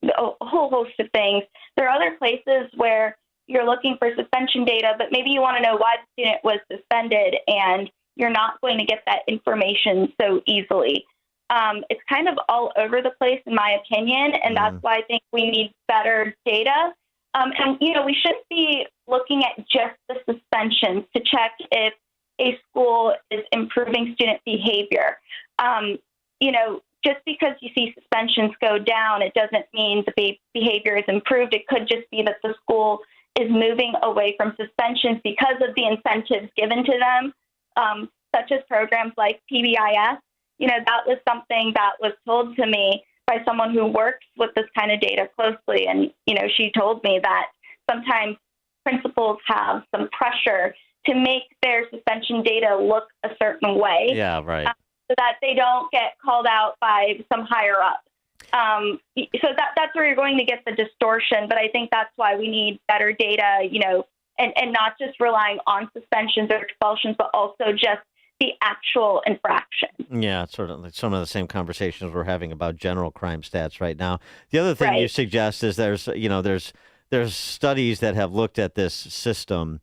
[SPEAKER 4] a whole host of things. There are other places where you're looking for suspension data, but maybe you want to know why the student was suspended, and you're not going to get that information so easily. It's kind of all over the place, in my opinion, and that's why I think we need better data. And we shouldn't be looking at just the suspensions to check if a school is improving student behavior. Just because you see suspensions go down, it doesn't mean the behavior is improved. It could just be that the school is moving away from suspensions because of the incentives given to them, such as programs like PBIS. That was something that was told to me by someone who works with this kind of data closely. And, she told me that sometimes principals have some pressure to make their suspension data look a certain way.
[SPEAKER 14] Yeah, right.
[SPEAKER 4] So that they don't get called out by some higher up. So that's where you're going to get the distortion. But I think that's why we need better data, and not just relying on suspensions or expulsions, but also just the actual infraction.
[SPEAKER 14] Yeah, it's sort of like some of the same conversations we're having about general crime stats right now. The other thing you suggest is there's studies that have looked at this system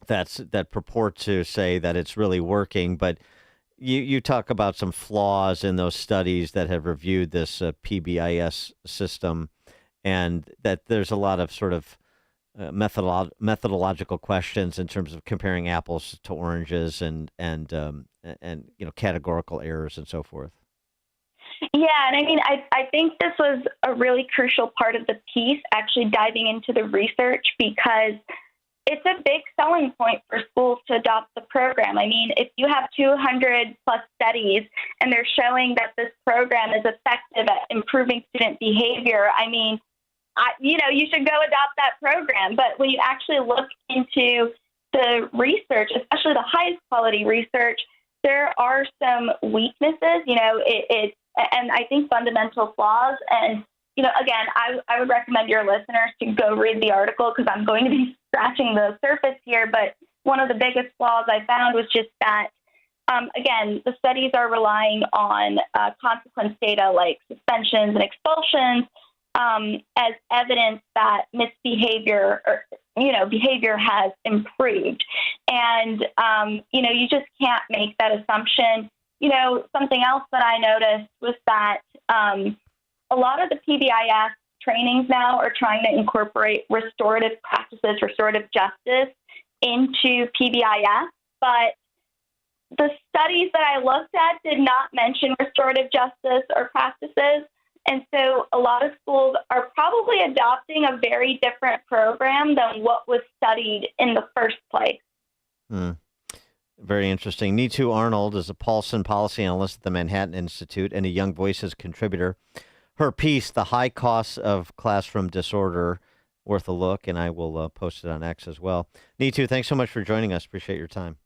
[SPEAKER 14] that purport to say that it's really working, but you talk about some flaws in those studies that have reviewed this PBIS system, and that there's a lot of sort of methodological questions in terms of comparing apples to oranges and categorical errors and so forth.
[SPEAKER 4] Yeah, and I mean, I think this was a really crucial part of the piece, actually diving into the research, because it's a big selling point for schools to adopt the program. I mean, if you have 200 plus studies and they're showing that this program is effective at improving student behavior, I mean, you should go adopt that program. But when you actually look into the research, especially the highest quality research, there are some weaknesses, and I think fundamental flaws. And, again, I would recommend your listeners to go read the article because I'm going to be scratching the surface here. But one of the biggest flaws I found was just that, again, the studies are relying on consequence data like suspensions and expulsions as evidence that misbehavior or, behavior has improved. And, you just can't make that assumption. Something else that I noticed was that a lot of the PBIS trainings now are trying to incorporate restorative practices, restorative justice into PBIS, but the studies that I looked at did not mention restorative justice or practices. And so a lot of schools are probably adopting a very different program than what was studied in the first place.
[SPEAKER 14] Very interesting. Neetu Arnold is a Paulson policy analyst at the Manhattan Institute and a Young Voices contributor. Her piece, The High Costs of Classroom Disorder, worth a look, and I will post it on X as well. Neetu, thanks so much for joining us. Appreciate your time.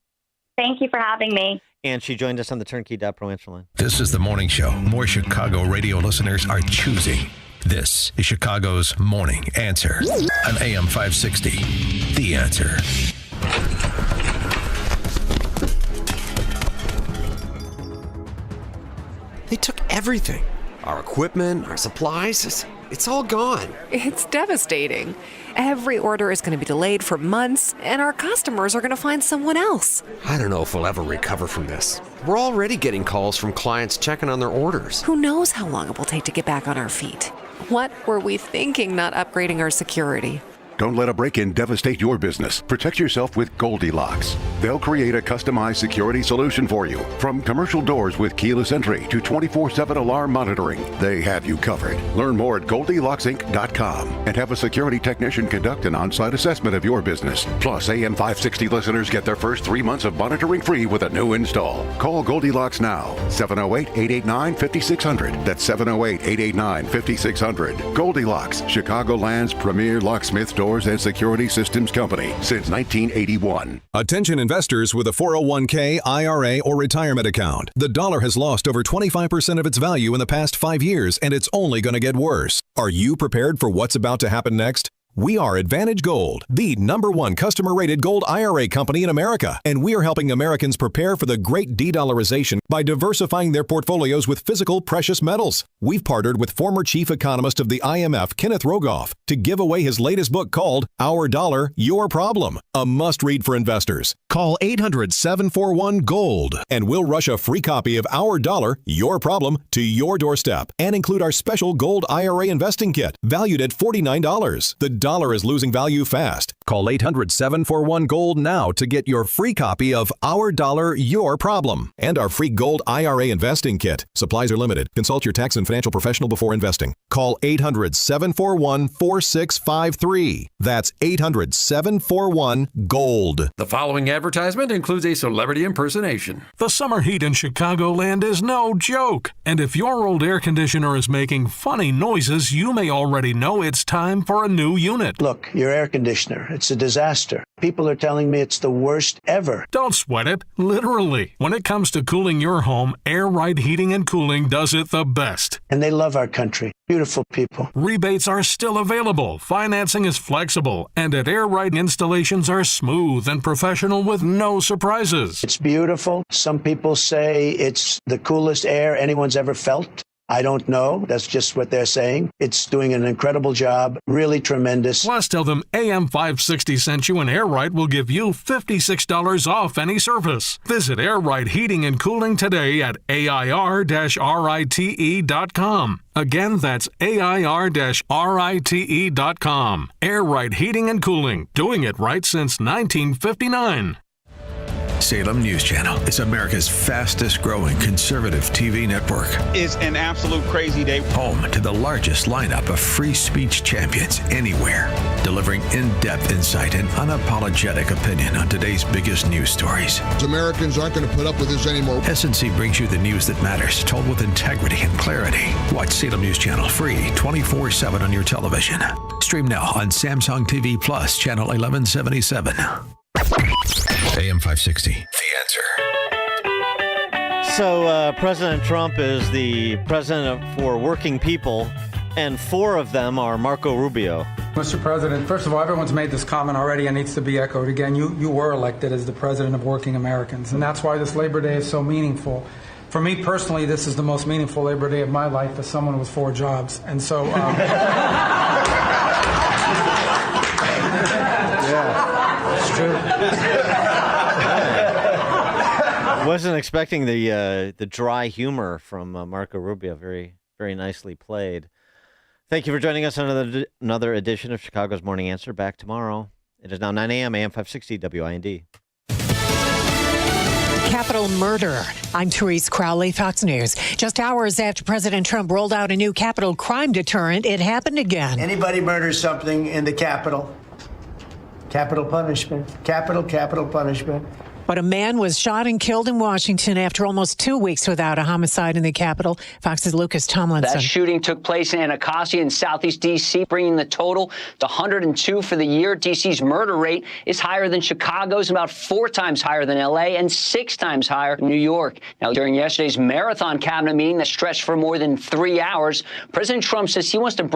[SPEAKER 4] Thank you for having me.
[SPEAKER 14] And she joined us on the Turnkey.pro answer line.
[SPEAKER 5] This is the morning show more Chicago radio listeners are choosing. This is Chicago's Morning Answer on AM 560. The Answer.
[SPEAKER 6] They took everything. Our equipment, our supplies, it's all gone.
[SPEAKER 7] It's devastating. Every order is going to be delayed for months, and our customers are going to find someone else.
[SPEAKER 6] I don't know if we'll ever recover from this. We're already getting calls from clients checking on their orders.
[SPEAKER 7] Who knows how long it will take to get back on our feet? What were we thinking not upgrading our security?
[SPEAKER 12] Don't let a break-in devastate your business. Protect yourself with Goldilocks. They'll create a customized security solution for you. From commercial doors with keyless entry to 24/7 alarm monitoring, they have you covered. Learn more at GoldilocksInc.com and have a security technician conduct an on-site assessment of your business. Plus, AM 560 listeners get their first 3 months of monitoring free with a new install. Call Goldilocks now. 708-889-5600. That's 708-889-5600. Goldilocks, Chicagoland's premier locksmith doors and security systems company since 1981.
[SPEAKER 13] Attention investors with a 401k, IRA, or retirement account. The dollar has lost over 25% of its value in the past 5 years, and it's only going to get worse. Are you prepared for what's about to happen next? We are Advantage Gold, the #1 customer-rated gold IRA company in America, and we are helping Americans prepare for the great de-dollarization by diversifying their portfolios with physical precious metals. We've partnered with former chief economist of the IMF, Kenneth Rogoff, to give away his latest book called Our Dollar, Your Problem, a must-read for investors. Call 800-741-GOLD, and we'll rush a free copy of Our Dollar, Your Problem to your doorstep and include our special gold IRA investing kit, valued at $49. The dollar is losing value fast. Call 800-741-GOLD now to get your free copy of Our Dollar, Your Problem and our free gold IRA investing kit. Supplies are limited. Consult your tax and financial professional before investing. Call 800-741-4653. That's 800-741-GOLD.
[SPEAKER 15] The following advertisement includes a celebrity impersonation.
[SPEAKER 21] The summer heat in Chicagoland is no joke. And if your old air conditioner is making funny noises, you may already know it's time for a new unit.
[SPEAKER 20] Look, your air conditioner, it's a disaster. People are telling me it's the worst ever.
[SPEAKER 21] Don't sweat it, literally. When it comes to cooling your home, Air Right Heating and Cooling does it the best.
[SPEAKER 20] And they love our country. Beautiful people.
[SPEAKER 21] Rebates are still available, financing is flexible, and at Air Right installations are smooth and professional with no surprises.
[SPEAKER 20] It's beautiful. Some people say it's the coolest air anyone's ever felt. I don't know. That's just what they're saying. It's doing an incredible job. Really tremendous.
[SPEAKER 21] Plus, tell them AM 560 sent you, and Air Right will give you $56 off any service. Visit Air Right Heating and Cooling today at AIR-RITE.com. Again, that's AIR-RITE.com. Air Right Heating and Cooling. Doing it right since 1959.
[SPEAKER 5] Salem News Channel is America's fastest growing conservative TV network.
[SPEAKER 27] It's an absolute crazy day.
[SPEAKER 5] Home to the largest lineup of free speech champions anywhere, delivering in-depth insight and unapologetic opinion on today's biggest news stories.
[SPEAKER 28] Americans aren't going to put up with this anymore.
[SPEAKER 5] SNC brings you the news that matters, told with integrity and clarity. Watch Salem News Channel free 24/7 on your television. Stream now on Samsung TV Plus, channel 1177. AM 560, The Answer.
[SPEAKER 14] So President Trump is the president for working people, and 4 of them are Marco Rubio.
[SPEAKER 29] Mr. President, first of all, everyone's made this comment already and needs to be echoed again. You were elected as the president of working Americans, and that's why this Labor Day is so meaningful. For me personally, this is the most meaningful Labor Day of my life as someone with 4 jobs. And so... It's true.
[SPEAKER 14] Wasn't expecting the dry humor from Marco Rubio. Very, very nicely played. Thank you for joining us on another edition of Chicago's Morning Answer. Back tomorrow. It is now 9 a.m. AM 560 WIND.
[SPEAKER 30] Capitol murder. I'm Therese Crowley, Fox News. Just hours after President Trump rolled out a new Capitol crime deterrent, it happened again.
[SPEAKER 20] Anybody murders something in the Capitol, capital punishment. Capital punishment.
[SPEAKER 30] But a man was shot and killed in Washington after almost 2 weeks without a homicide in the Capitol. Fox's Lucas Tomlinson.
[SPEAKER 1] That shooting took place in Anacostia in southeast D.C., bringing the total to 102 for the year. D.C.'s murder rate is higher than Chicago's, about 4 times higher than L.A., and 6 times higher in New York. Now, during yesterday's marathon cabinet meeting that stretched for more than 3 hours, President Trump says he wants to bring